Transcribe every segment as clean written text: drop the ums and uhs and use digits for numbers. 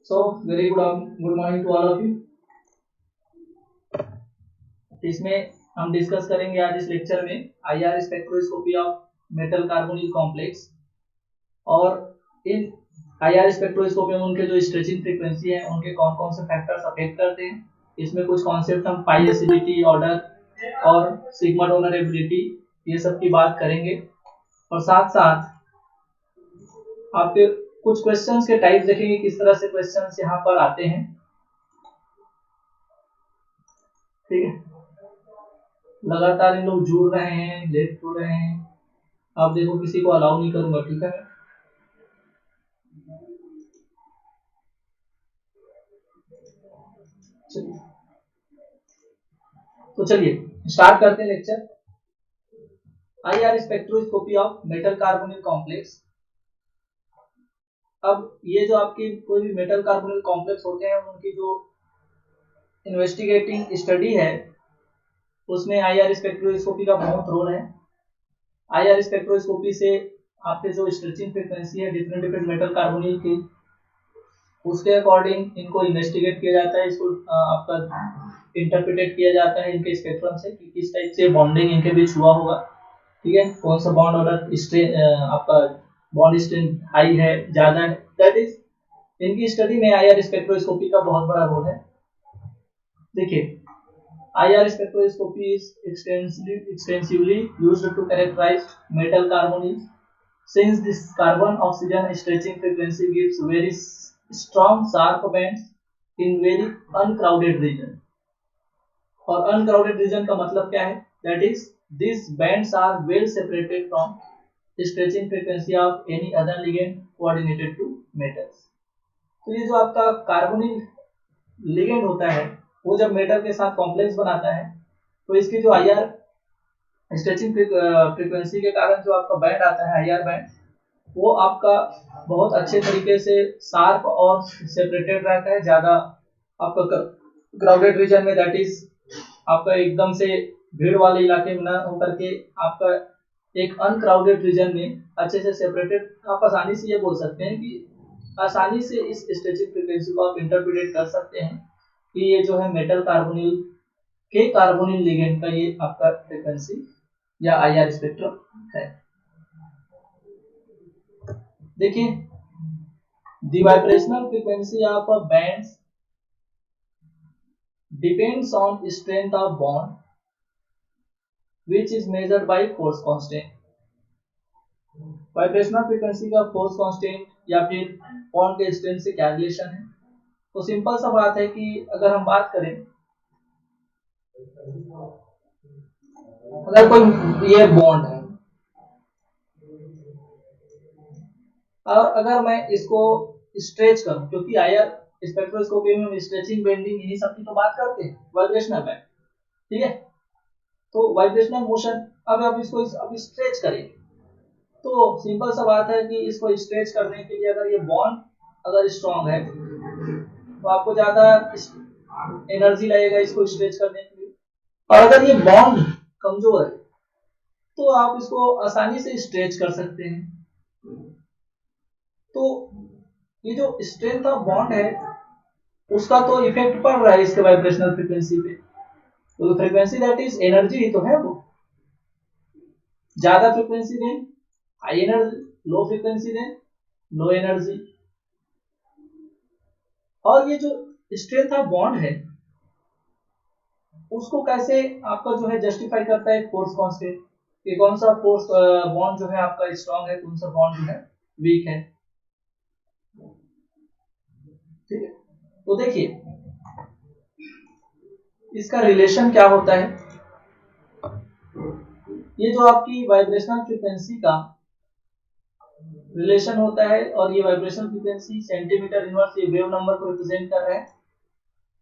So very good morning to all of you. इसमें हम discuss करेंगे आज इस लेक्चर में IR spectroscopy of metal carbonyl complex. और इन आईआर स्पेक्ट्रोस्कोपी में उनके जो स्ट्रेचिंग फ्रीक्वेंसी है उनके कौन कौन से फैक्टर्स अफेक्ट करते हैं। इसमें कुछ कॉन्सेप्ट हम पाई एसिडिटी, ऑर्डर और सिग्मा डोनर एबिलिटी ये सब की बात करेंगे। और साथ साथ आपके कुछ क्वेश्चंस के टाइप देखेंगे, किस तरह से क्वेश्चंस यहाँ पर आते हैं। ठीक है, लगातार इन लोग जुड़ रहे हैं, लेट जुड़ रहे हैं। आप देखो, किसी को अलाउ नहीं करूंगा, ठीक है। चलिए तो चलिए स्टार्ट करते हैं lecture. IR spectroscopy of metal carbonyl complex. अब ये जो आपकी कोई भी मेटल कार्बोनिल कॉम्प्लेक्स होते हैं उनकी जो इन्वेस्टिगेटिंग स्टडी है उसमें आईआर स्पेक्ट्रोस्कोपी का बहुत रोल है। आईआर स्पेक्ट्रोस्कोपी से आपके जो स्ट्रेचिंग फ्रीक्वेंसी है डिफरेंट डिफरेंट मेटल कार्बोनिल की, उसके अकॉर्डिंग इनको इन्वेस्टिगेट किया जाता है। इसको आपका इंटरप्रिटेट किया जाता है इनके स्पेक्ट्रम से कि किस टाइप से बॉन्डिंग इनके बीच हुआ होगा। ठीक है, कौन सा बॉन्ड ऑर्डर स्ट्रेन आपका बॉन्ड स्ट्रेन हाई है, ज्यादा है, दैट इज इनकी स्टडी में आईआर स्पेक्ट्रोस्कोपी का बहुत बड़ा रोल है। देखिए, IR spectroscopy is extensively used to characterize metal carbonyls, since this carbon-oxygen stretching frequency gives very strong sharp bands in very uncrowded region. और uncrowded region का मतलब क्या है? That is, these bands are well separated from stretching frequency of any other ligand coordinated to metals. तो ये जो आपका carbonyl ligand होता है वो जब मेटल के साथ कॉम्प्लेक्स बनाता है तो इसकी जो आईआर स्ट्रेचिंग फ्रीक्वेंसी के कारण जो आपका बैंड आता है, आईआर बैंड, वो आपका बहुत अच्छे तरीके से शार्प और सेपरेटेड रहता है। ज्यादा आपका क्राउडेड रीजन में, दैट इज आपका एकदम से भीड़ वाले इलाके में ना होकर के आपका एक अनक्राउडेड रीजन में अच्छे से सेपरेटेड। आप आसानी से ये बोल सकते हैं कि आसानी से इस स्ट्रेचिंग फ्रीक्वेंसी को आप इंटरप्रिटेट कर सकते हैं कि ये जो है मेटल कार्बोनिल के कार्बोनिल लिगेंड का ये आपका फ्रीक्वेंसी या आईआर स्पेक्ट्रम है। देखिए, the vibrational frequency of a bands depends on strength of bond which is measured by force constant. Vibrational frequency का फोर्स कांस्टेंट या फिर बॉन्ड के स्ट्रेंथ से क्या रिलेशन है? तो सिंपल सा बात है कि अगर हम बात करें, अगर कोई ये बॉन्ड है और अगर मैं इसको स्ट्रेच करूं, क्योंकि आईआर स्पेक्ट्रोस्कोपी में स्ट्रेचिंग, बेंडिंग इन्हीं सब की तो बात करते हैं, वाइब्रेशनल बैंड। ठीक है, तो वाइब्रेशनल मोशन, अब आप इसको अब स्ट्रेच करेंगे तो सिंपल सा बात है कि इसको स्ट्रेच करने के लिए अगर ये बॉन्ड अगर स्ट्रांग है तो आपको ज्यादा एनर्जी लगेगा इसको स्ट्रेच करने के लिए। और अगर ये बॉन्ड कमजोर है तो आप इसको आसानी से स्ट्रेच कर सकते हैं। तो ये जो स्ट्रेंथ ऑफ बॉन्ड है उसका तो इफेक्ट पड़ रहा है इसके वाइब्रेशनल फ्रीक्वेंसी पे। तो फ्रीक्वेंसी दैट इज एनर्जी ही तो है, वो ज्यादा फ्रीक्वेंसी दें हाई एनर्जी, लो फ्रीक्वेंसी दें लो एनर्जी। और ये जो स्ट्रेंथ ऑफ बॉन्ड है उसको कैसे आपका जो है जस्टिफाई करता है फोर्स कांस्टेंट कि कौन सा फोर्स बॉन्ड जो है आपका स्ट्रांग है, कौन सा बॉन्ड जो है वीक है। ठीक है, तो देखिए इसका रिलेशन क्या होता है। ये जो आपकी वाइब्रेशनल फ्रीक्वेंसी का रिलेशन होता है और ये वाइब्रेशनल फ्रीक्वेंसी सेंटीमीटर इनवर्स ये वेव नंबर को रिप्रेजेंट कर रहा है,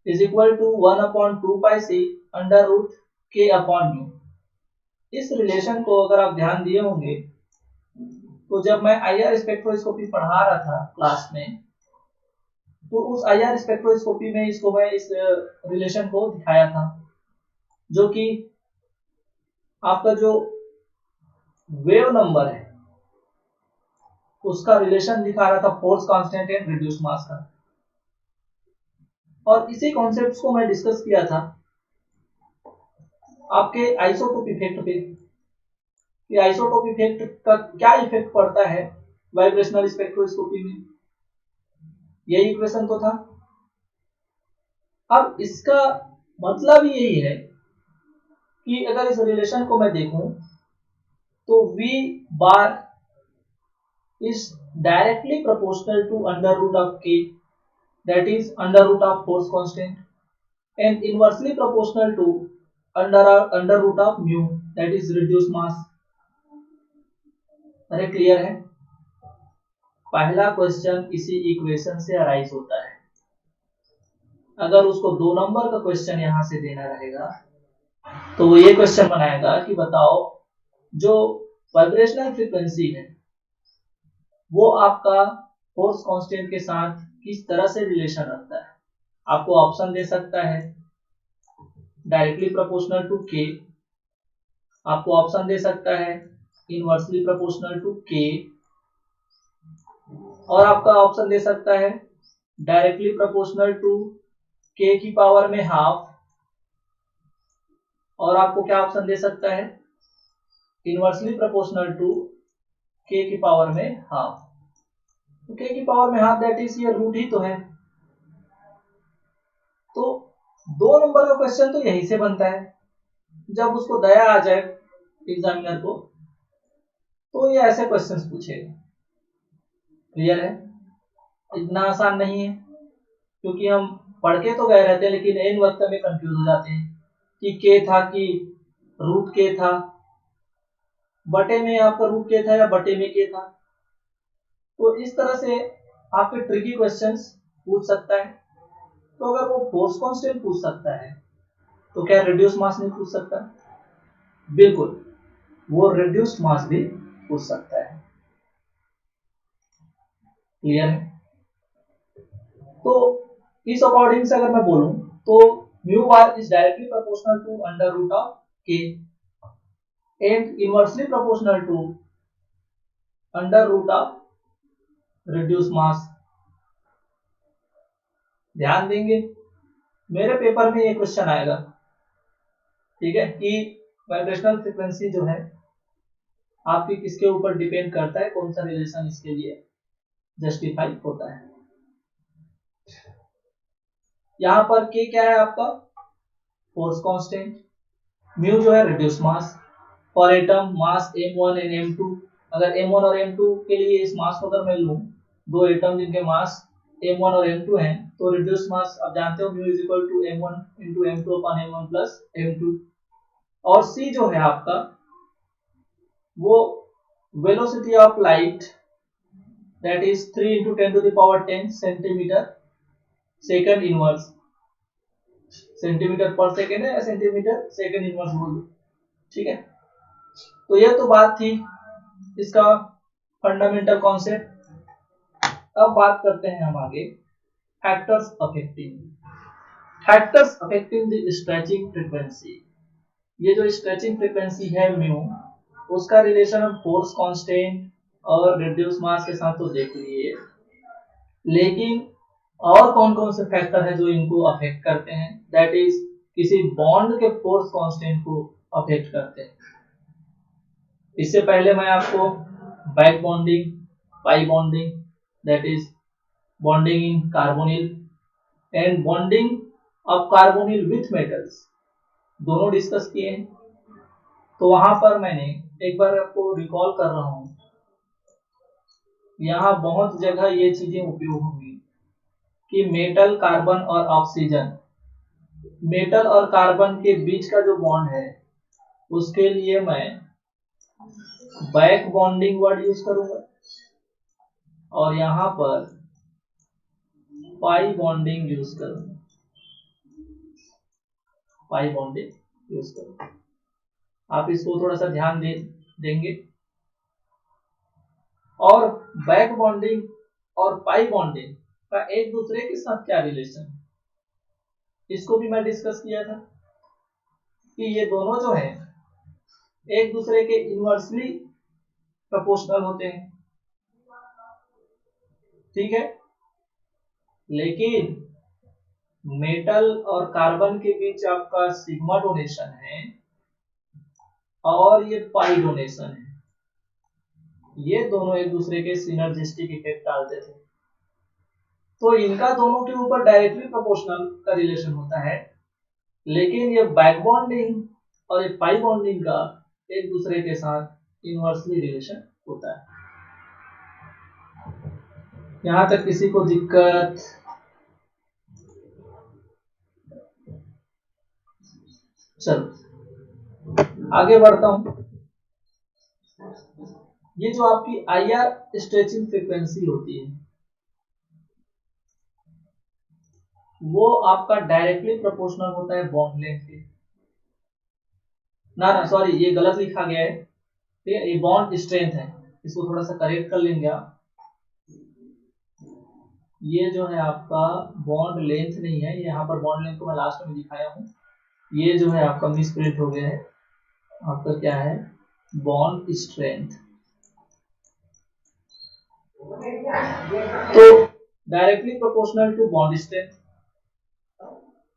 is equal to 1/2 pi c under root के अपॉन म्यू। इस रिलेशन को अगर आप ध्यान दिए होंगे तो जब मैं आईआर स्पेक्ट्रोस्कोपी पढ़ा रहा था क्लास में तो उस आईआर स्पेक्ट्रोस्कोपी में इसको मैं इस रिलेशन को दिखाया था, जो कि आपका जो वेव नंबर है उसका रिलेशन दिखा रहा था force constant and reduce mass का। और इसी कॉन्सेप्ट्स को मैं डिस्कस किया था आपके आइसोटोप इफेक्ट पे, कि आइसोटोप इफेक्ट का क्या इफेक्ट पड़ता है वाइब्रेशनल स्पेक्ट्रोस्कोपी में, यही इक्वेशन तो था। अब इसका मतलब यही है कि अगर इस रिलेशन को मैं देखूं तो V bar is directly proportional to under root of K, that is under root of force constant, and inversely proportional to under root of mu, that is reduced mass। अरे क्लियर है? पहला question इसी equation से arise होता है। अगर उसको 2 number का क्वेश्चन यहां से देना रहेगा तो वो ये क्वेश्चन बनाएगा कि बताओ जो वाइब्रेशनल फ्रीक्वेंसी है वो आपका फोर्स कांस्टेंट के साथ किस तरह से रिलेशन रखता है। आपको ऑप्शन दे सकता है डायरेक्टली प्रोपोर्शनल टू के, आपको ऑप्शन दे सकता है इनवर्सली प्रोपोर्शनल टू के, और आपका ऑप्शन दे सकता है डायरेक्टली प्रोपोर्शनल टू के की पावर में हाफ, और आपको क्या ऑप्शन दे सकता है इनवर्सली प्रोपोर्शनल टू के की पावर में हाफ। तो के की पावर में हाफ दैट इज ये रूट ही तो है। तो 2 नंबर का क्वेश्चन तो यहीं से बनता है। जब उसको दया आ जाए एग्जामिनर को तो ये ऐसे क्वेश्चंस पूछेगा। क्लियर है? इतना आसान नहीं है, क्योंकि हम पढ़ के तो गए रहते हैं लेकिन एन वक्त में कंफ्यूज हो जाते हैं कि के था कि रूट के था, बटे में आपका रूट के था या बटे में के था। तो इस तरह से आपके ट्रिकी क्वेश्चंस पूछ सकता है। तो अगर वो फोर्स कांस्टेंट पूछ सकता है तो क्या रिड्यूस मास नहीं पूछ सकता? बिल्कुल, वो रिड्यूस्ड मास भी पूछ सकता है। क्लियर है? तो इस अकॉर्डिंग से अगर मैं बोलूं तो mu bar is directly proportional to under root of K and inversely proportional to under root of reduce mass. ध्यान देंगे, मेरे पेपर में ये क्वेश्चन आएगा, ठीक है, कि वाइब्रेशनल फ्रीक्वेंसी जो है आपकी किसके ऊपर डिपेंड करता है, कौन सा रिलेशन इसके लिए जस्टिफाई होता है। यहां पर के क्या है आपका फोर्स कांस्टेंट, म्यू जो है reduce mass, for atom mass m1 and m2। अगर m1 और m2 के लिए इस मास को अगर मैं लूं, 2 एटम जिनके मास m1 और m2 हैं, तो रिड्यूस मास आप जानते हो mu is equal to m1 into m2 upon m1 plus m2। और c जो है आपका वो velocity of light, that is 3 into 10 to the power 10 centimetre second inverse, centimetre पर सेकंड है या सेंटीमीटर सेकंड इनवर्स बोल दो, ठीक है। तो ये तो बात थी इसका फंडामेंटल कॉन्सेप्ट। अब बात करते हैं हम आगे factors affecting the stretching frequency. ये जो स्ट्रेचिंग फ्रीक्वेंसी है म्यू, उसका रिलेशन हम फोर्स कांस्टेंट और रिड्यूस मास के साथ तो देख लिए, लेकिन और कौन कौन से फैक्टर है जो इनको अफेक्ट करते हैं, दैट इज किसी बॉन्ड के फोर्स कांस्टेंट को अफेक्ट करते हैं। इससे पहले मैं आपको back bonding, pi bonding, that is bonding in carbonyl and bonding of carbonyl with metals दोनों डिस्कस किए हैं। तो वहां पर मैंने एक बार आपको रिकॉल कर रहा हूं, यहाँ बहुत जगह ये चीजें उपयोग होंगी कि मेटल, कार्बन और ऑक्सीजन, मेटल और कार्बन के बीच का जो बॉन्ड है उसके लिए मैं बैक बॉन्डिंग वर्ड यूज करूंगा और यहां पर पाई बॉन्डिंग यूज करूंगा, पाई बॉन्डिंग यूज करूंगा। आप इसको थोड़ा सा ध्यान देंगे। और बैक बॉन्डिंग और पाई बॉन्डिंग का एक दूसरे के साथ क्या रिलेशन है, इसको भी मैं डिस्कस किया था कि ये दोनों जो हैं एक दूसरे के इनवर्सली प्रोपोर्शनल होते हैं, ठीक है। लेकिन मेटल और कार्बन के बीच आपका सिग्मा डोनेशन है और ये पाई डोनेशन है, ये दोनों एक दूसरे के सिनर्जिस्टिक इफेक्ट डालते थे, तो इनका दोनों के ऊपर डायरेक्टली प्रोपोर्शनल का रिलेशन होता है, लेकिन ये बैक बॉन्डिंग और ये पाई बॉन्डिंग का एक दूसरे के साथ इनवर्सली रिलेशन होता है। यहां तक किसी को दिक्कत? चलो आगे बढ़ता हूं। ये जो आपकी आईआर स्ट्रेचिंग फ्रीक्वेंसी होती है वो आपका डायरेक्टली प्रोपोर्शनल होता है बॉन्ड लेंथ के। ना सॉरी, ये गलत लिखा गया है, ठीक है, ये बॉन्ड स्ट्रेंथ है, इसको थोड़ा सा करेक्ट कर लेंगे आप। ये जो है आपका बॉन्ड लेंथ नहीं है, यहाँ पर बॉन्ड लेंथ को मैं लास्ट में दिखाया हूँ, ये जो है आपका मिसप्रिंट हो गया है, आपका क्या है, बॉन्ड स्ट्रेंथ। तो directly proportional to bond strength,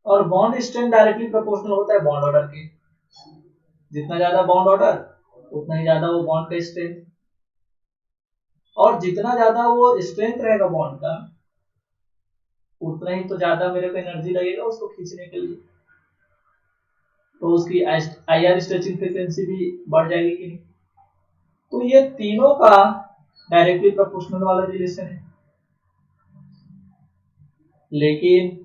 और बॉन्ड स्ट्रेंथ डायरेक्टली प्रोपोर्शनल होता है बॉन्ड ऑर्डर के। जितना ज्यादा बॉन्ड ऑर्डर उतना ही ज्यादा वो बॉन्ड का स्ट्रेंथ, और जितना ज्यादा वो स्ट्रेंथ रहेगा बॉन्ड का उतना ही तो ज्यादा मेरे को एनर्जी लगेगा उसको खींचने के लिए, तो उसकी आईआर स्ट्रेचिंग फ्रीक्वेंसी भी बढ़ जाएगी कि नहीं। तो ये तीनों का डायरेक्टली प्रोपोर्शनल वाला रिलेशन है, लेकिन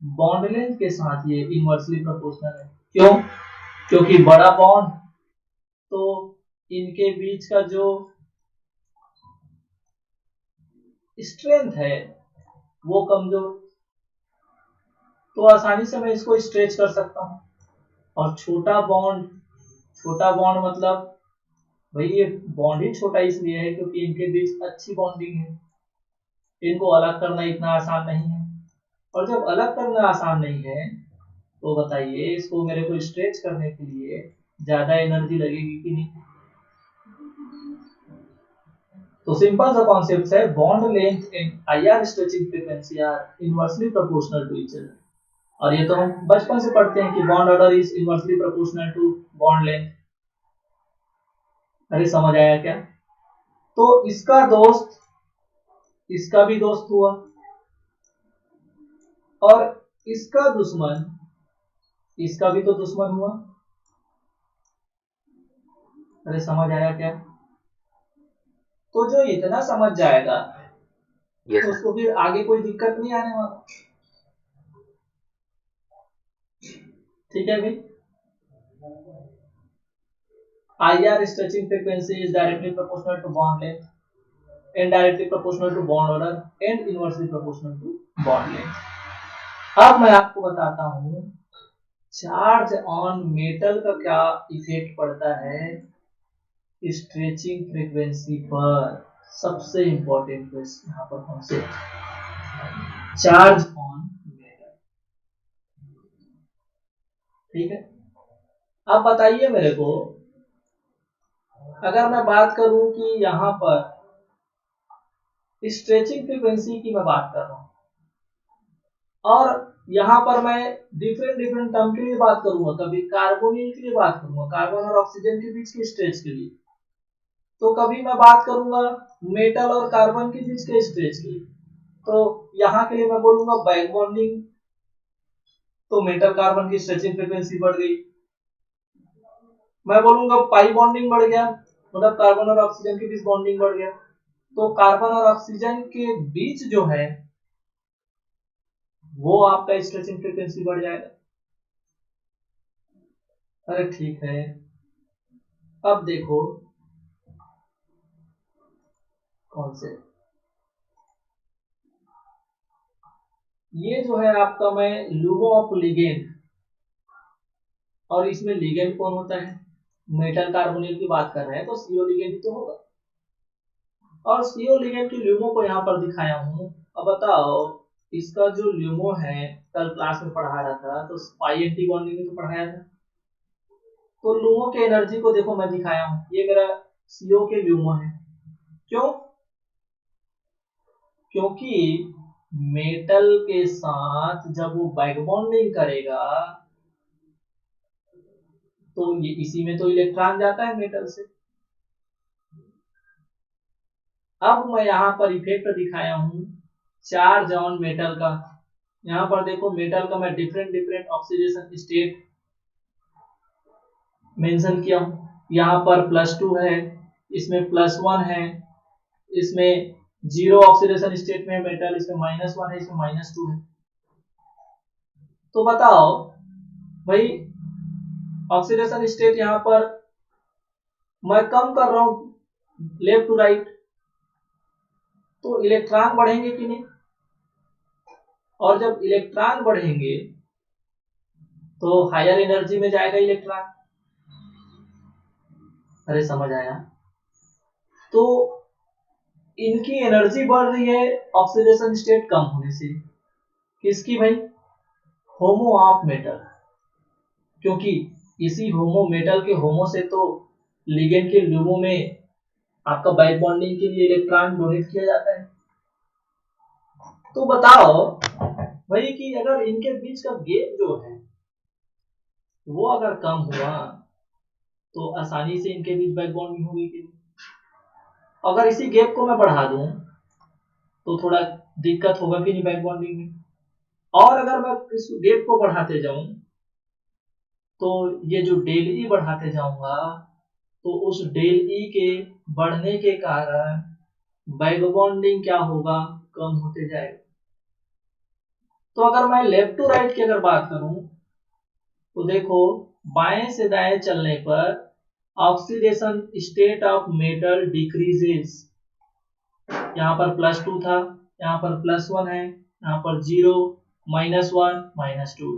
बॉन्ड लेंथ के साथ ये इनवर्सली प्रोपोर्शनल है। क्यों? क्योंकि बड़ा बॉन्ड तो इनके बीच का जो स्ट्रेंथ है वो कमजोर, तो आसानी से मैं इसको स्ट्रेच कर सकता हूं। और छोटा बॉन्ड मतलब भाई ये बॉन्ड ही छोटा इसलिए है क्योंकि इनके बीच अच्छी बॉन्डिंग है, इनको अलग करना इतना आसान नहीं है, और जब अलग करना आसान नहीं है तो बताइए इसको मेरे को स्ट्रेच करने के लिए ज्यादा एनर्जी लगेगी कि नहीं। तो सिंपल सा कॉन्सेप्ट है, bond length and IR stretching frequency are inversely proportional to each other, और ये तो हम बचपन से पढ़ते हैं कि bond order is inversely proportional to bond length. अरे समझ आया क्या? तो इसका दोस्त इसका भी दोस्त हुआ और इसका दुश्मन इसका भी तो दुश्मन हुआ। अरे समझ आया क्या? तो जो इतना समझ जाएगा तो उसको फिर आगे कोई दिक्कत नहीं आने वाला, ठीक है भाई। IR stretching frequency is directly proportional to bond length, indirectly proportional to bond order and inversely proportional to bond length. अब मैं आपको बताता हूँ चार्ज ऑन मेटल का क्या इफेक्ट पड़ता है स्ट्रेचिंग फ्रीक्वेंसी पर। सबसे इंपॉर्टेंट क्वेश्चन यहाँ पर कॉन्सेप्ट, चार्ज ऑन मेटल, ठीक है। अब बताइए मेरे को, अगर मैं बात करूं कि यहाँ पर स्ट्रेचिंग फ्रीक्वेंसी की मैं बात कर रहा हूं और यहाँ पर मैं डिफरेंट टर्म के लिए बात करूंगा, कभी कार्बोनिल के लिए बात करूंगा, कार्बन और ऑक्सीजन के बीच के स्ट्रेच के लिए, तो कभी मैं बात करूंगा मेटल और कार्बन के बीच के स्ट्रेच के लिए, तो यहाँ के लिए मैं बोलूंगा बैक बॉन्डिंग, तो मेटल कार्बन की स्ट्रेचिंग फ्रीक्वेंसी बढ़ गई। मैं बोलूंगा पाई बॉन्डिंग बढ़ गया, मतलब कार्बन और ऑक्सीजन के बीच बॉन्डिंग बढ़ गया, तो कार्बन और ऑक्सीजन के बीच जो है वो आपका स्ट्रेचिंग फ्रीक्वेंसी बढ़ जाएगा। अरे ठीक है, अब देखो कौन से, ये जो है आपका मैं लुमो ऑफ लिगेंड, और इसमें लिगेंड कौन होता है, मेटल कार्बोनिल की बात कर रहे हैं तो सीओ लिगेंड तो होगा, और सीओ लिगेंड की ल्यूमो को यहाँ पर दिखाया हूँ। अब बताओ इसका जो ल्यूमो है कल क्लास में पढ़ा रहा था तो पाई एंटी बॉन्डिंग में तो पढ़ाया था, तो लूमो के एनर्जी को देखो मैं दिखाया हूँ, ये मेरा सीओ के ल्यूमो है। क्यों? क्योंकि मेटल के साथ जब वो बैक बॉन्डिंग करेगा तो ये इसी में तो इलेक्ट्रॉन जाता है मेटल से। अब मैं यहाँ पर इफेक्ट दिखाया हूं चार्ज ऑन मेटल का। यहाँ पर देखो मेटल का मैं different different oxidation state mention किया हूं। यहाँ पर +2 है, इसमें +1 है, इसमें 0 ऑक्सीडेशन स्टेट में मेटल, इसमें -1 है, इसमें -2 है। तो बताओ भाई ऑक्सीडेशन स्टेट यहाँ पर मैं कम कर रहा हूं लेफ्ट टू राइट, तो इलेक्ट्रॉन बढ़ेंगे कि नहीं? और जब इलेक्ट्रॉन बढ़ेंगे तो हायर एनर्जी में जाएगा इलेक्ट्रॉन। अरे समझ आया? तो इनकी एनर्जी बढ़ रही है ऑक्सीडेशन स्टेट कम होने से। किसकी भाई? होमो ऑफ मेटल। क्योंकि इसी होमो मेटल के होमो से तो लिगेंड के लुमो में आपका बैक बॉन्डिंग के लिए इलेक्ट्रॉन डोनेट किया जाता है। तो बताओ भाई कि अगर इनके बीच का गैप जो है वो अगर कम हुआ तो आसानी से इनके बीच बैक बॉन्डिंग होगी कि नहीं? अगर इसी गैप को मैं बढ़ा दूं तो थोड़ा दिक्कत होगा कि नहीं बैक बॉन्डिंग में। और अगर मैं इस गैप को बढ़ाते जाऊं तो ये जो डेल ई बढ़ाते जाऊंगा तो उस डेल ई के बढ़ने के कारण बैक बॉन्डिंग क्या होगा? कम होते जाएगा। तो अगर मैं लेफ्ट टू राइट की अगर बात करूं तो देखो बाएं से दाएं चलने पर oxidation state of metal decreases. यहाँ पर +2 था, यहाँ पर +1 है, यहाँ पर 0, -1, -2।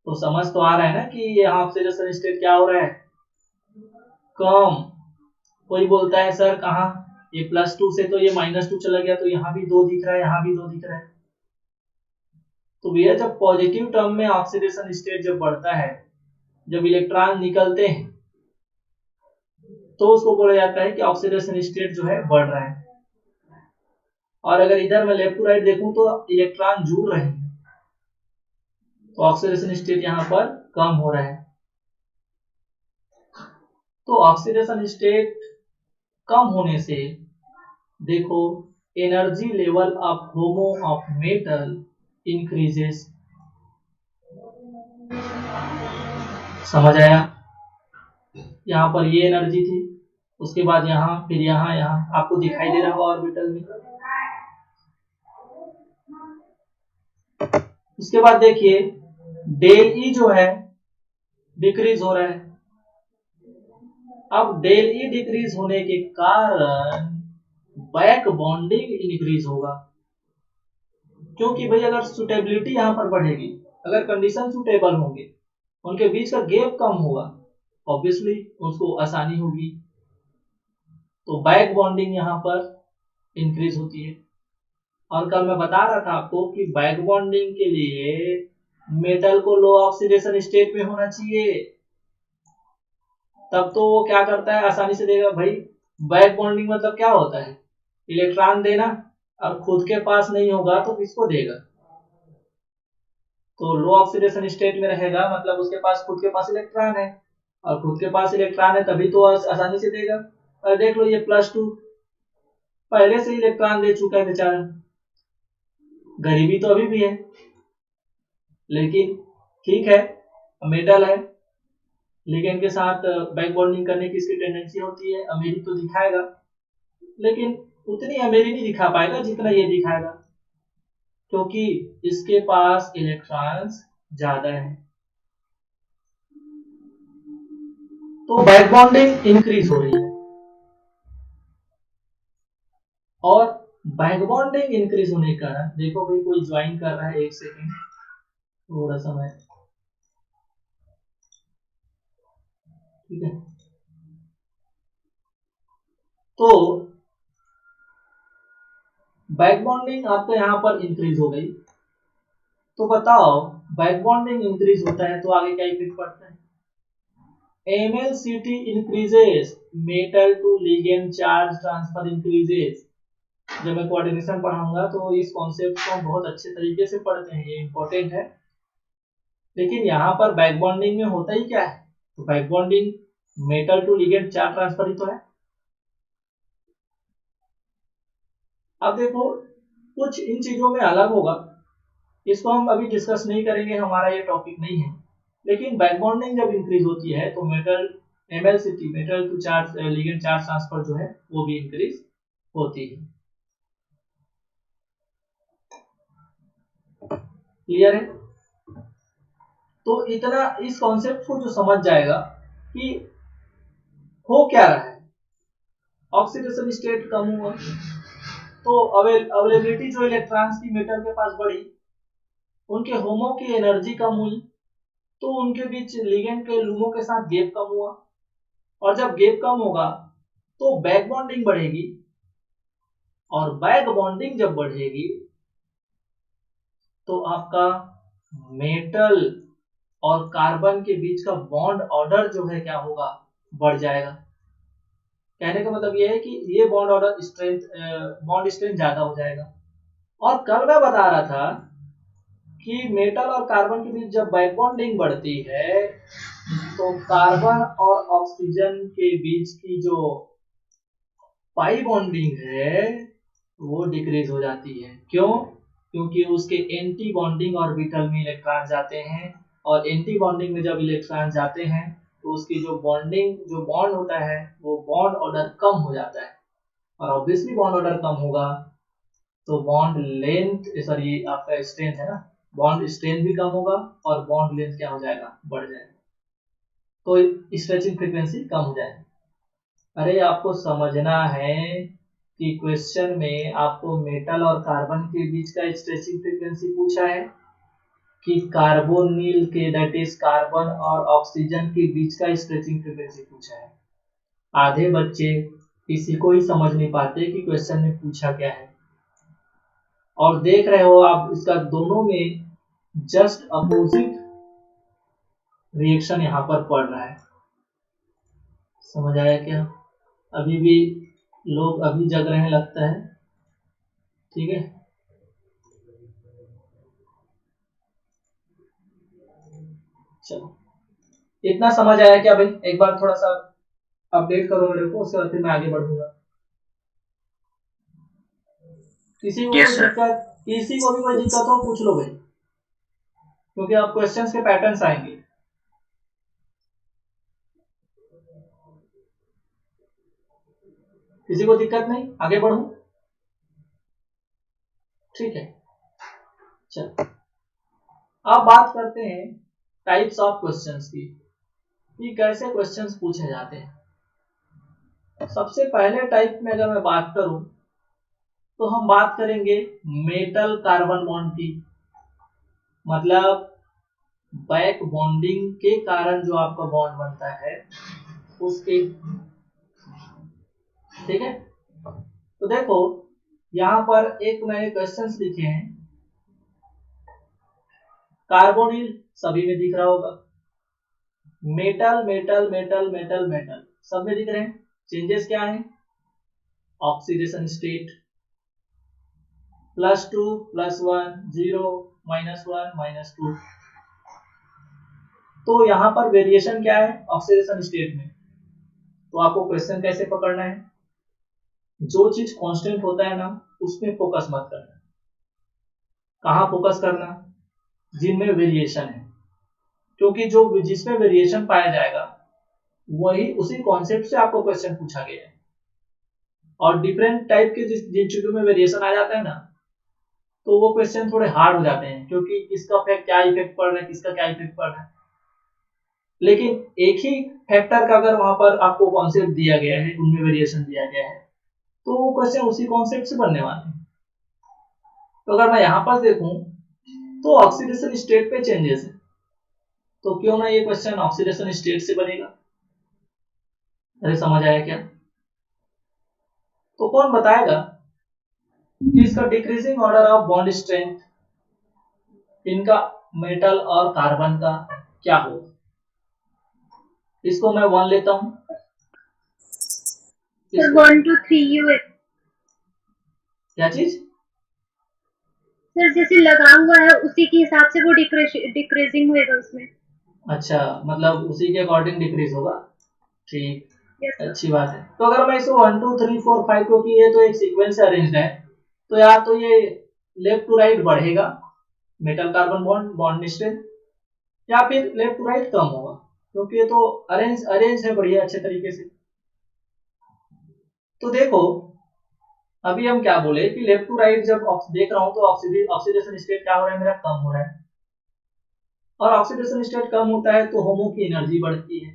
तो समझ तो आ रहा है ना कि ये ऑक्सीडेशन स्टेट क्या हो रहा है? कम। कोई बोलता है सर कहाँ, ये +2 से तो ये -2 चला गया, तो यहाँ भी 2 दिख रहा है, यहाँ भी 2 दिख रहा है। तो भैया जब पॉजिटिव टर्म में ऑक्सीडेशन स्टेट जब बढ़ता है, जब इलेक्ट्रॉन निकलते हैं तो उसको बोला जाता है कि ऑक्सीडेशन स्टेट जो है बढ़ रहा है। और अगर इधर मैं लेफ्ट टू राइट देखूं तो इलेक्ट्रॉन जुड़ रहे हैं, तो ऑक्सीडेशन स्टेट यहाँ पर कम हो रहा है। तो ऑक्सीडेशन स्टेट कम होने से देखो energy level of HOMO of metal increases. समझ आया? यहाँ पर ये एनर्जी थी, उसके बाद यहाँ, फिर यहाँ, यहाँ आपको दिखाई दे रहा होगा ऑर्बिटल में। इसके बाद देखिए डेल ई जो है डिक्रीज हो रहा है। अब डेल ई डिक्रीज होने के कारण बैक बॉन्डिंग इंक्रीज होगा। क्योंकि भाई अगर सुटेबिलिटी यहाँ पर बढ़ेगी, अगर कंडीशन सुटेबल होंगे, उनके बीच का गैप कम होगा, ऑब्वियसली उसको आसानी होगी, तो बैक बॉन्डिंग यहाँ पर इंक्रीज होती है। और कल मैं बता रहा था आपको कि बैक बॉन्डिंग के लिए मेटल को लो ऑक्सीडेशन स्टेट में होना चाहिए, तब तो वो क्या करता है आसानी से देगा। भाई बैक बॉन्डिंग मतलब क्या होता है? इलेक्ट्रॉन देना, और खुद के पास नहीं होगा तो किसको देगा? तो लो ऑक्सीडेशन स्टेट में रहेगा मतलब उसके पास खुद के पास इलेक्ट्रॉन है, और खुद के पास इलेक्ट्रॉन है तभी तो आसानी से देगा। और देख लो ये +2 पहले से इलेक्ट्रॉन दे चुका है बेचारा, गरीबी तो अभी भी है, लेकिन ठीक है मेटल है, लिगेंड के साथ बैक बॉन्डिंग करने की इसकी टेंडेंसी होती है, अमीरी तो दिखाएगा, लेकिन उतनी अमीरी नहीं दिखा पाएगा जितना ये दिखाएगा, क्योंकि इसके पास इलेक्ट्रॉन्स ज्यादा है। तो बैक बॉन्डिंग इंक्रीज हो रही है, और बैक बॉन्डिंग इंक्रीज होने का देखो भाई कोई ज्वाइन कर रहा है, 1 सेकेंड थोड़ा समय, ठीक है। तो बैक बॉन्डिंग आपको यहाँ पर इंक्रीज हो गई, तो बताओ बैक बॉन्डिंग इंक्रीज होता है तो आगे क्या इफेक्ट पड़ता है? MLCT increases, metal to ligand charge transfer increases, जब मैं कोऑर्डिनेशन पढ़ाऊंगा तो इस कॉन्सेप्ट को हम बहुत अच्छे तरीके से पढ़ते हैं, ये इंपॉर्टेंट है। लेकिन यहाँ पर बैक बॉन्डिंग में होता ही क्या है, तो back bonding metal to ligand charge transfer ही तो है। अब देखो कुछ इन चीजों में अलग होगा, इसको हम अभी डिस्कस नहीं करेंगे, हमारा ये टॉपिक नहीं है। लेकिन बैक बॉन्डिंग जब इंक्रीज होती है तो metal MLCT metal to charge ligand charge transfer जो है वो भी इंक्रीज होती है। क्लियर है? तो इतना इस कॉन्सेप्ट को जो समझ जाएगा कि हो क्या रहा है, ऑक्सीडेशन स्टेट कम हुआ तो अवेलेबिलिटी जो इलेक्ट्रॉन्स की मेटल के पास बढ़ी, उनके होमो की एनर्जी कम हुई, तो उनके बीच लिगेंड के लुमो के साथ गैप कम हुआ, और जब गैप कम होगा तो बैक बॉन्डिंग बढ़ेगी, और बैक बॉन्डिंग जब बढ़ेगी तो आपका मेटल और कार्बन के बीच का बॉन्ड ऑर्डर जो है क्या होगा, बढ़ जाएगा। कहने का मतलब ये है कि ये बॉन्ड ऑर्डर बॉन्ड स्ट्रेंथ ज्यादा हो जाएगा। और कल मैं बता रहा था कि मेटल और कार्बन के बीच जब बैक बॉन्डिंग बढ़ती है तो कार्बन और ऑक्सीजन के बीच की जो पाई बॉन्डिंग है वो डिक्रीज हो जाती है। क्यों? क्योंकि उसके एंटी बॉन्डिंग ऑर्बिटल में इलेक्ट्रॉन जाते हैं, और एंटी बॉन्डिंग में जब इलेक्ट्रॉन जाते हैं तो उसकी जो बॉन्ड होता है वो बॉन्ड ऑर्डर कम हो जाता है, और ऑब्वियसली बॉन्ड ऑर्डर कम होगा तो बॉन्ड लेंथ सॉरी आपका स्ट्रेंथ है ना, बॉन्ड स्ट्रेंथ भी कम होगा और बॉन्ड लेंथ क्या हो जाएगा, बढ़ जाएगा, तो स्ट्रेचिंग फ्रीक्वेंसी कम हो जाएगी। अरे आपको समझना है कि क्वेश्चन में आपको मेटल और कार्बन के बीच का स्ट्रेचिंग फ्रीक्वेंसी पूछा है कि कार्बोनिल के दैट इज कार्बन और ऑक्सीजन के बीच का स्ट्रेचिंग फ्रीक्वेंसी पूछा है। आधे बच्चे किसी को ही समझ नहीं पाते कि क्वेश्चन में पूछा क्या है, और देख रहे हो आप इसका दोनों में जस्ट अपोजिट रिएक्शन यहाँ पर पड़ रहा है। समझ आया क्या? अभी भी लोग अभी जग रहे हैं लगता है, ठीक है। चलो इतना समझ आया क्या भाई? एक बार थोड़ा सा अपडेट करो मेरे को, उसके बाद फिर मैं आगे बढ़ूंगा। किसी को कोई दिक्कत, किसी को भी कोई दिक्कत हो पूछ लो भाई, क्योंकि अब क्वेश्चंस के पैटर्न्स आएंगे। किसी को दिक्कत नहीं, आगे बढ़ूं? ठीक है, चलो अब बात करते हैं टाइप्स ऑफ क्वेश्चंस की, कि कैसे क्वेश्चंस पूछे जाते हैं। सबसे पहले टाइप में अगर मैं बात करूं तो हम बात करेंगे मेटल कार्बन बॉन्ड की, मतलब बैक बॉन्डिंग के कारण जो आपका बॉन्ड बनता है उसके, ठीक है। तो देखो यहां पर एक मैंने क्वेश्चंस लिखे हैं, कार्बोनिल सभी में दिख रहा होगा, metal metal metal metal metal सब में दिख रहे हैं। चेंजेस क्या है? Oxidation state +2 +1 0 -1 -2। तो यहां पर वेरिएशन क्या है ऑक्सीडेशन स्टेट में? तो आपको क्वेश्चन कैसे पकड़ना है, जो चीज कांस्टेंट होता है ना उसमें फोकस मत करना। कहां फोकस करना? जिनमें वेरिएशन है, क्योंकि जो जिसमें वेरिएशन पाया जाएगा वही उसी कॉन्सेप्ट से आपको क्वेश्चन पूछा गया है। और डिफरेंट टाइप के जिन चीजों में वेरिएशन आ जाता है ना तो वो क्वेश्चन थोड़े हार्ड हो जाते हैं, क्योंकि किसका क्या इफेक्ट पड़ रहा है, किसका क्या इफेक्ट पड़ रहा है। लेकिन एक ही फैक्टर का अगर वहां पर आपको कॉन्सेप्ट दिया गया है, उनमें वेरिएशन दिया गया है, तो वो क्वेश्चन उसी कॉन्सेप्ट से बनने वाले हैं। तो अगर मैं यहाँ पर देखूं तो ऑक्सीडेशन स्टेट पे चेंजेस है, तो क्यों ना ये क्वेश्चन ऑक्सीडेशन स्टेट से बनेगा। अरे समझ आया क्या? तो कौन बताएगा कि इसका decreasing order of bond strength इनका मेटल और कार्बन का क्या होगा? इसको मैं 1 लेता हूं, 1 2 3 U क्या चीज? सर जैसे लगा हुआ है उसी के हिसाब से वो डिक्रीजिंग होएगा उसमें। अच्छा, मतलब उसी के अकॉर्डिंग डिक्रीज होगा। ठीक, यस सर। अच्छी बात है। तो अगर मैं इसको 1 2 3 4 5, क्योंकि ये तो एक सीक्वेंस से अरेंज्ड है, तो या तो ये लेफ्ट टू राइट बढ़ेगा metal carbon bond bond strength, या फिर लेफ्ट टू राइट कम होगा, क्योंकि ये तो अरेंज अरेंज है बढ़िया अच्छे तरीके से। तो देखो, अभी हम क्या बोले कि लेफ्ट टू राइट जब देख रहा हूं तो ऑक्सीडेशन स्टेट क्या हो रहा है मेरा, कम हो रहा है। और ऑक्सीडेशन स्टेट कम होता है तो होमो की एनर्जी बढ़ती है।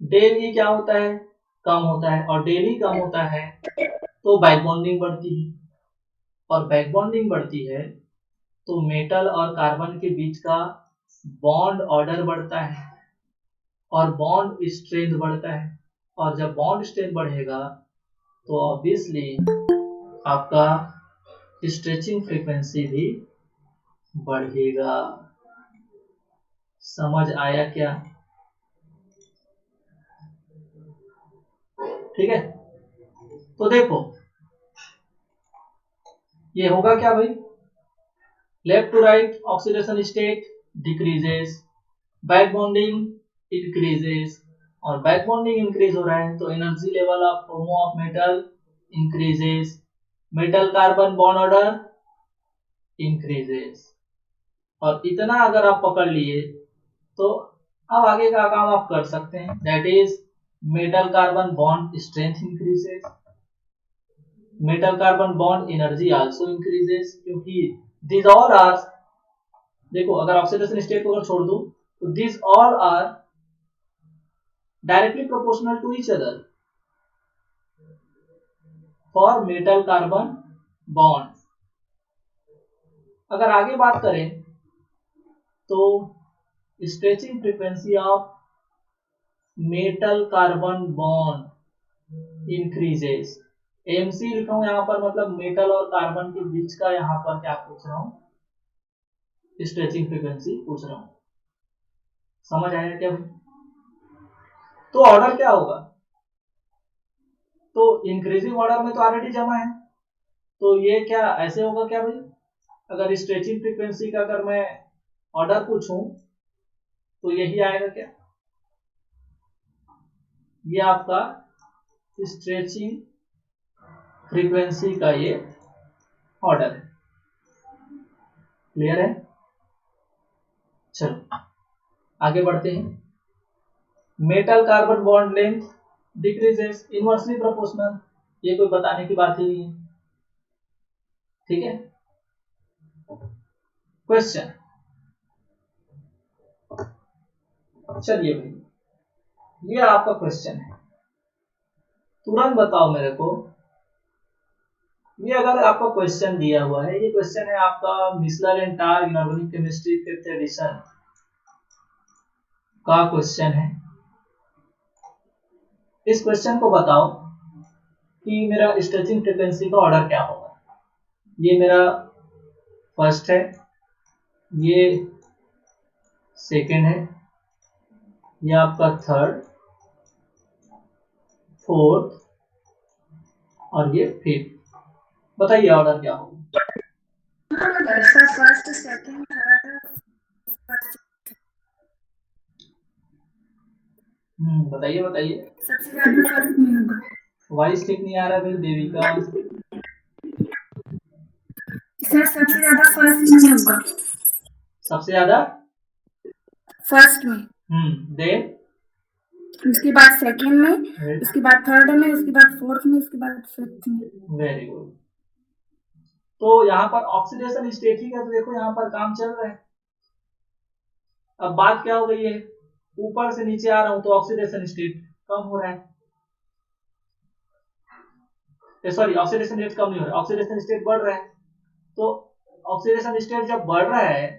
डेल ई क्या होता है, कम होता है, और डेल ई कम होता है तो बैक बॉन्डिंग बढ़ती है, और बैक बॉन्डिंग बढ़ती है तो मेटल और कार्बन के बीच का बॉन्ड ऑर्डर बढ़ता है, और बॉन्ड स्ट्रेंथ बढ़ता है। और जब बॉन्ड स्ट्रेंथ बढ़ेगा तो ऑब्वियसली आपका स्ट्रेचिंग फ्रीक्वेंसी भी बढ़ेगा। समझ आया क्या? ठीक है, तो देखो ये होगा क्या भाई, left to right oxidation state decreases, back bonding increases, और बैक बॉन्डिंग इंक्रीज हो रहा है तो energy level of HOMO of metal increases, metal carbon bond order increases. और इतना अगर आप पकड़ लिए तो अब आगे का काम आप कर सकते हैं, that is metal carbon bond strength increases, metal carbon bond energy also increases, क्योंकि दिस ऑल आर, देखो अगर ऑक्सीडेशन स्टेट को अगर छोड़ दूं तो this all are directly proportional to each other for metal carbon bond. अगर आगे बात करें तो stretching frequency of metal carbon bond increases, MC लिखा हूं यहां पर, मतलब मेटल और कार्बन के बीच का यहां पर क्या पूछ रहा हूं, स्ट्रेचिंग फ्रीक्वेंसी पूछ रहा हूं। समझ आया क्या भाई? तो ऑर्डर क्या होगा, तो इंक्रीजिंग ऑर्डर में तो ऑलरेडी जमा है, तो ये क्या ऐसे होगा क्या भाई, अगर स्ट्रेचिंग फ्रीक्वेंसी का अगर मैं ऑर्डर पूछूं तो यही आएगा क्या, ये आपका स्ट्रेचिंग फ्रीक्वेंसी का ये ऑर्डर है। क्लियर है? चलो आगे बढ़ते हैं। Metal carbon bond length decreases inversely proportional, ये कोई बताने की बात ही नहीं है। ठीक है, क्वेश्चन, चलिए भाई ये आपका क्वेश्चन है, तुरंत बताओ मेरे को। ये अगर आपका क्वेश्चन दिया हुआ है, ये क्वेश्चन है आपका Miessler and Tarr inorganic chemistry 5th edition का क्वेश्चन है। इस क्वेश्चन को बताओ कि मेरा स्ट्रेचिंग फ्रीक्वेंसी का ऑर्डर क्या होगा। ये मेरा फर्स्ट है, ये सेकंड है, ये आपका थर्ड, फोर्थ, और ये फिफ्थ। बताइए ऑर्डर क्या होगा। First second third. बताइए बताइए। सबसे ज्यादा फर्क नहीं होगा। वॉइस ठीक नहीं आ रहा फिर देविका। सर सबसे ज्यादा फर्स्ट में होगा। सबसे ज्यादा फर्स्ट में, देन उसके बाद सेकंड में, उसके बाद थर्ड में, उसके बाद फोर्थ में, उसके बाद फिफ्थ में। Very good. तो यहाँ पर ऑक्सीडेशन स्टेट ही है, तो देखो यहाँ पर काम चल रहा है। अब बात क्या हो गई है, ऊपर से नीचे आ रहा हूं तो ऑक्सीडेशन स्टेट कम हो रहा है, सॉरी ऑक्सीडेशन रेट कम नहीं हो रहा है, ऑक्सीडेशन स्टेट बढ़ रहा है। तो ऑक्सीडेशन स्टेट जब बढ़ रहा है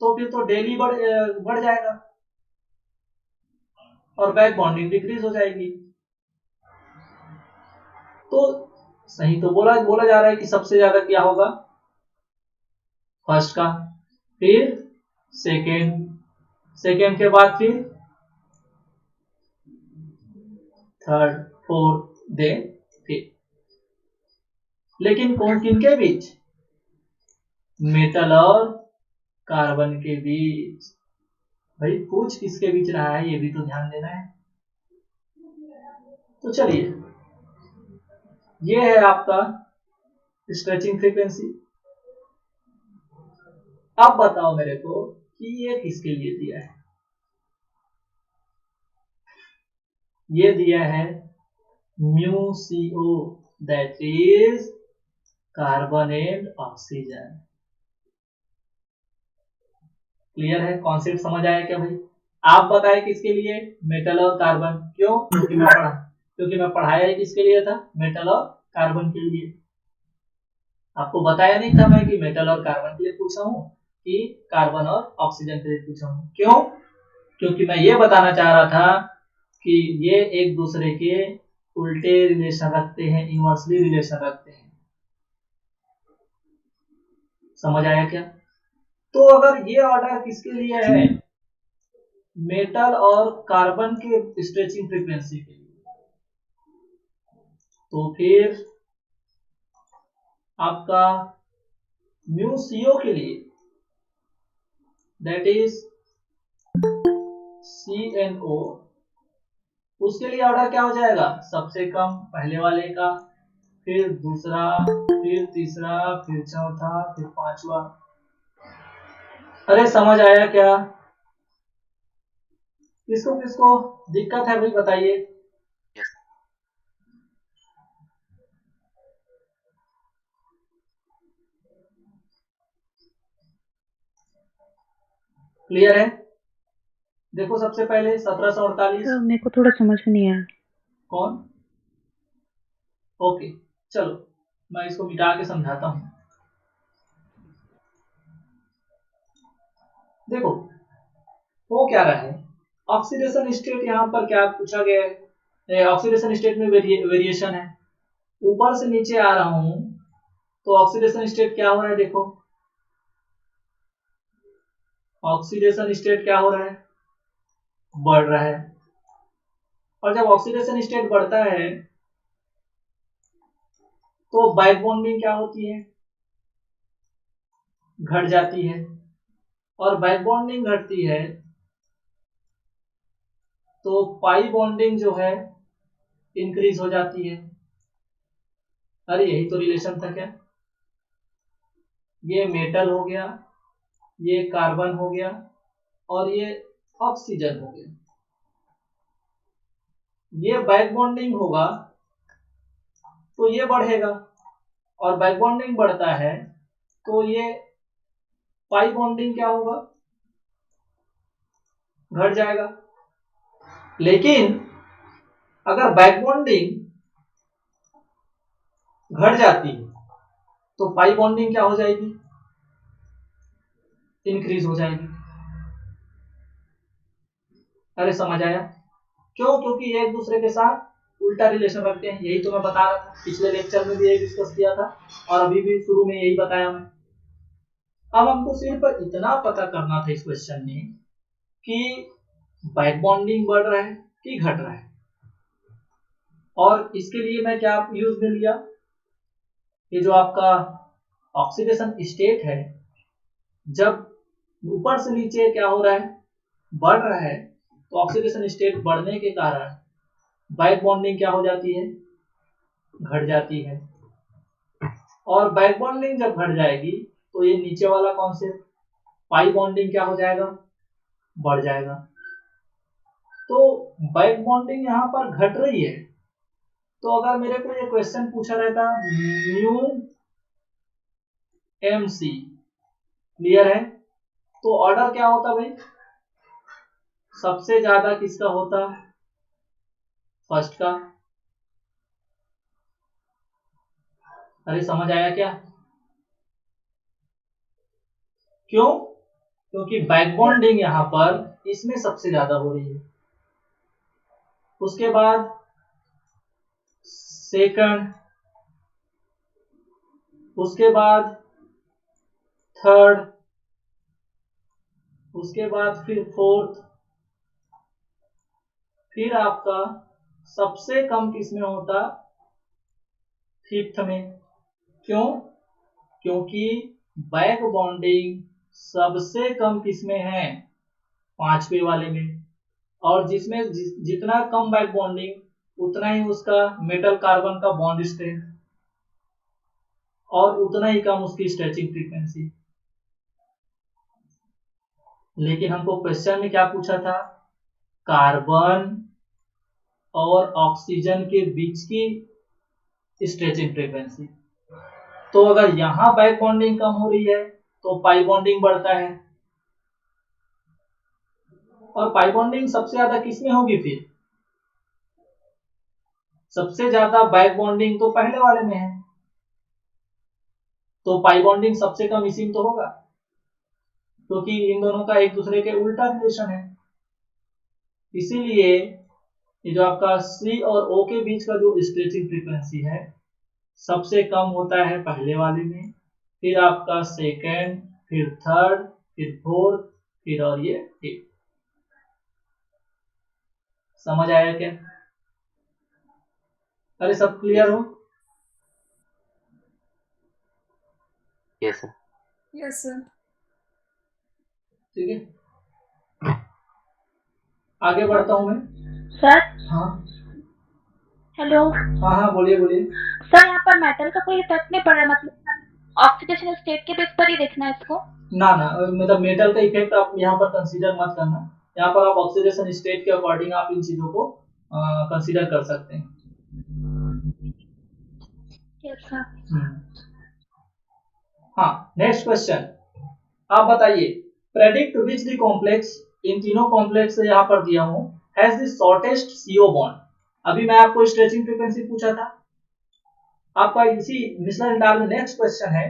तो फिर तो डेली बढ़ जाएगा और बैक बॉन्डिंग डिक्रीज हो जाएगी। तो सही तो बोला बोला जा रहा है कि सबसे ज्यादा क्या होगा, फर्स्ट का, फिर सेकेंड, सेकेंड के बाद फिर थर्ड, फोर्थ, देन फिफ्थ। लेकिन कौन किनके बीच? मेटल और कार्बन के बीच। भाई पूछ किसके बीच रहा है ये भी तो ध्यान देना है। तो चलिए, ये है आपका स्ट्रेचिंग फ्रीक्वेंसी। अब बताओ मेरे को कि ये किसके लिए दिया है। ये दिया है mu CO, that is carbon and oxygen. Clear है? कॉन्सेप्ट समझ आया क्या भाई? आप बताए किसके लिए? मेटल और कार्बन। क्यों? क्योंकि मैं पढ़ाया ही किसके लिए था? मेटल और कार्बन के लिए। आपको बताया नहीं था मैं कि मेटल और कार्बन के लिए पूछा हूं कि कार्बन और ऑक्सीजन के लिए पूछा हूं। क्यों? क्योंकि मैं ये बताना चाह रहा था कि ये एक दूसरे के उल्टे रिलेशन रखते हैं, इनवर्सली रिलेशन रखते हैं। समझ आया क्या? तो अगर ये ऑर्डर किसके लिए है? मेटल और कार्बन के स्ट्रेचिंग फ्रीक्वेंसी के लिए, तो फिर आपका म्यू CO के लिए, दैट इज CNO, उसके लिए ऑर्डर क्या हो जाएगा? सबसे कम पहले वाले का, फिर दूसरा, फिर तीसरा, फिर चौथा, फिर पांचवा। अरे समझ आया क्या? किसको किसको दिक्कत है भाई बताइए। क्लियर है? देखो सबसे पहले 1748। मेरे को थोड़ा समझ में नहीं आया। कौन? ओके चलो मैं इसको मिटा के समझाता हूं। देखो वो क्या रहा है, ऑक्सीडेशन स्टेट यहाँ पर क्या पूछा गया है? ऑक्सीडेशन स्टेट में वेरिएशन है। ऊपर से नीचे आ रहा हूं तो ऑक्सीडेशन स्टेट क्या हो रहा है? देखो ऑक्सीडेशन स्टेट क्या हो रहा है? बढ़ रहा है। और जब ऑक्सीडेशन स्टेट बढ़ता है तो बैक बॉन्डिंग क्या होती है? घट जाती है। और बैक बॉन्डिंग घटती है तो पाई बॉन्डिंग जो है इंक्रीज हो जाती है। अरे यही तो रिलेशन था क्या? ये मेटल हो गया, ये कार्बन हो गया, और ये ऑक्सीजन हो गया। ये बैक बॉन्डिंग होगा तो ये बढ़ेगा, और बैक बॉन्डिंग बढ़ता है तो ये पाई बॉन्डिंग क्या होगा? घट जाएगा। लेकिन अगर बैक बॉन्डिंग घट जाती है तो पाई बॉन्डिंग क्या हो जाएगी? इंक्रीज हो जाएगी। अरे समझ आया? क्यों? क्योंकि ये एक दूसरे के साथ उल्टा रिलेशन रखते हैं। यही तो मैं बता रहा था, पिछले लेक्चर में भी यही डिस्कस किया था और अभी भी शुरू में यही बताया मैं। अब हमको सिर्फ इतना पता करना था इस क्वेश्चन में कि बैक बॉन्डिंग बढ़ रहा है कि घट रहा है। और इसके लिए मैं क्या यूज में लिया? ये जो आपका ऑक्सीडेशन स्टेट है, जब ऊपर से नीचे क्या हो रहा है? बढ़ रहा है, तो ऑक्सीडेशन स्टेट बढ़ने के कारण बैक बॉन्डिंग क्या हो जाती है? घट जाती है। और बैक बॉन्डिंग जब घट जाएगी तो ये नीचे वाला कॉन्सेप्ट पाई बॉन्डिंग क्या हो जाएगा? बढ़ जाएगा। तो बैक बॉन्डिंग यहाँ पर घट रही है। तो अगर मेरे को ये क्वेश्चन पूछा रहता म्यू MC, क्लियर है, तो ऑर्डर क्या होता भाई? सबसे ज्यादा किसका होता? फर्स्ट का। अरे समझ आया क्या? क्यों? क्योंकि बैक बॉन्डिंग यहां पर इसमें सबसे ज्यादा हो रही है। उसके बाद सेकंड, उसके बाद थर्ड, उसके बाद फिर फोर्थ, फिर आपका सबसे कम किसमें होता? फिफ्थ में। क्यों? क्योंकि बैक बॉन्डिंग सबसे कम किसमें है? 5वें वाले में। और जिसमें जितना कम बैक बॉन्डिंग उतना ही उसका मेटल कार्बन का बॉन्ड स्ट्रेंथ और उतना ही कम उसकी स्ट्रेचिंग फ्रीक्वेंसी। लेकिन हमको क्वेश्चन में क्या पूछा था? कार्बन और ऑक्सीजन के बीच की स्ट्रेचिंग फ्रीक्वेंसी। तो अगर यहां बैक बॉन्डिंग कम हो रही है तो पाई बॉन्डिंग बढ़ता है, और पाई बॉन्डिंग सबसे ज्यादा किसमें होगी? फिर सबसे ज्यादा बैक बॉन्डिंग तो पहले वाले में है, तो पाई बॉन्डिंग सबसे कम इसी में तो होगा, क्योंकि इन दोनों का एक दूसरे के उल्टा रिलेशन है। इसीलिए ये जो आपका C और O के बीच का जो स्ट्रेचिंग फ्रीक्वेंसी है सबसे कम होता है पहले वाले में, फिर आपका सेकेंड, फिर थर्ड, फिर फोर्थ, फिर और ये फिफ्थ। समझ आया क्या? अरे सब क्लियर हो? Yes sir. Yes sir. ठीक है, आगे बढ़ता हूँ मैं। सर। हाँ हेलो। हाँ हाँ, बोलिए बोलिए। सर यहाँ पर मेटल का कोई इफेक्ट नहीं पड़ रहा, मतलब ऑक्सीडेशन स्टेट के बेस पर ही देखना है इसको? ना ना, मतलब मेटल का इफेक्ट आप यहाँ पर कंसीडर मत करना। यहाँ पर आप ऑक्सीडेशन स्टेट के अकॉर्डिंग आप इन चीजों को कंसीडर कर सकते हैं। Yes sir. हाँ, नेक्स्ट क्वेश्चन। आप बताइए, प्रेडिक्ट विच द कॉम्प्लेक्स, इन तीनों कॉम्प्लेक्स से यहाँ पर दिया हूँ, has the shortest CO bond. अभी मैं आपको स्ट्रेचिंग फ्रीक्वेंसी पूछा था, आपका इसी मिश्रण डाल में नेक्स्ट क्वेश्चन है,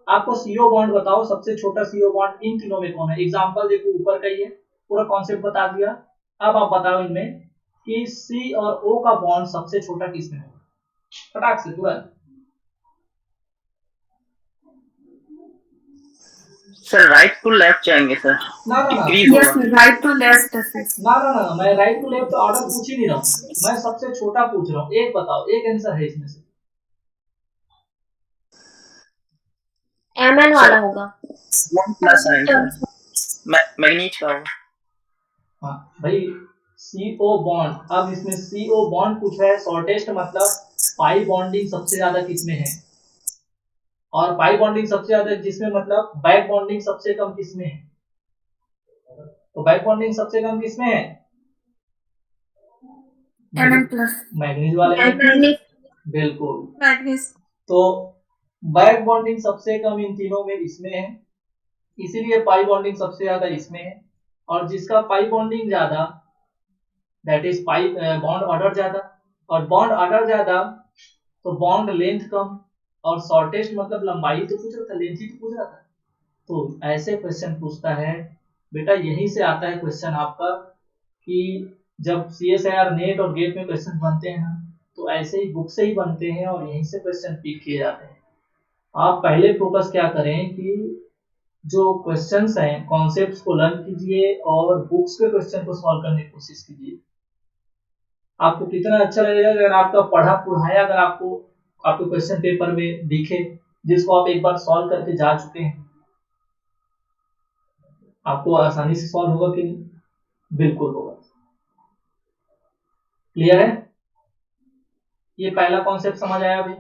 आपको CO बॉन्ड बताओ, सबसे छोटा CO बॉन्ड इन तीनों में कौन है? एग्जांपल देखो, ऊपर का ही है, पूरा कॉन्सेप्ट बता दिया। अब आप बताओ इनमें कि C और O का बॉन्ड सबसे छोटा किसमें होगा? फटाक से तुरंत। सर राइट टू लेफ्ट जाएंगे सर। ना ना ना, yes sir, right to left sir. ना ना ना, मैं राइट टू लेफ्ट ऑर्डर पूछ ही नहीं रहा हूँ, मैं सबसे छोटा पूछ रहा हूँ। एक बताओ, एक आंसर है इसमें से। Mn वाला होगा। 1 प्लस है सर, मैग्नीज का होगा। हाँ भाई, CO बॉन्ड। अब इसमें CO बॉन्ड पूछ रहा है, शॉर्टेस्ट मतलब पाई बॉन्डिंग सबसे ज्यादा किसमें है, और पाई बॉन्डिंग सबसे ज्यादा जिसमें मतलब बैक बॉन्डिंग सबसे कम किसमें है? तो बैक बॉन्डिंग सबसे कम किसमें है? Mn+। मैग्नीज वाले में। मैग्नीज। बिल्कुल। मैग्नीज। तो बैक बॉन्डिंग सबसे कम इन तीनों में इसमें है, इसीलिए पाई बॉन्डिंग सबसे ज्यादा इसमें है। और जिसका पाई बॉन्डिंग ज्यादा, that is pi bond order ज्यादा, और बॉन्ड ऑर्डर ज्यादा तो बॉन्ड लेंथ कम, और शॉर्टेस्ट मतलब लंबाई तो पूछ रहा था, लेंथ ही तो पूछ रहा था। तो ऐसे क्वेश्चन पूछता है बेटा, यहीं से आता है क्वेश्चन आपका कि जब CSIR नेट और गेट में क्वेश्चन बनते हैं ना, तो ऐसे ही बुक से ही बनते हैं और यहीं से क्वेश्चन पिक किए जाते हैं। आप पहले फोकस क्या करें कि जो क्वेश्चंस हैं कॉन्सेप्ट्स को लर्न कीजिए और बुक्स के क्वेश्चन को सॉल्व करने की कोशिश कीजिए। आपको कितना अच्छा लगेगा अगर आपका पढ़ा पढ़ाया अगर आपको क्वेश्चन पेपर में दिखे, जिसको आप एक बार सॉल्व करके जा चुके हैं। आपको आसानी से सॉल्व होगा कि नहीं? बिल्कुल होगा। क्लियर है? ये पहला कॉन्सेप्ट समझ आया अभी?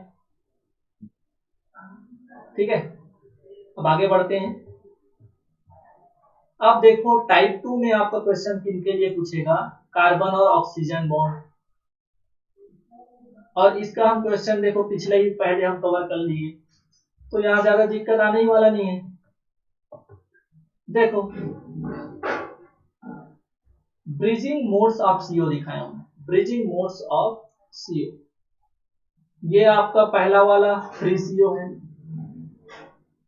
ठीक है, अब आगे बढ़ते हैं। अब देखो टाइप 2 में आपका क्वेश्चन किनके लिए पूछेगा? कार्बन और ऑक्सीजन बॉन्ड। और इसका हम क्वेश्चन देखो पिछले ही पहले हम कवर कर लिए, तो यहाँ ज्यादा दिक्कत आने ही वाला नहीं है। देखो, ब्रिजिंग मोड्स ऑफ CO दिखाया हूं, ब्रिजिंग मोड्स ऑफ CO। ये आपका पहला वाला फ्री CO है,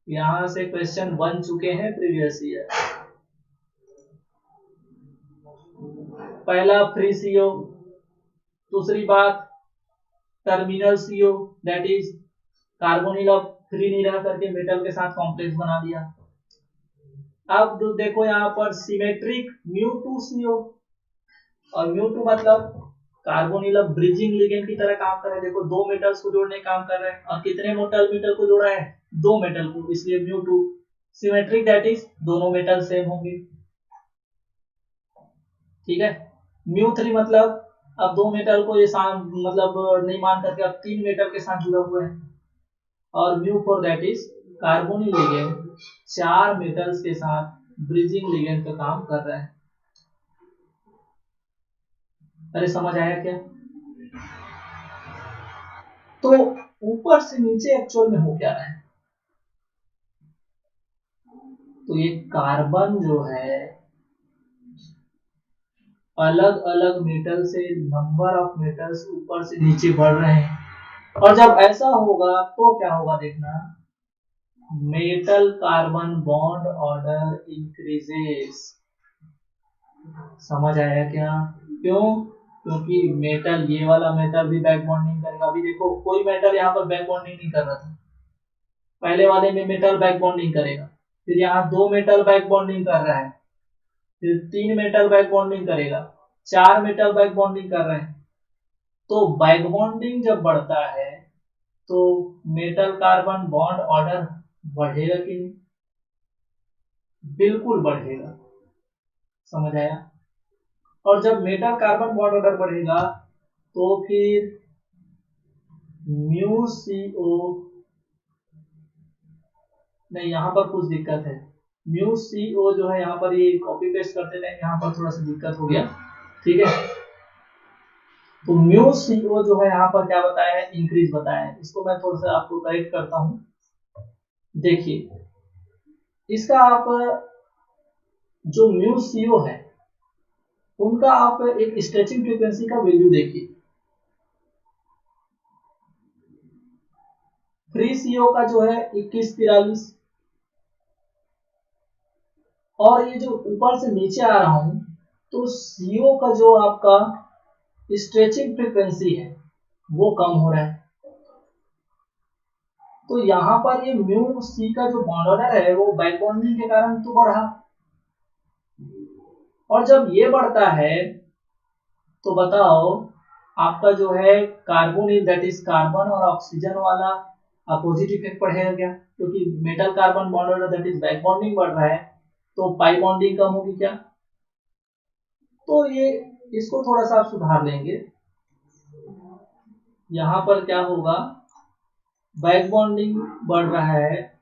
यहां से क्वेश्चन बन चुके हैं प्रीवियस ईयर। पहला फ्री CO। दूसरी बात terminal CO, that is carbonyl अब फ्री नहीं रह करके मेटल के साथ कॉम्प्लेक्स बना दिया। अब देखो यहाँ पर सिमेट्रिक μ2 CO, और μ2 मतलब कार्बोनिल अब ब्रिजिंग लिगेंड की तरह काम कर रहा है। देखो 2 मेटल्स को जोड़ने का काम कर रहा है और कितने मेटल को जोड़ा है, 2 मेटल को, इसलिए μ2 सिमेट्रिक, दैट इज दोनों मेटल सेम होंगे। ठीक है, μ3 मतलब अब 2 मेटल को ये मतलब नहीं मान करके अब 3 मेटल के साथ जुड़ा हुआ है, और μ4 that is carbonyl ligand 4 metals के साथ ब्रिजिंग लिगेंड का काम कर रहा है। अरे समझ आया क्या? तो ऊपर से नीचे एक्चुअल में हो क्या रहा है, तो ये कार्बन जो है अलग अलग मेटल से नंबर ऑफ मेटल्स ऊपर से नीचे बढ़ रहे हैं, और जब ऐसा होगा तो क्या होगा देखना, metal carbon bond order increases. समझ आया क्या? क्यों? क्योंकि मेटल, ये वाला मेटल भी बैक बॉन्डिंग करेगा। अभी देखो कोई मेटल यहाँ पर बैक बॉन्डिंग नहीं कर रहा था, पहले वाले में मेटल बैक बॉन्डिंग करेगा, फिर यहाँ 2 मेटल बैक बॉन्डिंग कर रहा है, फिर 3 मेटल बैक बॉन्डिंग करेगा, 4 मेटल बैक बॉन्डिंग कर रहे हैं। तो बैक बॉन्डिंग जब बढ़ता है तो मेटल कार्बन बॉन्ड ऑर्डर बढ़ेगा कि नहीं? बिल्कुल बढ़ेगा। समझ आया? और जब मेटल कार्बन बॉन्ड ऑर्डर बढ़ेगा तो फिर म्यूसीओ, नहीं यहाँ पर कुछ दिक्कत है, म्यूसीओ जो है यहाँ पर, ये कॉपी पेस्ट करते टाइम यहाँ पर थोड़ा सा दिक्कत हो गया। ठीक है, तो म्यूसीओ जो है यहाँ पर क्या बताया है, इंक्रीज बताया है। इसको मैं थोड़ा सा आपको करेक्ट करता हूँ। देखिए इसका आप जो म्यूसीओ है उनका आप एक स्ट्रेचिंग फ्रीक्वेंसी का वैल्यू देखिए। फ्री सीओ का जो है 2143, और ये जो ऊपर से नीचे आ रहा हूं तो सीओ का जो आपका स्ट्रेचिंग फ्रीक्वेंसी है वो कम हो रहा है। तो यहाँ पर ये म्यू सी का जो बॉन्ड ऑर्डर है वो बैक बॉन्डिंग के कारण तो बढ़ा, और जब ये बढ़ता है तो बताओ आपका जो है कार्बोनिल, दैट इज कार्बन और ऑक्सीजन वाला अपोजिट इफेक्ट पड़ेगा क्या? क्योंकि metal carbon bond order that is back bonding बढ़ रहा है तो पाई बॉन्डिंग कम होगी क्या? तो ये इसको थोड़ा सा आप सुधार लेंगे। यहाँ पर क्या होगा, बैक बॉन्डिंग बढ़ रहा है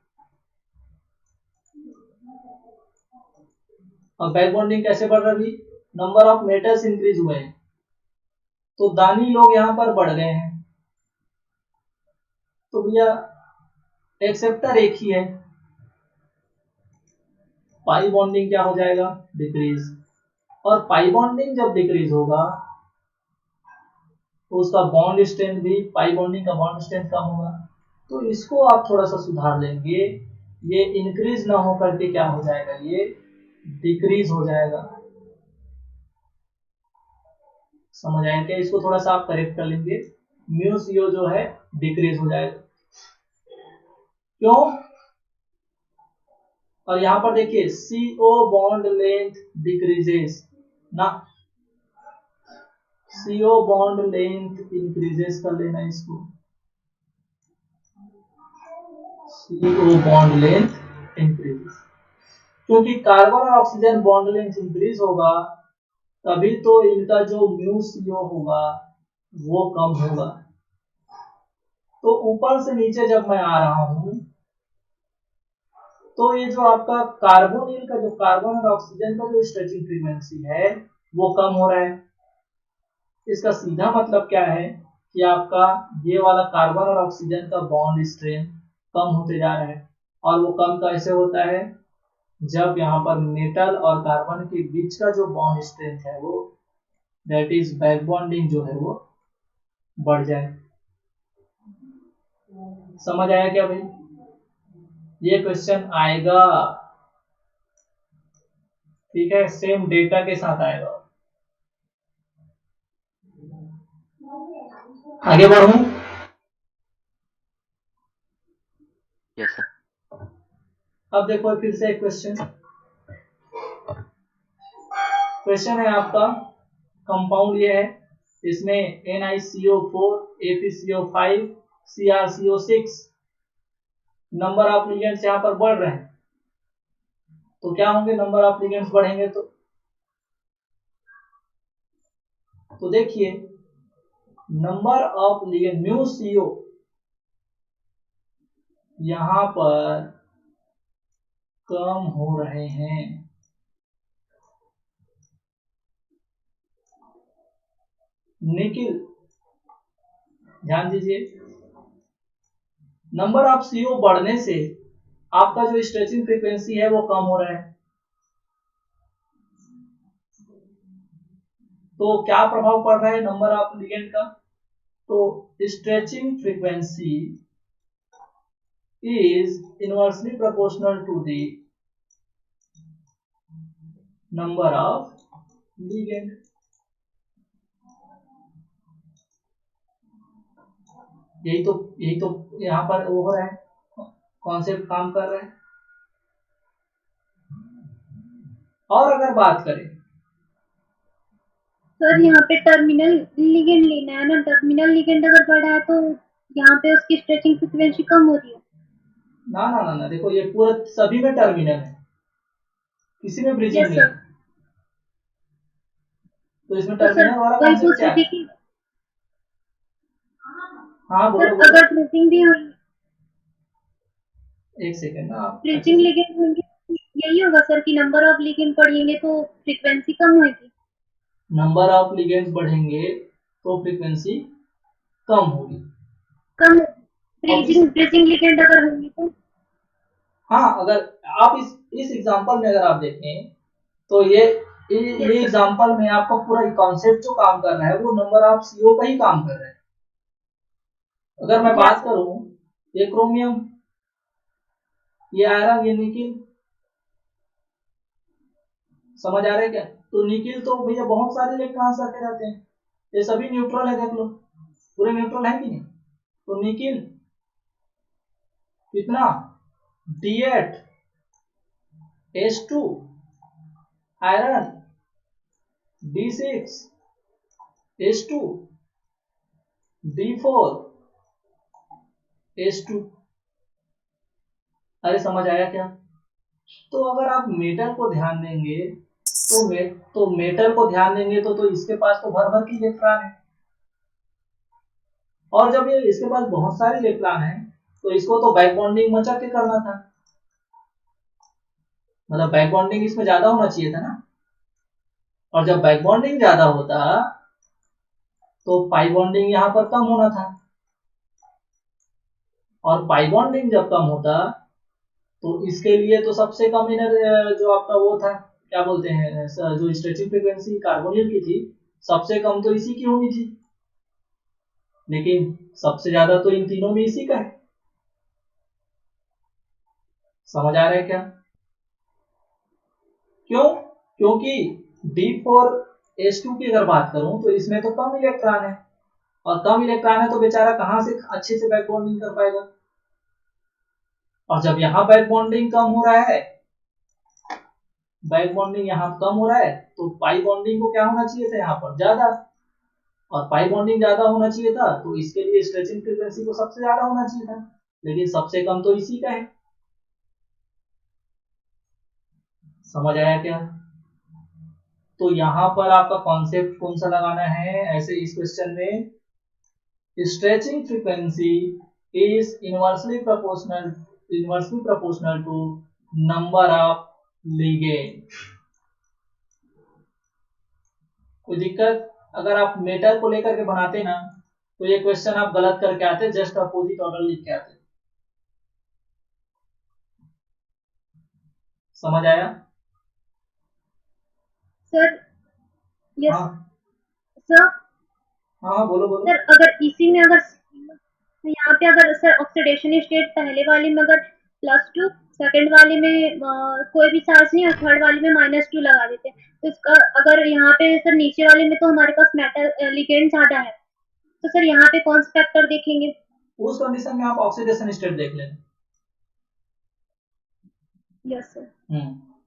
और बैक बॉन्डिंग कैसे बढ़ रहा है? नंबर ऑफ मेटल्स इंक्रीज हुए हैं तो दानी लोग यहाँ पर बढ़ गए हैं, तो भैया एक्सेप्टर एक ही है, पाई बॉन्डिंग क्या हो जाएगा, डिक्रीज। और पाई बॉन्डिंग जब डिक्रीज होगा तो उसका बॉन्ड स्ट्रेंथ भी, पाई बॉन्डिंग का बॉन्ड स्ट्रेंथ कम होगा। तो इसको आप थोड़ा सा सुधार लेंगे, ये इंक्रीज ना होकर के क्या हो जाएगा, ये डिक्रीज हो जाएगा। समझ आए क्या? इसको थोड़ा सा आप करेक्ट कर लेंगे, म्यू सीओ जो है डिक्रीज हो जाएगा। क्यों? और यहाँ पर देखिए CO बॉन्ड लेंथ डिक्रीजेस ना, CO बॉन्ड लेंथ इंक्रीजेस कर लेना इसको, CO बॉन्ड लेंथ इंक्रीजेस, क्योंकि कार्बन और ऑक्सीजन बॉन्ड लेंथ इंक्रीज होगा तभी तो इनका जो म्यू CO होगा वो कम होगा। तो ऊपर से नीचे जब मैं आ रहा हूं तो ये जो आपका कार्बोनिल का जो कार्बन और ऑक्सीजन का जो स्ट्रेचिंग फ्रीक्वेंसी है वो कम हो रहा है। इसका सीधा मतलब क्या है कि आपका ये वाला कार्बन और ऑक्सीजन का बॉन्ड स्ट्रेंथ कम होते जा रहा है, और वो कम कैसे होता है, जब यहाँ पर मेटल और कार्बन के बीच का जो बॉन्ड स्ट्रेंथ है वो, दैट इज बैक बॉन्डिंग जो है वो बढ़ जाए। समझ आया क्या भाई? ये क्वेश्चन आएगा, ठीक है, सेम डेटा के साथ आएगा। आगे बढ़ूं? Yes sir. अब देखो फिर से एक क्वेश्चन है आपका, कंपाउंड ये है इसमें NiCO4, ApCO5, CrCO6 number of ligands यहाँ पर बढ़ रहे हैं। तो क्या होंगे नंबर ऑफ लिगेंड्स बढ़ेंगे तो देखिए नंबर ऑफ लिगेंड म्यूCO यहाँ पर कम हो रहे हैं। निकिल ध्यान दीजिए, नंबर ऑफ CO बढ़ने से आपका जो स्ट्रेचिंग फ्रीक्वेंसी है वो कम हो रहा है। तो क्या प्रभाव पड़ रहा है नंबर ऑफ लिगेंड का? तो stretching frequency is inversely proportional to the number of ligand। यही तो यहाँ पर वो हो रहा है, कॉन्सेप्ट काम कर रहा है। और अगर बात करें सर यहाँ पे टर्मिनल लिगेंड लेना है ना, टर्मिनल लिगेंड अगर बढ़ा है तो यहाँ पे उसकी स्ट्रेचिंग फ्रीक्वेंसी कम हो रही है। ना देखो ये पूरा सभी में टर्मिनल है, किसी में ब्रिजिंग नहीं है। तो इसमें टर्मिनल वाला कॉन्सेप्ट क्या है? हाँ बोलो बोलो। अगर ब्रिजिंग भी होगी, एक सेकेंड ना, ब्रिजिंग लिगेंड होंगे यही होगा सर कि नंबर ऑफ लिगेंड बढ़ेंगे तो फ्रीक्वेंसी कम होगी। नंबर ऑफ लिगेंड्स बढ़ेंगे तो फ्रीक्वेंसी कम होगी। कम ब्रिजिंग लिगेंड अगर होंगे तो हाँ, अगर आप इस एग्जांपल में अगर आप देखें तो ये एग्जांपल में आपका पूरा कॉन्सेप्ट जो काम कर रहा है वो नंबर ऑफ CO का ही काम कर रहा है। अगर मैं बात करूं ये क्रोमियम, ये आयरन, ये निकिल, समझ आ रहा है क्या? तो निकिल तो भैया बहुत सारे इलेक्ट्रॉन्स रखे रहते हैं, ये सभी न्यूट्रल है, देख लो पूरे न्यूट्रल है कि नहीं। तो निकिल कितना D8 H2, iron D6 H2 D4 H2। अरे समझ आया क्या? तो अगर आप मेटल को ध्यान देंगे तो मेटल को ध्यान देंगे तो इसके पास तो भर भर की इलेक्ट्रॉन है, और जब ये इसके पास बहुत सारे इलेक्ट्रॉन है तो इसको तो बैक बॉन्डिंग मचा के करना था, मतलब बैक बॉन्डिंग इसमें ज्यादा होना चाहिए था ना। और जब बैक बॉन्डिंग ज्यादा होता तो पाई बॉन्डिंग यहाँ पर कम होना था, और पाई बॉन्डिंग जब कम होता तो इसके लिए तो सबसे कम इनर जो आपका वो था क्या बोलते हैं जो स्ट्रेचिंग फ्रीक्वेंसी कार्बोनिल की थी सबसे कम तो इसी की होनी थी, लेकिन सबसे ज्यादा तो इन तीनों में इसी का है। समझ आ रहा है क्या? क्यों? क्योंकि D4H2 की अगर बात करूं तो इसमें तो कम इलेक्ट्रॉन है, और कम इलेक्ट्रॉन है तो बेचारा कहां से अच्छे से बैक बॉन्डिंग कर पाएगा। और जब यहाँ बैक बॉन्डिंग कम हो रहा है, बैक बॉन्डिंग यहाँ कम हो रहा है तो पाई बॉन्डिंग को क्या होना चाहिए था यहाँ पर ज्यादा, और पाई बॉन्डिंग ज्यादा होना चाहिए था तो इसके लिए स्ट्रेचिंग फ्रीक्वेंसी को सबसे ज्यादा होना चाहिए था, लेकिन सबसे कम तो इसी का है। समझ आया क्या? तो यहाँ पर आपका कॉन्सेप्ट कौन सा लगाना है ऐसे इस क्वेश्चन में, stretching frequency is inversely proportional to number of ligand. कोई दिक्कत? अगर आप मेटल को लेकर के बनाते ना तो ये क्वेश्चन आप गलत करके आते, जस्ट अपोजिट ऑर्डर लिख के आते। समझ आया? सर यस हाँ सर। हाँ बोलो बोलो। सर अगर इसी में अगर यहाँ पे अगर सर ऑक्सीडेशन स्टेट पहले वाले में अगर +2, सेकंड वाले में कोई भी चार्ज नहीं और थर्ड वाले में -2 लगा देते हैं तो इसका अगर यहाँ पे सर नीचे वाले में तो हमारे पास मेटल लिगेंड ज्यादा है तो सर यहाँ पे कौन सा फैक्टर देखेंगे? उस कंडीशन में आप ऑक्सीडेशन स्टेट देख लें। Yes sir.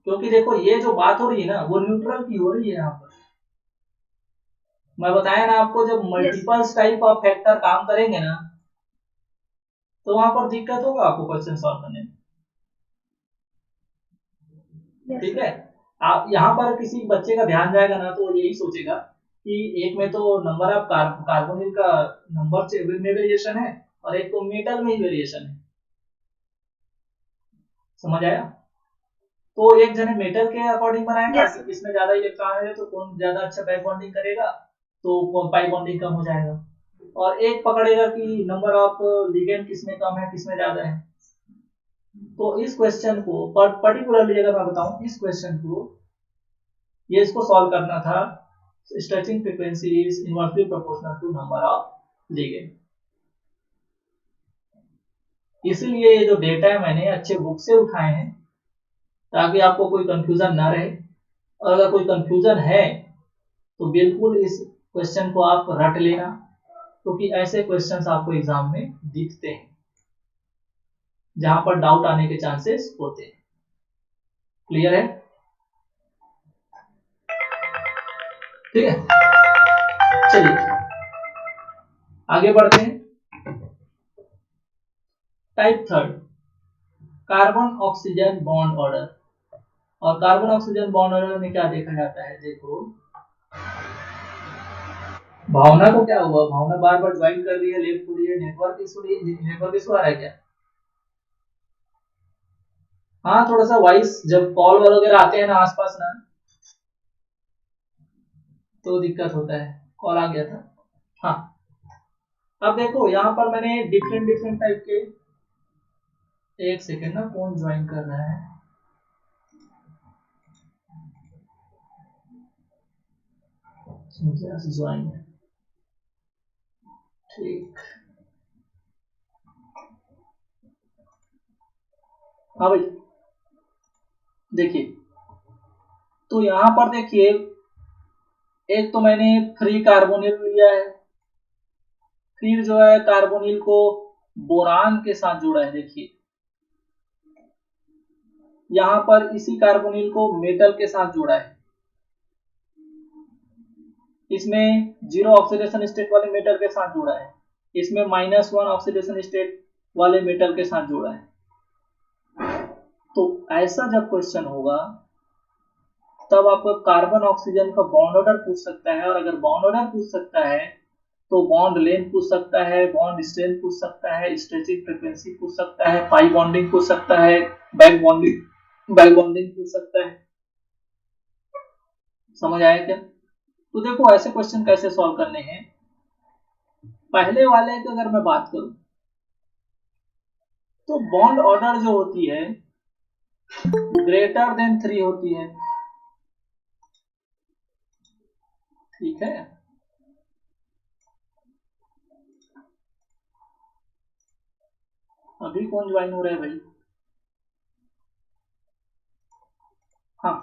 क्योंकि देखो ये जो बात हो रही है ना वो न्यूट्रल की हो रही है यहाँ पर, मैं बताया ना आपको, जब मल्टीपल्स टाइप ऑफ फैक्टर काम करेंगे ना तो वहां पर दिक्कत होगा आपको क्वेश्चन सॉल्व करने में। ठीक है, आप यहाँ पर किसी बच्चे का ध्यान जाएगा ना तो यही सोचेगा कि एक में तो नंबर ऑफ कार्बोनिल का नंबर में वेरिएशन है और एक तो मेटल में ही वेरिएशन है। समझ आया? तो एक जने मेटल के अकॉर्डिंग बनाएगा कि किसमें ज्यादा इलेक्ट्रॉन है तो कौन ज्यादा अच्छा बैक बॉन्डिंग करेगा, तो पाई बॉन्डिंग कम हो जाएगा। और एक पकड़ेगा कि नंबर ऑफ लिगेंड किसमें कम है किसमें ज्यादा है। तो इस क्वेश्चन को पर्टिकुलरली अगर मैं बताऊं, इस क्वेश्चन को ये इसको सॉल्व करना था, stretching frequency is inversely proportional to number of ligand. इसीलिए ये जो डेटा है मैंने अच्छे बुक से उठाए हैं ताकि आपको कोई कंफ्यूजन ना रहे, और अगर कोई कंफ्यूजन है तो बिल्कुल इस क्वेश्चन को आप रट लेना, क्योंकि ऐसे क्वेश्चंस आपको एग्जाम में दिखते हैं जहां पर डाउट आने के चांसेस होते हैं। क्लियर है? ठीक है, चलिए आगे बढ़ते हैं। Type third, carbon oxygen bond order. और कार्बन ऑक्सीजन बॉन्ड ऑर्डर में क्या देखा जाता है, देखो भावना को क्या हुआ, भावना बार बार ज्वाइन कर रही है, लेफ्ट हो रही है, नेटवर्क इशू आ रहा है क्या? हाँ, थोड़ा सा वॉइस जब कॉल वगैरह आते हैं ना आसपास ना तो दिक्कत होता है। कॉल आ गया था। हाँ, अब देखो यहाँ पर मैंने डिफरेंट डिफरेंट टाइप के, एक सेकेंड ना, कौन ज्वाइन कर रहा है? ज्वाइन है, ठीक। हाँ भाई, देखिए तो यहाँ पर देखिए, एक तो मैंने फ्री कार्बोनिल लिया है, फिर जो है कार्बोनिल को बोरान के साथ जोड़ा है। देखिए यहाँ पर इसी कार्बोनिल को मेटल के साथ जोड़ा है, इसमें 0 ऑक्सीडेशन स्टेट वाले मेटल के साथ जोड़ा है, इसमें -1 ऑक्सीडेशन स्टेट वाले मेटल के साथ जोड़ा है। तो ऐसा जब क्वेश्चन होगा तब आपको कार्बन ऑक्सीजन का बॉन्ड ऑर्डर पूछ सकता है, और अगर बॉन्ड ऑर्डर पूछ सकता है तो बॉन्ड लेंथ पूछ सकता है, बॉन्ड स्ट्रेंथ पूछ सकता है, स्ट्रेचिंग फ्रीक्वेंसी पूछ सकता है, पाई बॉन्डिंग पूछ सकता है, बैक बॉन्डिंग पूछ सकता है। समझ आया क्या? तो देखो ऐसे क्वेश्चन कैसे सॉल्व करने हैं। पहले वाले की अगर मैं बात करूं तो बॉन्ड ऑर्डर जो होती है ग्रेटर देन 3 होती है। ठीक है, अभी कौन ज्वाइन हो रहा है भाई? हाँ,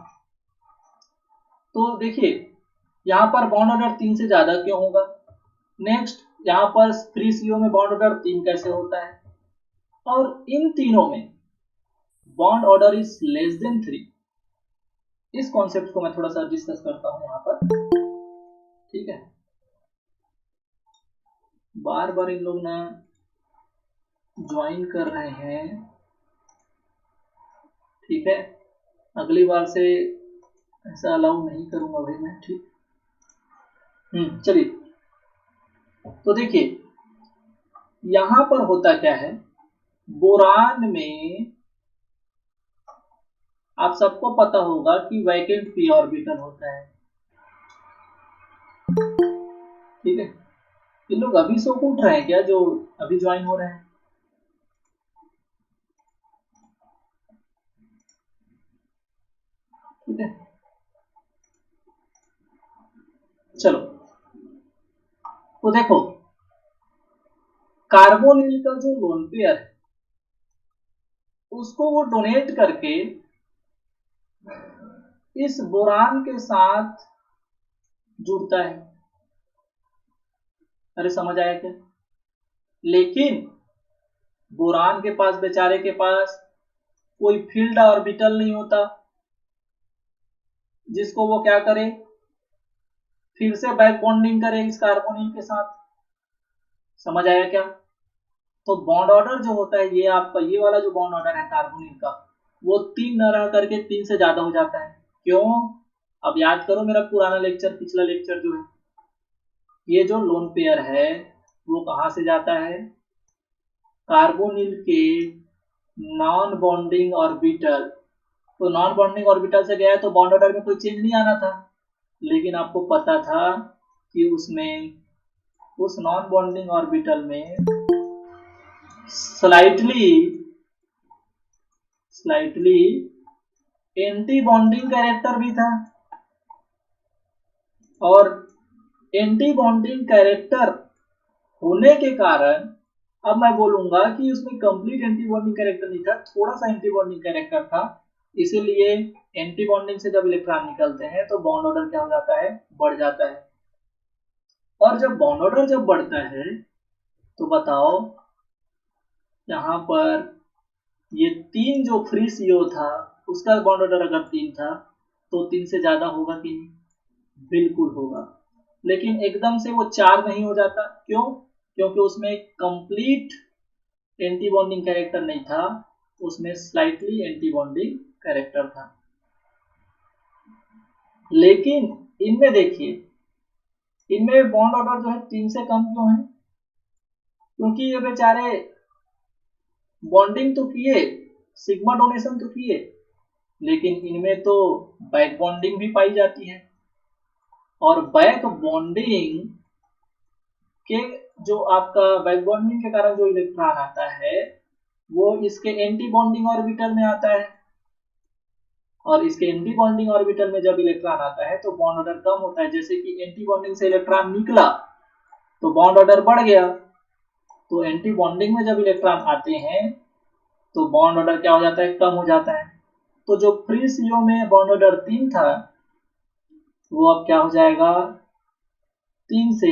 तो देखिए यहाँ पर बॉन्ड ऑर्डर 3 से ज्यादा क्यों होगा। नेक्स्ट, यहाँ पर फ्री सीओ में बॉन्ड ऑर्डर 3 कैसे होता है, और इन तीनों में bond order is less than 3। इस कॉन्सेप्ट को मैं थोड़ा सा डिस्कस करता हूं यहाँ पर। ठीक है, बार बार इन लोग ना ज्वाइन कर रहे हैं। ठीक है, अगली बार से ऐसा अलाउ नहीं करूंगा भाई मैं। ठीक, चलिए तो देखिए यहां पर होता क्या है, बोरान में आप सबको पता होगा कि वैकेंट पी ऑर्बिटल होता है। ठीक है, ये लोग अभी सो उठ रहे हैं क्या, जो अभी ज्वाइन हो रहे हैं? ठीक है, चलो तो देखो कार्बोनिल का जो लोन पेयर है उसको वो डोनेट करके इस बोरान के साथ जुड़ता है। अरे समझ आया क्या? लेकिन बोरान के पास, बेचारे के पास कोई फील्ड ऑर्बिटल नहीं होता जिसको वो क्या करे, फिर से बैक बॉन्डिंग करे इस कार्बोनिल के साथ। समझ आया क्या? तो बॉन्ड ऑर्डर जो होता है, ये आपका ये वाला जो बॉन्ड ऑर्डर है कार्बोनिल का, वो 3 न रह करके 3 से ज्यादा हो जाता है। क्यों? अब याद करो मेरा पुराना लेक्चर, पिछला लेक्चर जो है, ये जो लोन पेयर है वो कहाँ से जाता है? कार्बोनिल के नॉन बॉन्डिंग ऑर्बिटल। तो नॉन बॉन्डिंग ऑर्बिटल से गया है तो बॉन्ड ऑर्डर में कोई चेंज नहीं आना था, लेकिन आपको पता था कि उसमें उस नॉन बॉन्डिंग ऑर्बिटल में स्लाइटली एंटी बॉन्डिंग कैरेक्टर भी था। और एंटी बॉन्डिंग कैरेक्टर होने के कारण अब मैं बोलूंगा कि उसमें कंप्लीट एंटी बॉन्डिंग कैरेक्टर नहीं था, थोड़ा सा एंटी बॉन्डिंग कैरेक्टर था। इसीलिए एंटी बॉन्डिंग से जब इलेक्ट्रॉन निकलते हैं तो बॉन्ड ऑर्डर क्या हो जाता है? बढ़ जाता है। और जब बॉन्ड ऑर्डर जब बढ़ता है तो बताओ, यहाँ पर ये 3 जो फ्री CO था उसका बॉन्ड ऑर्डर अगर 3 था तो 3 से ज्यादा होगा कि नहीं? बिल्कुल होगा। लेकिन एकदम से वो 4 नहीं हो जाता। क्यों? क्योंकि उसमें कंप्लीट एंटी बॉन्डिंग कैरेक्टर नहीं था, उसमें स्लाइटली एंटी बॉन्डिंग कैरेक्टर था। लेकिन इनमें देखिए, इनमें बॉन्ड ऑर्डर जो है 3 से कम क्यों है? क्योंकि ये बेचारे बॉन्डिंग तो किए, सिग्मा डोनेशन तो किए, लेकिन इनमें तो बैक बॉन्डिंग भी पाई जाती है। और बैक बॉन्डिंग के जो आपका बैक बॉन्डिंग के कारण जो इलेक्ट्रॉन आता है वो इसके एंटी बॉन्डिंग ऑर्बिटल में आता है। और इसके एंटी बॉन्डिंग ऑर्बिटल में जब इलेक्ट्रॉन आता है तो बॉन्ड ऑर्डर कम होता है। जैसे कि एंटी बॉन्डिंग से इलेक्ट्रॉन निकला तो बॉन्ड ऑर्डर बढ़ गया, तो एंटी बॉन्डिंग में जब इलेक्ट्रॉन आते हैं तो बॉन्ड ऑर्डर क्या हो जाता है? कम हो जाता है। तो जो फ्री CO में बॉन्ड ऑर्डर 3 था वो अब क्या हो जाएगा? 3 से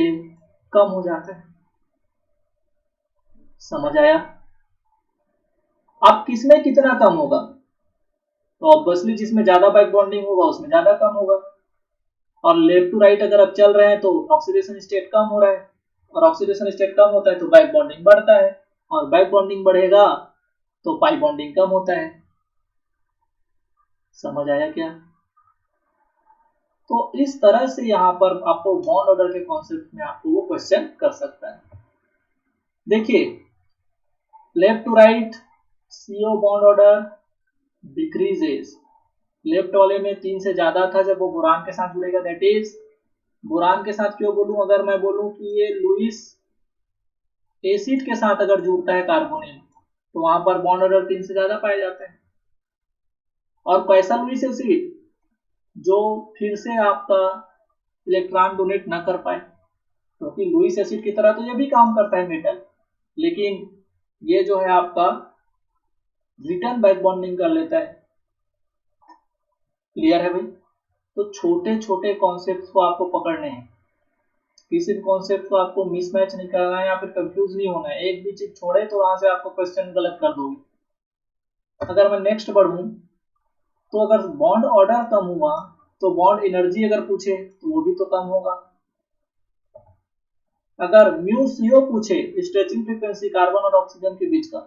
कम हो जाता है। समझ आया? अब किसमें कितना कम होगा? तो ऑब्वियसली जिसमें ज्यादा बैक बॉन्डिंग होगा उसमें ज्यादा कम होगा। और लेफ्ट टू राइट अगर आप चल रहे हैं तो ऑक्सीडेशन स्टेट कम हो रहा है, और ऑक्सीडेशन स्टेट कम होता है तो बैक बॉन्डिंग बढ़ता है, और बैक बॉन्डिंग बढ़ेगा तो पाई बॉन्डिंग कम होता है। समझ आया क्या? तो इस तरह से यहाँ पर आपको बॉन्ड ऑर्डर के कॉन्सेप्ट में आपको वो क्वेश्चन कर सकता है। देखिए, left to right CO bond order decreases. लेफ्ट वाले में 3 से ज्यादा था जब वो बोरान के साथ जुड़ेगा, दैट इज बोरान के साथ क्यों बोलूं? अगर मैं बोलूं कि ये लुईस एसिड के साथ अगर जुड़ता है कार्बोनिल तो वहां पर बॉन्ड ऑर्डर 3 से ज्यादा पाए जाते हैं। और कैसा लुईस एसिड? जो फिर से आपका इलेक्ट्रॉन डोनेट ना कर पाए, क्योंकि लुईस एसिड की तरह तो ये भी काम करता है मेटल, लेकिन ये जो है आपका रिटर्न बैक बॉन्डिंग कर लेता है। क्लियर है भाई? तो छोटे छोटे कॉन्सेप्ट को आपको पकड़ने हैं, किसी भी कॉन्सेप्ट को आपको मिसमैच नहीं करना है या फिर कंफ्यूज नहीं होना है। एक भी चीज छोड़े तो वहां से आपको क्वेश्चन गलत कर दोगे। अगर मैं नेक्स्ट बढ़ूं तो अगर बॉन्ड ऑर्डर कम हुआ तो बॉन्ड एनर्जी अगर पूछे तो वो भी तो कम होगा। अगर म्यू CO पूछे, स्ट्रेचिंग फ्रीक्वेंसी कार्बन और ऑक्सीजन के बीच का,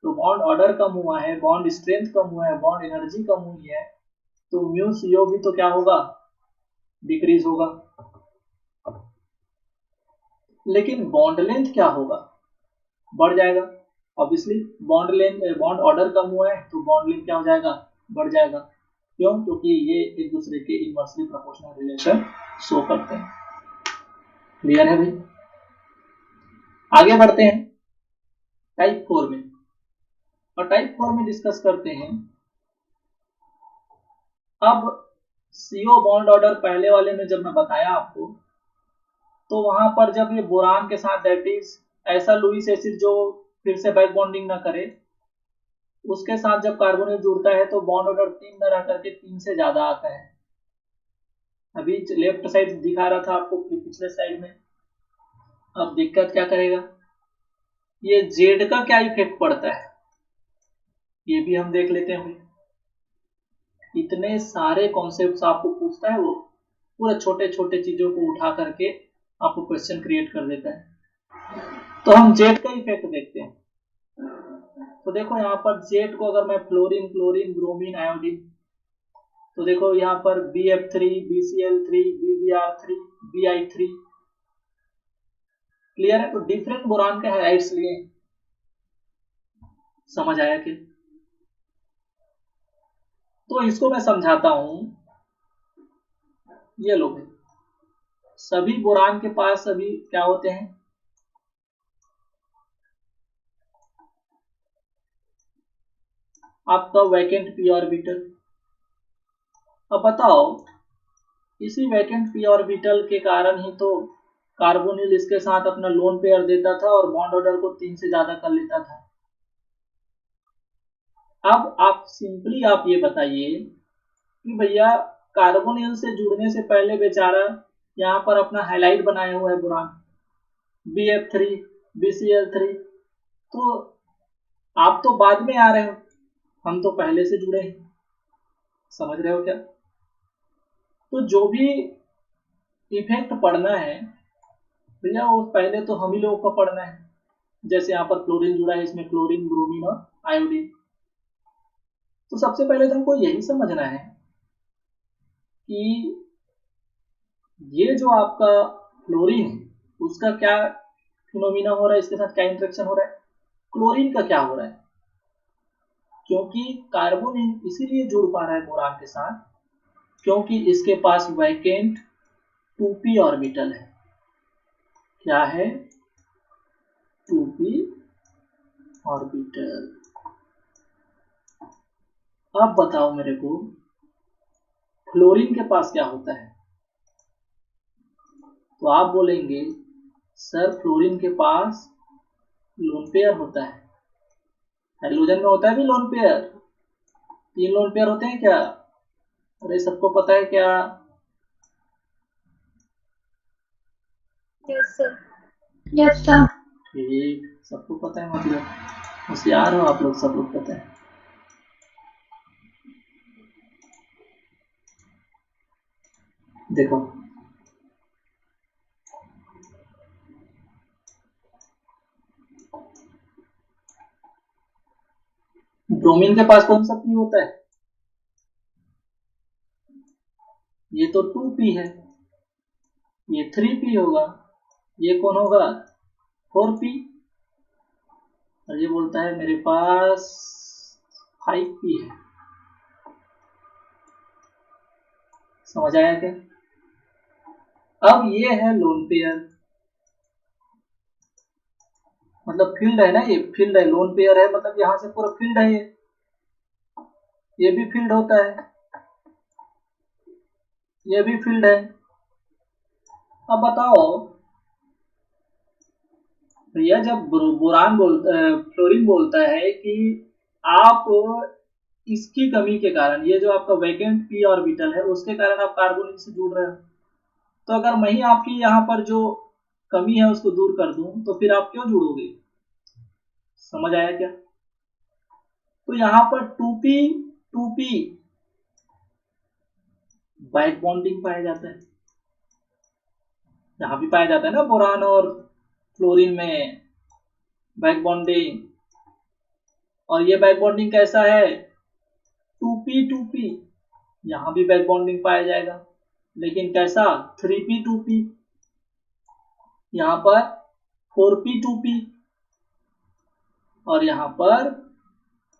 तो बॉन्ड ऑर्डर कम हुआ है, बॉन्ड स्ट्रेंथ कम हुआ है, बॉन्ड एनर्जी कम हुई है, तो म्यू CO भी तो क्या होगा? डिक्रीज होगा। लेकिन बॉन्ड लेंथ क्या होगा? बढ़ जाएगा। Obviously bond length, bond order कम हुआ है तो बॉन्ड लेंथ क्या हो जाएगा? बढ़ जाएगा। क्यों? क्योंकि ये एक दूसरे के इनवर्सली प्रोपोर्शनल रिलेशन शो करते हैं। क्लियर है भाई? आगे बढ़ते हैं टाइप 4 में, और टाइप 4 में डिस्कस करते हैं। अब CO बॉन्ड ऑर्डर पहले वाले में जब मैं बताया आपको, तो वहां पर जब ये बोरान के साथ, दैट इज ऐसा लुईस एसिड जो फिर से बैक बॉन्डिंग ना करे, उसके साथ जब कार्बोनिल जुड़ता है तो बॉन्ड ऑर्डर 3 न रह करके 3 से ज्यादा आता है। अभी लेफ्ट साइड दिखा रहा था आपको पिछले साइड में। अब दिक्कत क्या करेगा? ये जेड का क्या इफेक्ट पड़ता है ये भी हम देख लेते हैं। इतने सारे कॉन्सेप्ट्स आपको पूछता है वो, पूरा छोटे छोटे चीजों को उठा करके आपको क्वेश्चन क्रिएट कर देता है। तो हम जेड का इफेक्ट देखते हैं। तो देखो यहाँ पर जेड को अगर मैं फ्लोरीन, क्लोरीन, ब्रोमीन, आयोडीन, तो देखो यहाँ पर BF3, BCl3, BBr3, Bi3, clear है। तो डिफरेंट बोरान के हाइड्स लिए, समझ आया कि? तो इसको मैं समझाता हूं। ये लोग सभी बोरान के पास सभी क्या होते हैं, आपका वैकेंट p ऑर्बिटल। अब बताओ, इसी वैकेंट p ऑर्बिटल के कारण ही तो कार्बोनिल इसके साथ अपना लोन पेयर देता था और बॉन्ड ऑर्डर को 3 से ज्यादा कर लेता था। अब आप सिंपली आप ये बताइए कि भैया कार्बोनिल से जुड़ने से पहले बेचारा यहाँ पर अपना हाइलाइट बनाया हुआ है बोरान BF3, BCl3, तो आप तो बाद में आ रहे हो, हम तो पहले से जुड़े हैं, समझ रहे हो क्या? तो जो भी इफेक्ट पढ़ना है भैया वो पहले तो हम ही लोगों को पढ़ना है। जैसे यहाँ पर क्लोरीन जुड़ा है, इसमें क्लोरीन, ब्रोमीन और आयोडीन। तो सबसे पहले तो हमको यही समझना है कि ये जो आपका क्लोरीन है उसका क्या फिनोमिना हो रहा है, इसके साथ क्या इंटरेक्शन हो रहा है, क्लोरीन का क्या हो रहा है। क्योंकि कार्बोनिल इसीलिए जुड़ पा रहा है बोरान के साथ क्योंकि इसके पास वैकेंट 2p ऑर्बिटल है। क्या है? 2p orbital. अब बताओ मेरे को, फ्लोरीन के पास क्या होता है? तो आप बोलेंगे सर फ्लोरीन के पास लोन पेयर होता है। हाइड्रोजन में होता है भी लोन पेयर, 3 लोन पेयर होते हैं क्या? अरे सबको पता है क्या? Yes sir. Yes sir. ठीक, सबको पता है, मतलब होशियार हो आप लोग, सब लोग पता है। देखो ब्रोमीन के पास कौन सा p होता है? ये तो 2p है, ये 3p होगा, ये कौन होगा? 4p, और ये बोलता है मेरे पास 5p है। समझ आया क्या? अब ये है लोन पेयर, मतलब फील्ड है ना, ये फील्ड है, लोन पेयर है मतलब यहां से पूरा फील्ड है, ये भी फील्ड होता है, ये भी फील्ड है। अब बताओ भैया, जब बोरान फ्लोरीन बोलता है कि आप इसकी कमी के कारण, ये जो आपका वैकेंट p ऑर्बिटल है उसके कारण आप कार्बोनिल से जुड़ रहे हो, तो अगर मैं ही आपकी यहाँ पर जो कमी है उसको दूर कर दूं तो फिर आप क्यों जुड़ोगे? समझ आया क्या? तो यहाँ पर 2p बैक बॉन्डिंग पाया जाता है, यहाँ भी पाया जाता है ना बोरान और फ्लोरीन में बैक बॉन्डिंग। और ये बैक बॉन्डिंग कैसा है? 2p यहाँ भी बैक बॉन्डिंग पाया जाएगा, लेकिन कैसा? 3p2p, यहाँ पर 4p2p और यहाँ पर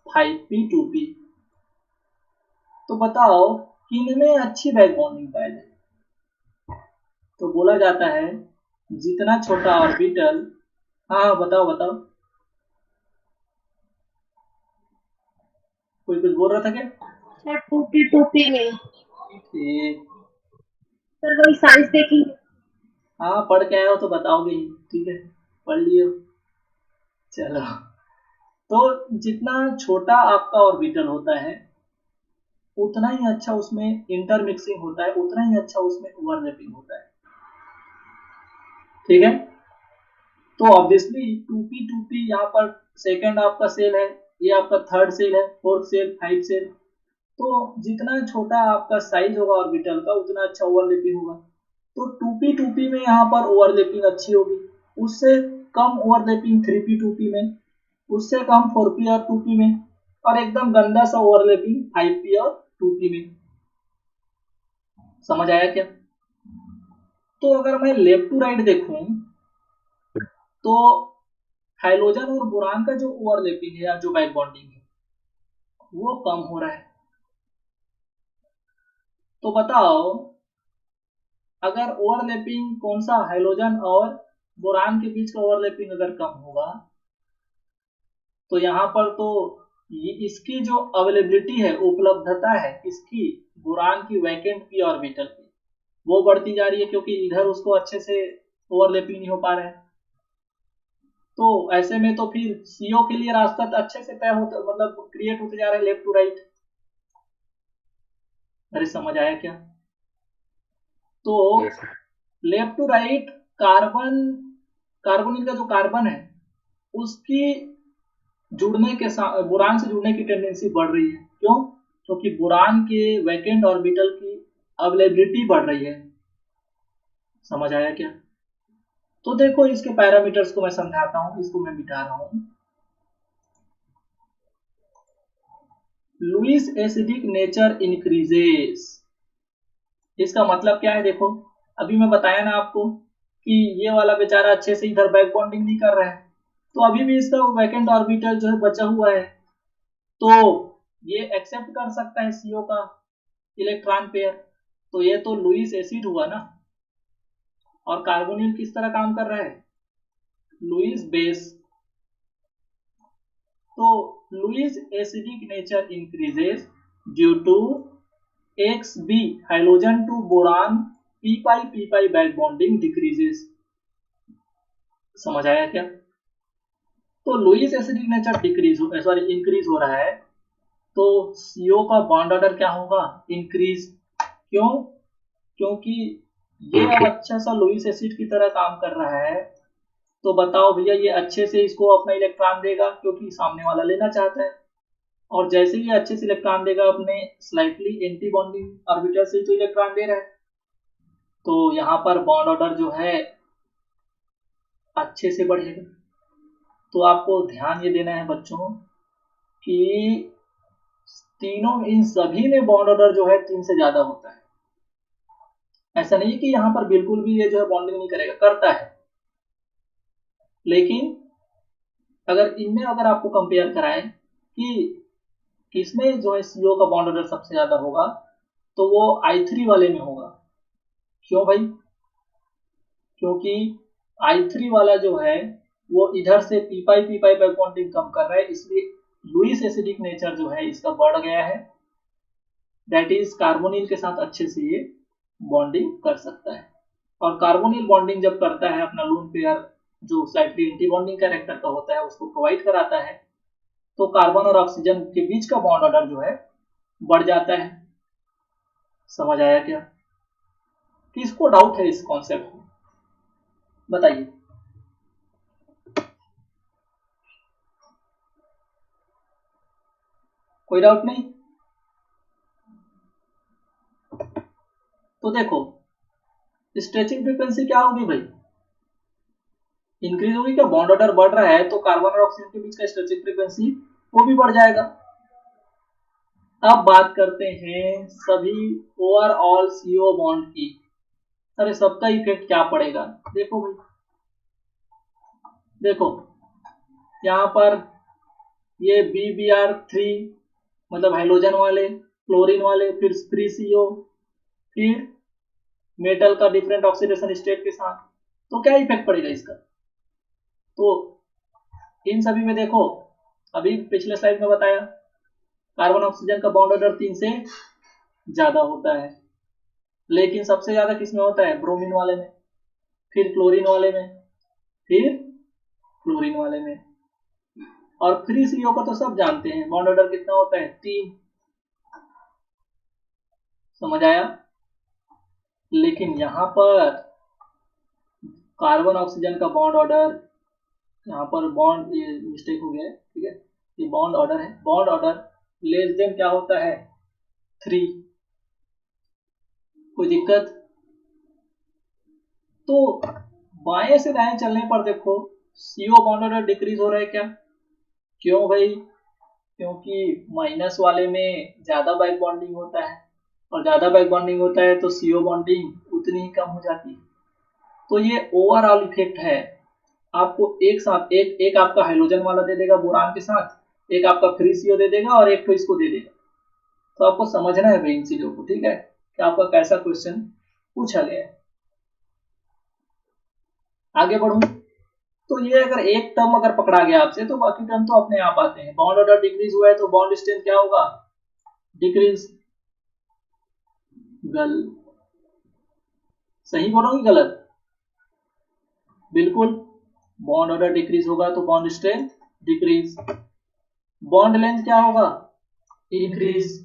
5p2p। तो बताओ किनमें अच्छी बैक बॉन्डिंग पाया जाए? तो बोला जाता है जितना छोटा ऑर्बिटल, हाँ बताओ बताओ, कोई कुछ बोल रहा था क्या? सर 2p में ठीक, सर वही साइज देखेंगे। हाँ पढ़ के आए हो तो बताओगे ही, ठीक है, पढ़ लिए हो। चलो, तो जितना छोटा आपका ऑर्बिटल होता है उतना ही अच्छा उसमें इंटरमिक्सिंग होता है, उतना ही अच्छा उसमें ओवरलैपिंग होता है, ठीक है। तो ऑब्वियसली 2p यहाँ पर सेकंड आपका सेल है, ये आपका थर्ड सेल है, फोर्थ सेल, 5 सेल, तो जितना छोटा आपका साइज होगा ऑर्बिटल का उतना अच्छा ओवरलैपिंग होगा। तो 2p में यहाँ पर ओवरलैपिंग अच्छी होगी, उससे कम ओवरलैपिंग 3p 2p में, उससे कम 4p और 2p में, और एकदम गंदा सा ओवरलैपिंग 5p और 2p में। समझ आया क्या? तो अगर मैं लेफ्ट टू राइट देखूं तो हाइड्रोजन और बोरान का जो ओवरलैपिंग है या जो बैक बॉन्डिंग है वो कम हो रहा है। तो बताओ अगर ओवरलैपिंग कौन सा, हाइड्रोजन और बोरान के बीच का ओवरलैपिंग अगर कम होगा तो यहाँ पर तो इसकी जो अवेलेबिलिटी है, उपलब्धता है इसकी, बोरान की वैकेंट पी ऑर्बिटल की, वो बढ़ती जा रही है क्योंकि इधर उसको अच्छे से ओवरलैपिंग नहीं हो पा रहा है। तो ऐसे में तो फिर सीओ के लिए रास्ता अच्छे से तय होता, मतलब क्रिएट होते जा रहा है लेफ्ट टू राइट। अरे समझ आया क्या? तो लेफ्ट टू राइट कार्बोनिल का जो कार्बन है उसकी जुड़ने के साथ बोरान से जुड़ने की टेंडेंसी बढ़ रही है। क्यों? क्योंकि बोरान के वैकेंट ऑर्बिटल की अवेलेबिलिटी बढ़ रही है। समझ आया क्या? तो देखो इसके पैरामीटर्स को मैं समझाता हूं, इसको मैं मिटा रहा हूं। लुईस एसिडिक नेचर इंक्रीजेस, इसका मतलब क्या है? देखो अभी मैं बताया ना आपको कि ये वाला बेचारा अच्छे से इधर बैक बॉन्डिंग नहीं कर रहा है, तो अभी भी इसका वैकेंट ऑर्बिटल जो है बचा हुआ है, तो ये एक्सेप्ट कर सकता है सीओ का इलेक्ट्रॉन पेयर। तो ये तो लुईस एसिड हुआ ना, और कार्बोनिल किस तरह काम कर रहा है? Lewis base. तो Lewis acidic nature increases due to XB hydrogen to boron p pi back bonding decreases. समझ आया क्या? तो लुईस एसिडिक नेचर इंक्रीज हो रहा है, तो CO का बॉन्ड ऑर्डर क्या होगा? इंक्रीज। क्यों? क्योंकि ये अब अच्छा सा लुईस एसिड की तरह काम कर रहा है। तो बताओ भैया ये अच्छे से इसको अपना इलेक्ट्रॉन देगा क्योंकि सामने वाला लेना चाहता है, और जैसे ही अच्छे से इलेक्ट्रॉन देगा अपने स्लाइटली एंटी बॉन्डिंग ऑर्बिटल से तो इलेक्ट्रॉन दे रहा है, तो यहाँ पर बॉन्ड ऑर्डर जो है अच्छे से बढ़ेगा। तो आपको ध्यान ये देना है बच्चों कि तीनों, इन सभी में बॉन्ड ऑर्डर जो है 3 से ज्यादा होता है। ऐसा नहीं कि यहाँ पर बिल्कुल भी ये जो है बॉन्डिंग नहीं करेगा, करता है, लेकिन अगर इनमें अगर आपको कंपेयर कराएं कि किसमें जो है सीओ का बॉन्ड ऑर्डर सबसे ज्यादा होगा, तो वो I3 वाले में होगा। क्यों भाई? क्योंकि I3 वाला जो है वो इधर से p पाई बैक बॉन्डिंग कम कर रहा है, इसलिए लुईस एसिडिक नेचर जो है इसका बढ़ गया है। दैट इज कार्बोनिल के साथ अच्छे से ये बॉन्डिंग कर सकता है, और कार्बोनिल बॉन्डिंग जब करता है अपना लोन पेयर जो स्लाइटली एंटी बॉन्डिंग कैरेक्टर का होता है उसको प्रोवाइड कराता है, तो कार्बन और ऑक्सीजन के बीच का बॉन्ड ऑर्डर जो है बढ़ जाता है। समझ आया क्या? किसको डाउट है इस कॉन्सेप्ट में? बताइए। कोई डाउट नहीं? तो देखो स्ट्रेचिंग फ्रीक्वेंसी क्या होगी भाई? इंक्रीज होगी क्या? बॉन्ड ऑर्डर बढ़ रहा है तो कार्बन और ऑक्सीजन के बीच का स्ट्रेचिंग फ्रीक्वेंसी वो भी बढ़ जाएगा। अब बात करते हैं सभी ओवरऑल सीओ बॉन्ड की। अरे सबका इफेक्ट क्या पड़ेगा? देखो भाई, देखो यहाँ पर ये BBr3 मतलब हाइड्रोजन वाले, क्लोरीन वाले, फिर फ्री CO, फिर मेटल का डिफरेंट ऑक्सीडेशन स्टेट के साथ, तो क्या इफेक्ट पड़ेगा इसका? तो इन सभी में देखो अभी पिछले स्लाइड में बताया कार्बन ऑक्सीजन का बॉन्ड ऑर्डर 3 से ज्यादा होता है, लेकिन सबसे ज्यादा किसमें होता है? ब्रोमीन वाले में, फिर क्लोरीन वाले में, फिर फ्लोरीन वाले में। और फ्री CO का तो सब जानते हैं बॉन्ड ऑर्डर कितना होता है? 3। समझ आया? लेकिन यहाँ पर कार्बन ऑक्सीजन का बॉन्ड ऑर्डर, यहाँ पर बॉन्ड, ये मिस्टेक हो गया है, ठीक है, ये बॉन्ड ऑर्डर है, बॉन्ड ऑर्डर लेस देन क्या होता है? 3। कोई दिक्कत? तो बाएं से दाएं चलने पर देखो CO बॉन्ड ऑर्डर डिक्रीज हो रहा है क्या? क्यों भाई? क्योंकि माइनस वाले में ज्यादा बैक बॉन्डिंग होता है, और ज्यादा बैक बॉन्डिंग होता है तो CO बॉन्डिंग उतनी ही कम हो जाती है। तो ये ओवरऑल इफेक्ट है। आपको एक साथ एक आपका हाइड्रोजन वाला दे देगा बोरान के साथ, एक आपका फ्री CO दे देगा और एक तो इसको दे देगा। तो आपको समझना है भाई इन चीजों को, ठीक है, कि आपका कैसा क्वेश्चन पूछा गया है। आगे बढ़ूं तो ये अगर एक टर्म अगर पकड़ा गया आपसे तो बाकी टर्म तो अपने आप आते हैं। बॉन्ड ऑर्डर डिक्रीज हुआ है तो बॉन्ड स्ट्रेंथ क्या होगा? डिक्रीज। सही बोल रहा हूँ गलत? बिल्कुल, बॉन्ड ऑर्डर डिक्रीज होगा तो bond strength decrease. Bond length क्या होगा? इंक्रीज।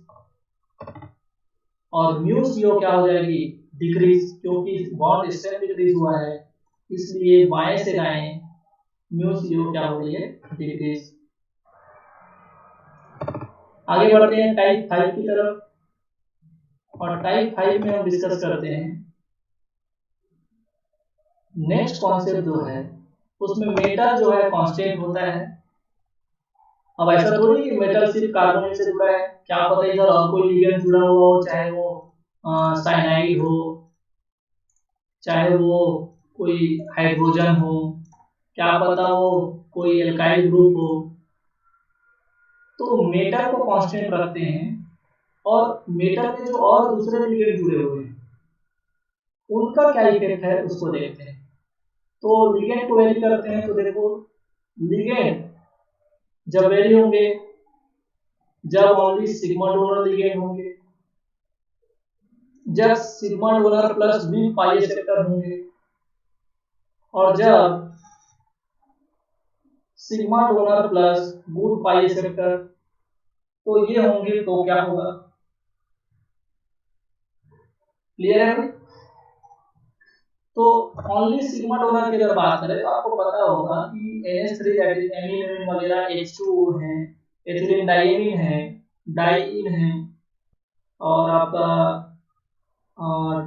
और म्यू CO क्या हो जाएगी? डिक्रीज, क्योंकि बॉन्ड स्ट्रेंथ डिक्रीज हुआ है इसलिए बाएं से दाएं म्यू CO क्या हो रही है? डिक्रीज। आगे बढ़ते हैं टाइप 5 की तरफ, और टाइप 5 में हम डिस्कस करते हैं नेक्स्ट कॉन्सेप्ट जो है उसमें मेटल जो है कांस्टेंट होता है। अब ऐसा थोड़ी कि मेटल सिर्फ कार्बोनेट से जुड़ा है, क्या पता इधर और कोई लिगेंड जुड़ा हुआ हो, चाहे वो साइनाइड हो, चाहे वो कोई हाइड्रोजन हो, क्या पता वो कोई एल्काइल ग्रुप हो। तो मेटल को कांस्टेंट रखते हैं, और मेटल में जो और दूसरे लिगेंड जुड़े हुए हैं उनका क्या इफेक्ट है उसको देखते हैं। तो लिगेंड को वेरी करते हैं, तो देखो लिगेंड जब वेरी होंगे जब ओनली सिग्मा डोनर लिगेंड होंगे, जब sigma donor plus B pi acceptor होंगे, और जब sigma donor plus good pi acceptor, तो ये होंगे तो क्या होगा? क्लियर है भाई? तो ओनली सिग्मा डोनर की अगर बात करें तो आपको पता होगा कि NH3 एमिन वगैरह H2O है, एथिलीन डाइमीन है, डाइइन है, और आपका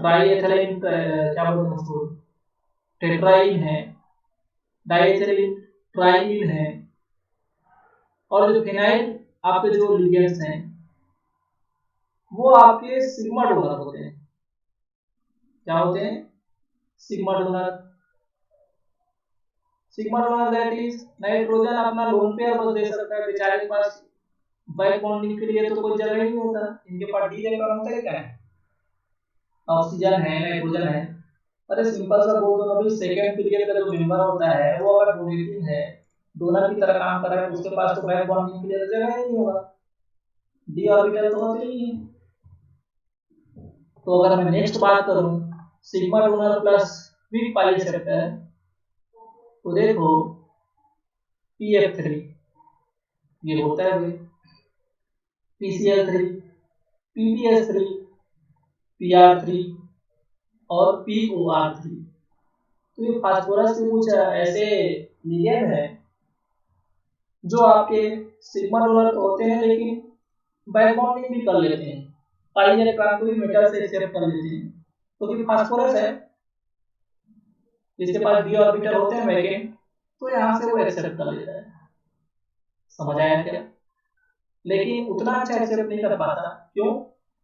ट्राई एथिलीन क्या बोलते हैं उसको, टेट्राइन है, डाइएथिलीन ट्राइमीन है, और जो फिनाइल आपके जो लिगेंड्स हैं वो आपके सिग्मा डोनर होते हैं। क्या होते हैं? Sigma donor. Sigma donor that is nitrogen अपना लोन पेयर बस दे सकता है, बेचारे के पास बैक बॉन्डिंग के लिए तो कोई जगह ही नहीं होता, इनके पास डी इलेक्ट्रॉन होता है क्या है? ऑक्सीजन है, नाइट्रोजन है। अरे सिंपल सा बोल दो अभी सेकंड पीरियड का जो मेंबर होता है वो अगर डोनेटिंग है, डोनर की तरह काम कर रहा है, तो उसके पास तो बैक बॉन्डिंग के लिए जगह ही नहीं होगा, डी ऑर्बिटल तो होते ही है। तो अगर मैं नेक्स्ट बात करूं सिग्मा डोनर प्लस वीक पाई एक्सेप्टर, तो देखो PF3 ये होता है भाई, PCl3, PPS3, PR3 और POR3। तो ये फास्फोरस के कुछ ऐसे लिगेंड है जो आपके सिग्मा डोनर तो होते हैं लेकिन बैक बॉन्डिंग भी कर लेते हैं, पाई इलेक्ट्रॉन को भी मेटल से एक्सेप्ट कर लेते हैं। तो कि फास्फोरस है इसके पास डी ऑर्बिटल होते हैं वैकेंट, तो यहाँ से वो एक्सेप्ट कर लेता है। समझ आया क्या? लेकिन उतना अच्छा एक्सेप्ट नहीं कर पाता, क्यों?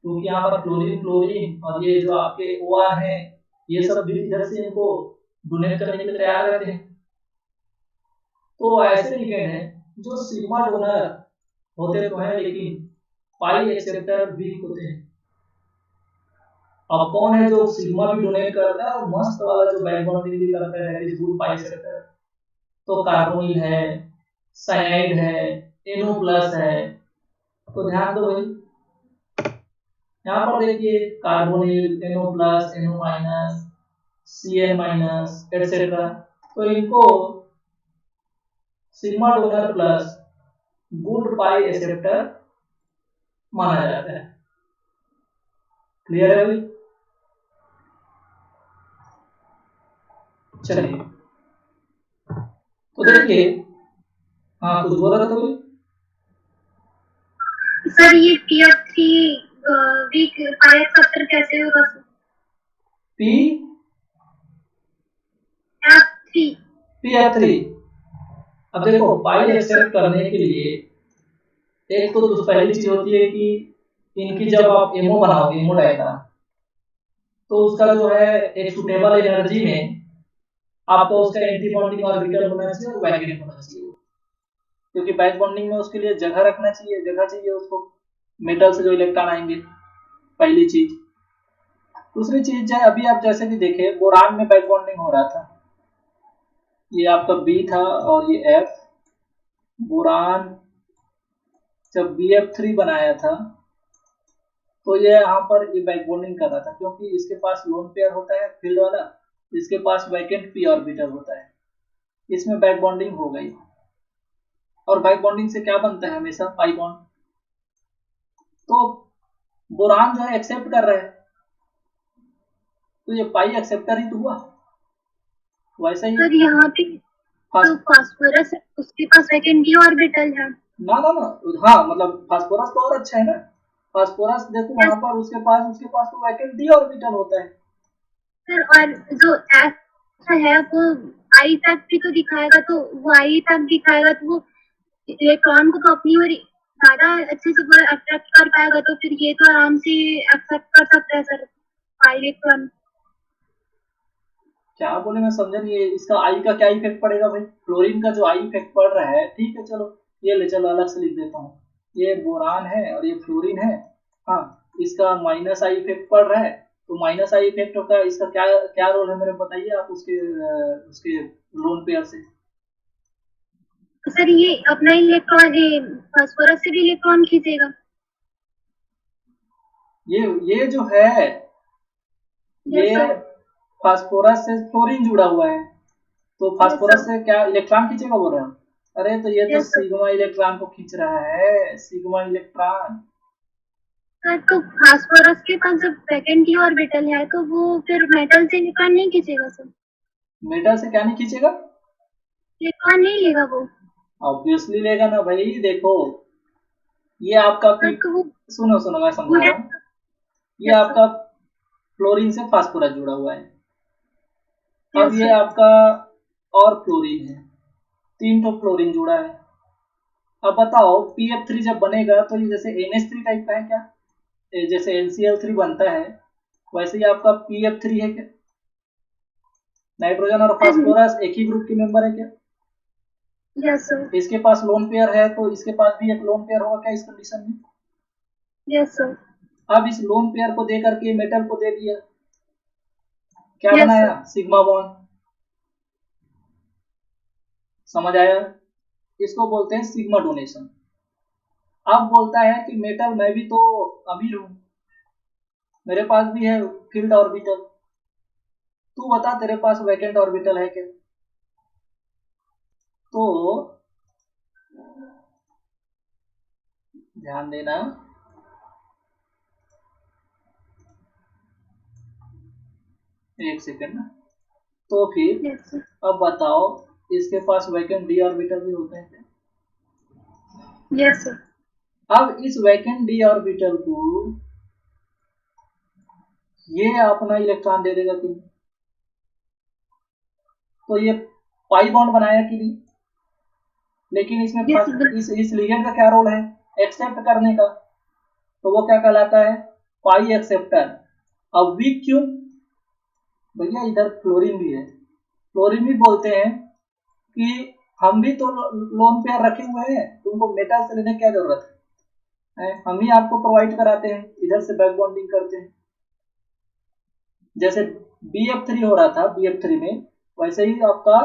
क्योंकि यहाँ पर क्लोरीन क्लोरीन और ये जो आपके OR हैं ये सब भी इधर से इनको डोनेट करने के लिए तैयार रहते हैं। तो ऐसे लिगेंड हैं जो सिग्मा डोनर होते तो हैं लेकिन पाई एक्सेप्टर वीक होते हैं। अब कौन है जो सिग्मा भी डोनेट करता है और मस्त वाला जो बैक बॉन्डिंग भी करता है, that is good pi acceptor? तो कार्बोनिल है, साइनाइड है, NO+ है। तो ध्यान दो भाई, यहाँ पर देखिए carbonyl, NO+, NO-, Cl- etcetera, तो इनको sigma donor plus good pi acceptor माना जाता है। क्लियर है भाई? चलिए तो देखिए, हाँ कुछ बोल रहा था कोई? सर ये PF3 वीक पाई एक्सेप्टर कैसे होगा sir? P F3 P F three. अब देखो पाई एक्सेप्ट करने के लिए एक तो पहली चीज होती है कि इनकी जब आप एमओ बनाओगे, एमओ डायग्राम, तो उसका जो है एक सुटेबल एनर्जी में आपको उसका एंटी बॉन्डिंग ऑर्बिटल होना चाहिए और वैकेंट होना चाहिए, क्योंकि बैक बॉन्डिंग में उसके लिए जगह रखना चाहिए, जगह चाहिए उसको, मेटल से जो इलेक्ट्रॉन आएंगे, पहली चीज। दूसरी चीज है, अभी आप जैसे कि देखे बोरान में बैक बॉन्डिंग हो रहा था, ये आपका बी था और ये एफ। बोरान जब BF3 बनाया था तो ये यहाँ पर ये बैक बॉन्डिंग कर रहा था, क्योंकि इसके पास लोन पेयर होता है फील्ड वाला, इसके पास वैकेंट पी ऑर्बिटल होता है, इसमें बैक बॉन्डिंग हो गई। और बैक बॉन्डिंग से क्या बनता है हमेशा? Pi bond. तो बोरान जो है एक्सेप्ट कर रहा है, तो ये पाई एक्सेप्टर ही तो हुआ। वैसे ही सर यहाँ पे तो फास्फोरस उसके पास वैकेंट डी ऑर्बिटल है। ना ना ना, हाँ मतलब फास्फोरस तो और अच्छा है ना। फास्फोरस देखो वहां पर उसके पास तो वैकेंट डी ऑर्बिटल होता है सर। और जो एफ है वो आई तक भी तो दिखाएगा, तो वो आई तक दिखाएगा तो वो इलेक्ट्रॉन को तो अपनी ओर ज्यादा अच्छे से पूरा अट्रैक्ट कर पाएगा, तो फिर ये तो आराम से एक्सेप्ट कर सकता है सर पाई इलेक्ट्रॉन। क्या बोले मैं समझा नहीं, इसका आई का क्या इफेक्ट पड़ेगा भाई? फ्लोरीन का जो आई इफेक्ट पड़ रहा है, ठीक है चलो ये ले चलो अलग से लिख देता हूँ, ये बोरान है और ये फ्लोरीन है। हाँ, इसका माइनस आई इफेक्ट पड़ रहा है, तो माइनस आई इफेक्ट का इसका क्या क्या रोल है मेरे बताइए आप, उसके लोन पेयर से। सर ये अपना इलेक्ट्रॉन फास्फोरस से भी इलेक्ट्रॉन खींचेगा। ये जो है ये फास्फोरस से फ्लोरीन जुड़ा हुआ है, तो फास्फोरस से क्या इलेक्ट्रॉन खींचेगा बोल रहे हैं? अरे तो ये तो सिग्मा इलेक्ट्रॉन को खींच रहा है, सिग्मा इलेक्ट्रॉन। सर तो फास्फोरस के पास जब सेकंड डी ऑर्बिटल है तो वो फिर मेटल से इलेक्ट्रॉन नहीं खींचेगा सर? मेटल से क्या नहीं खींचेगा? इलेक्ट्रॉन नहीं लेगा वो। ऑब्वियसली लेगा ना भाई। देखो ये आपका सुनो सुनो मैं समझा रहा हूँ, ये आपका फ्लोरीन से फास्फोरस जुड़ा हुआ है, अब ये आपका और फ्लोरीन है, 3 तो फ्लोरीन जुड़ा है। अब बताओ PF3 जब बनेगा तो ये जैसे NH3 टाइप का है क्या? जैसे NCl3 बनता है वैसे ही आपका PF3 है क्या? नाइट्रोजन और फास्फोरस एक ही ग्रुप के मेंबर है क्या? Yes sir. इसके पास लोन पेयर है तो इसके पास भी एक लोन पेयर होगा क्या इस कंडीशन में? Yes sir. अब इस लोन पेयर को दे करके मेटल को दे दिया, क्या बनाया? Sigma bond. समझ आया? इसको बोलते हैं सिग्मा डोनेशन। अब बोलता है कि मेटल मैं भी तो अमीर हूं, मेरे पास भी है फील्ड ऑर्बिटल, तू बता तेरे पास वैकेंट ऑर्बिटल है क्या? तो ध्यान देना, एक सेकंड ना। तो फिर अब बताओ इसके पास वैकेंट डी ऑर्बिटल भी होते हैं क्या? Yes sir. अब इस वैकेंट डी ऑर्बिटल को ये अपना इलेक्ट्रॉन दे देगा कि नहीं? तो ये पाई बॉन्ड बनाया कि नहीं? लेकिन इसमें इस लिगेंड का क्या रोल है? एक्सेप्ट करने का, तो वो क्या कहलाता है? पाई एक्सेप्टर। अब वीक क्यों? भैया इधर फ्लोरीन भी है, फ्लोरीन भी बोलते हैं कि हम भी तो लोन पेयर रखे हुए हैं, तुमको मेटल से लेने की क्या जरूरत है, हम ही आपको प्रोवाइड कराते हैं, इधर से बैक बॉन्डिंग करते हैं। जैसे BF3 हो रहा था, BF3 में वैसे ही आपका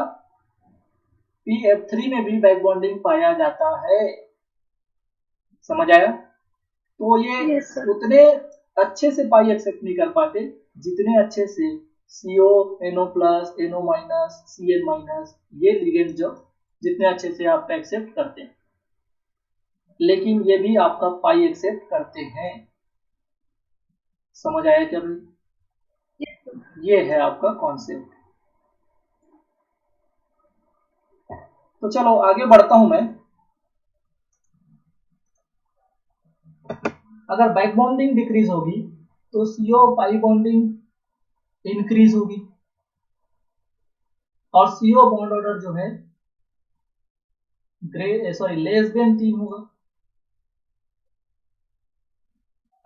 PF3 में भी बैक बॉन्डिंग पाया जाता है। समझ आया? तो ये उतने अच्छे से पाई एक्सेप्ट नहीं कर पाते जितने अच्छे से CO, NO+, NO-, CN-, ये लिगेंड जो जितने अच्छे से आपका एक्सेप्ट करते हैं, लेकिन ये भी आपका पाई एक्सेप्ट करते हैं। समझ आया क्या भाई? ये है आपका कॉन्सेप्ट। तो चलो आगे बढ़ता हूं मैं। अगर बैक बॉन्डिंग डिक्रीज होगी तो CO पाई बॉन्डिंग इंक्रीज होगी और CO बॉन्ड ऑर्डर जो है लेस देन 3 होगा।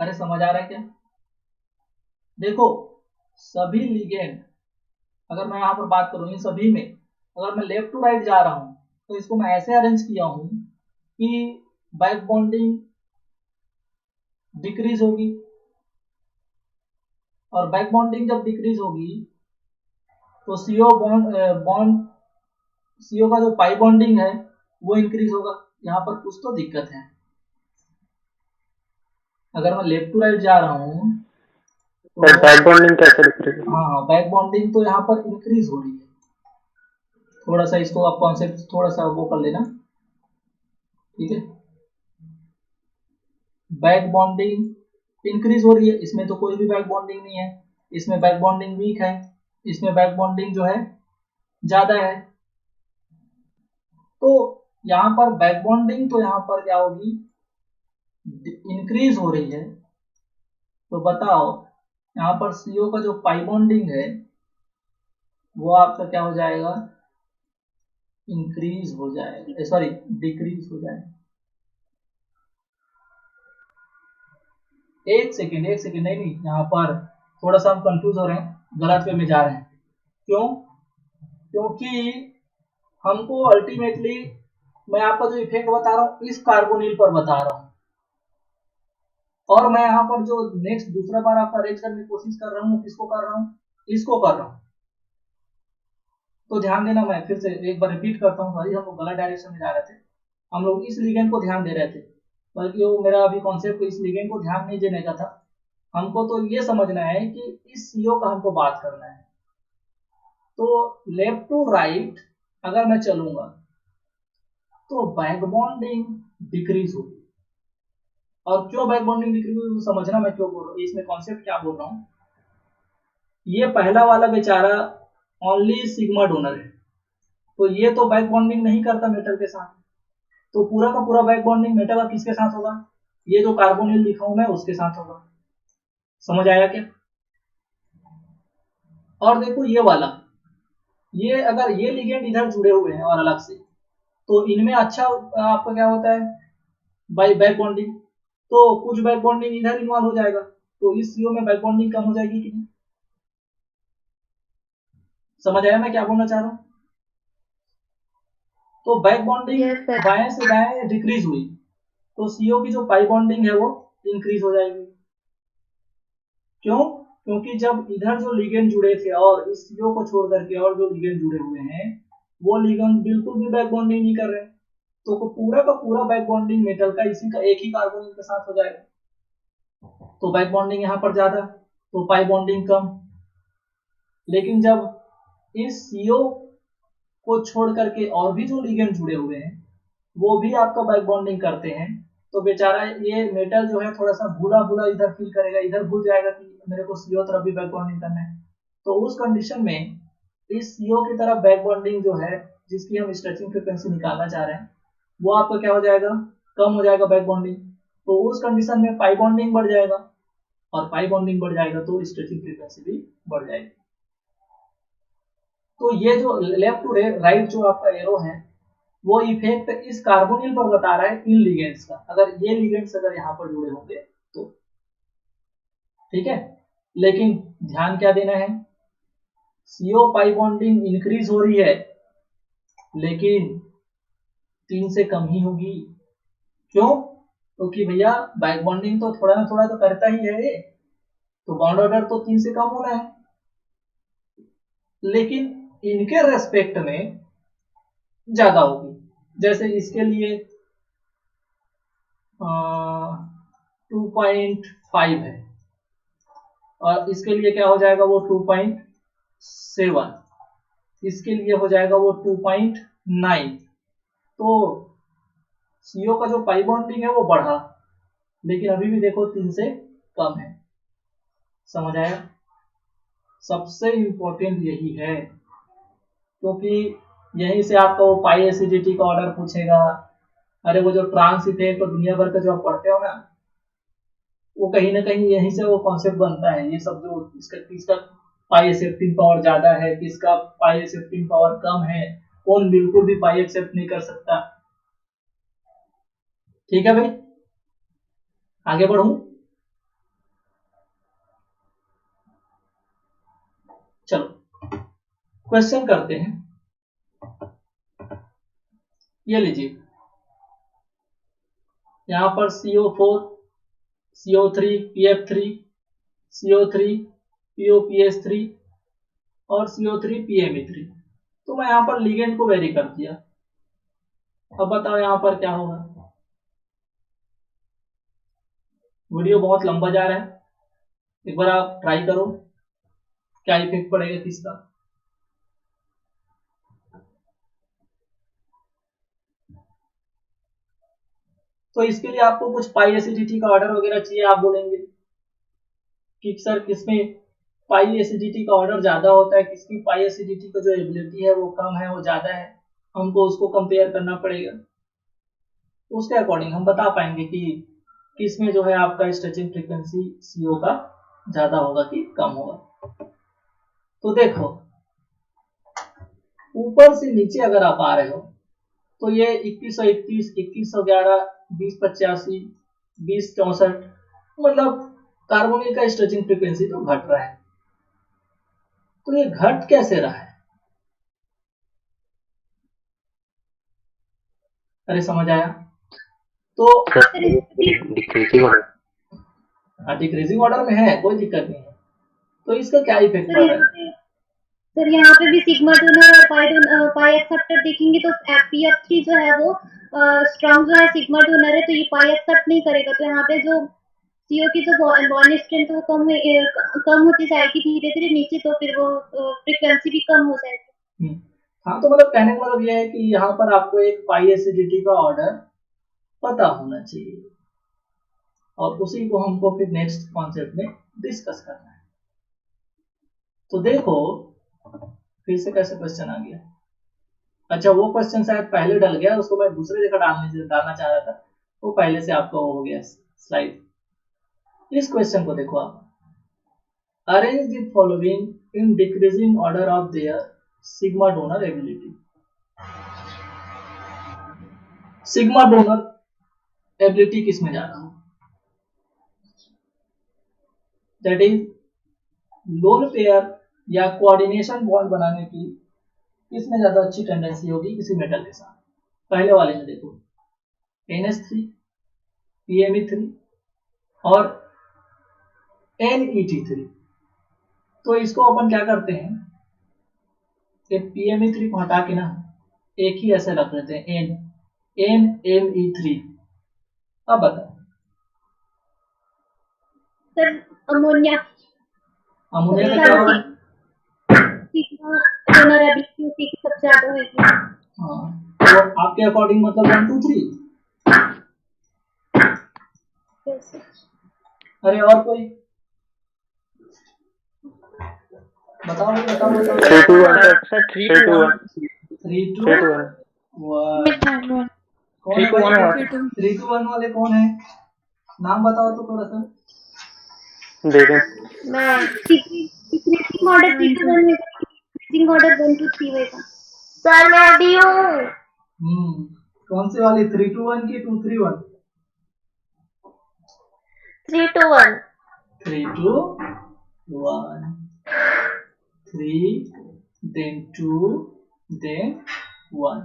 अरे समझ आ रहा है क्या? देखो सभी लिगेंड, अगर मैं यहाँ पर बात करूँ इन सभी में, अगर मैं लेफ्ट टू राइट जा रहा हूँ तो इसको मैं ऐसे अरेंज किया हूँ कि बैक बॉन्डिंग डिक्रीज होगी और बैक बॉन्डिंग जब डिक्रीज होगी तो CO CO का जो पाई बॉन्डिंग है वो इंक्रीज होगा। यहाँ पर कुछ तो दिक्कत है। अगर मैं लेफ्ट टू राइट जा रहा हूँ तो बैक बॉन्डिंग कैसे डिक्रीज? हाँ, बैक बॉन्डिंग तो यहाँ पर इंक्रीज हो रही है। थोड़ा सा इसको आप कॉन्सेप्ट थोड़ा सा वो कर लेना, ठीक है। बैक बॉन्डिंग इंक्रीज हो रही है, इसमें तो कोई भी बैक बॉन्डिंग नहीं है, इसमें बैक बॉन्डिंग वीक है, इसमें बैक बॉन्डिंग जो है ज्यादा है। तो यहाँ पर बैक बॉन्डिंग तो यहाँ पर क्या होगी, इंक्रीज हो रही है। तो बताओ यहाँ पर CO का जो पाई बॉन्डिंग है वो आपका क्या हो जाएगा, इंक्रीज हो जाएगा, सॉरी डिक्रीज हो जाएगा। एक सेकेंड नहीं, यहाँ पर थोड़ा सा हम कंफ्यूज हो रहे हैं, गलत वे में जा रहे हैं। क्यों? क्योंकि हमको अल्टीमेटली मैं आपका जो इफेक्ट बता रहा हूँ इस कार्बोनिल पर बता रहा हूँ और मैं यहाँ पर जो नेक्स्ट दूसरा बार आपका अरेंज करने की कोशिश कर रहा हूँ किसको कर रहा हूँ, इसको कर रहा हूँ। तो ध्यान देना, मैं फिर से एक बार रिपीट करता हूँ, सॉरी हम लोग गलत डायरेक्शन में जा रहे थे। हम लोग इस लिगेंड को ध्यान दे रहे थे, बल्कि वो मेरा अभी कॉन्सेप्ट इस लिगेंड को ध्यान नहीं देने का था। हमको तो ये समझना है कि इस CO का हमको बात करना है। तो लेफ्ट टू राइट अगर मैं चलूंगा तो बैक बॉन्डिंग डिक्रीज होगी। और क्यों बैक बॉन्डिंग डिक्रीज होगी समझना मैं क्यों बोल रहा हूँ, इसमें कॉन्सेप्ट क्या बोल रहा हूँ। ये पहला वाला बेचारा ओनली सिग्मा डोनर है, तो ये तो बैक बॉन्डिंग नहीं करता मेटल के साथ, तो पूरा का पूरा बैक बॉन्डिंग मेटल का किसके साथ होगा, ये जो कार्बोनिल लिखा हूं मैं उसके साथ होगा। समझ आया क्या? और देखो ये वाला, ये अगर ये लिगेंड इधर जुड़े हुए हैं और अलग से, तो इनमें अच्छा आपका क्या होता है बाई बैक बॉन्डिंग, तो कुछ बैक बॉन्डिंग इधर इन्वॉल्व हो जाएगा, तो इस CO में बैक बॉन्डिंग कम हो जाएगी कि नहीं? समझ आया मैं क्या बोलना चाह रहा हूँ? तो बैक बॉन्डिंग बाएं से दाएं डिक्रीज हुई तो CO की जो पाई बॉन्डिंग है वो इंक्रीज हो जाएगी। क्यों? क्योंकि जब इधर जो लिगेंड जुड़े थे और इस CO को छोड़ करके और जो लिगेंड जुड़े हुए हैं वो लिगेंड बिल्कुल भी बैक बॉन्डिंग नहीं कर रहे, तो पूरा का पूरा बैक बॉन्डिंग मेटल का इसी का एक ही कार्बोनिल के साथ हो जाएगा। तो बैक बॉन्डिंग यहाँ पर ज्यादा तो पाई बॉन्डिंग कम। लेकिन जब इस CO को छोड़ करके और भी जो लिगेंड जुड़े हुए हैं वो भी आपका बैक बॉन्डिंग करते हैं, तो बेचारा ये मेटल जो है थोड़ा सा भूला भूला इधर फील करेगा, इधर भूल जाएगा कि मेरे को CO तरफ भी बैक बॉन्डिंग करना है। तो उस कंडीशन में इस CO की तरफ बैक बॉन्डिंग जो है जिसकी हम स्ट्रेचिंग फ्रीक्वेंसी निकालना चाह रहे हैं वो आपका क्या हो जाएगा, कम हो जाएगा बैक बॉन्डिंग। तो उस कंडीशन में पाई बॉन्डिंग बढ़ जाएगा और पाई बॉन्डिंग बढ़ जाएगा तो स्ट्रेचिंग फ्रीक्वेंसी भी बढ़ जाएगी। तो ये जो लेफ्ट टू राइट जो आपका एरो है वो इफेक्ट इस कार्बोनिल पर बता रहा है इन लिगेंड्स का, अगर ये लिगेंड्स अगर यहाँ पर जुड़े होंगे तो ठीक है। लेकिन ध्यान क्या देना है, CO पाई बॉन्डिंग इंक्रीज हो रही है लेकिन 3 से कम ही होगी। क्यों? क्योंकि भैया बैक बॉन्डिंग तो थोड़ा ना थोड़ा तो करता ही है ये, तो बॉन्ड ऑर्डर तो 3 से कम होना है, लेकिन इनके रेस्पेक्ट में ज्यादा होगी। जैसे इसके लिए 2.5 है और इसके लिए क्या हो जाएगा वो 2.7, इसके लिए हो जाएगा वो 2.9। तो CO का जो पाई बॉन्डिंग है वो बढ़ा लेकिन अभी भी देखो 3 से कम है। समझ आया? सबसे इंपॉर्टेंट यही है, क्योंकि यहीं से आपका वो पाई एसिडिटी का ऑर्डर पूछेगा। अरे वो जो ट्रांस इफेक्ट और दुनिया भर का जो आप पढ़ते हो ना, वो कहीं ना कहीं यहीं से वो कॉन्सेप्ट बनता है। ये सब जो किसका पाई एक्सेप्टिंग पावर ज्यादा है, किसका पाई एक्सेप्टिंग पावर कम है, कौन बिल्कुल भी पाई एक्सेप्ट नहीं कर सकता। ठीक है भाई, आगे बढ़ू। चलो क्वेश्चन करते हैं। ये लीजिए, यहां पर CO4, CO3, PF3, CO3, POPS3 और CO3, PME3। तो मैं यहां पर लिगेंड को वेरी कर दिया। अब बताओ यहां पर क्या होगा। वीडियो बहुत लंबा जा रहा है, एक बार आप ट्राई करो क्या इफेक्ट पड़ेगा किसका। तो इसके लिए आपको कुछ पाई एसिडिटी का ऑर्डर वगैरह चाहिए। आप बोलेंगे कि सर किसमें पाई एसिडिटी का ऑर्डर ज्यादा होता है, किसकी पाई एसिडिटी का जो एबिलिटी है वो कम है, वो ज्यादा है, हमको उसको कंपेयर करना पड़ेगा। उसके अकॉर्डिंग हम बता पाएंगे कि किसमें जो है आपका स्ट्रेचिंग फ्रीक्वेंसी CO का ज्यादा होगा कि कम होगा। तो देखो, ऊपर से नीचे अगर आप आ रहे हो तो ये 2121, 2111, 2085, 2064, मतलब कार्बोनिल का स्ट्रेचिंग फ्रीक्वेंसी तो घट रहा है। तो ये घट कैसे रहा है? अरे समझ आया? तो डिक्रीजिंग ऑर्डर में है, कोई दिक्कत नहीं है। तो इसका क्या इफेक्ट पड़ रहा है? सर यहाँ पे भी सिग्मा डोनर और पाई एक्सेप्टर देखेंगे तो PF3 जो है वो स्ट्रॉन्ग जो है सिग्मा डोनर है, तो ये पाई एक्सेप्ट नहीं करेगा। तो यहाँ पे जो CO की जो बॉन्ड स्ट्रेंथ वो कम होती जाएगी धीरे धीरे नीचे, तो फिर वो फ्रीक्वेंसी भी कम हो जाएगी। हाँ, तो मतलब कहने का मतलब यह है कि यहाँ पर आपको एक पाई एसिडिटी का ऑर्डर पता होना चाहिए और उसी को हमको फिर नेक्स्ट कॉन्सेप्ट में डिस्कस करना है। तो देखो फिर से कैसे क्वेश्चन आ गया। अच्छा, वो क्वेश्चन शायद पहले डल गया, उसको मैं दूसरे जगह डालना चाह रहा था, वो पहले से आपका हो गया स्लाइड। इस क्वेश्चन को देखो आप, arrange the following in decreasing order of their sigma donor ability. Sigma donor ability किसमें ज्यादा हो? दैट इज लोन पेयर या कोऑर्डिनेशन बॉन्ड बनाने की किसमें ज्यादा अच्छी टेंडेंसी होगी किसी मेटल के साथ। पहले वाले में देखो NH3, PME3 और NET3। तो इसको अपन क्या करते हैं, PME3 को हटा के ना एक ही ऐसे रख लेते हैं NME3। अब बताओ सर अमोनिया का क्या होगा? सिग्मा डोनर एबिलिटी उसी की सबसे ज्यादा होगी। हाँ, तो आपके अकॉर्डिंग मतलब 1 2 3। अरे और कोई बताओ बताओ बताओ। 3 2 1 सर 3 2 1 3 2 3 2 1 कौन है भाई? 3 2 1 वाले कौन है? नाम बताओ तो थोड़ा सा। दे दें। मैं डिक्रीजिंग ऑर्डर 3 2 1 में डिक्रीजिंग ऑर्डर 1 2 3 होगा। सर मैं भी हूँ। कौन सी वाली? 3 2 1 की 2 3 1? 3 2 1 3 2 1 3 then 2 then 1।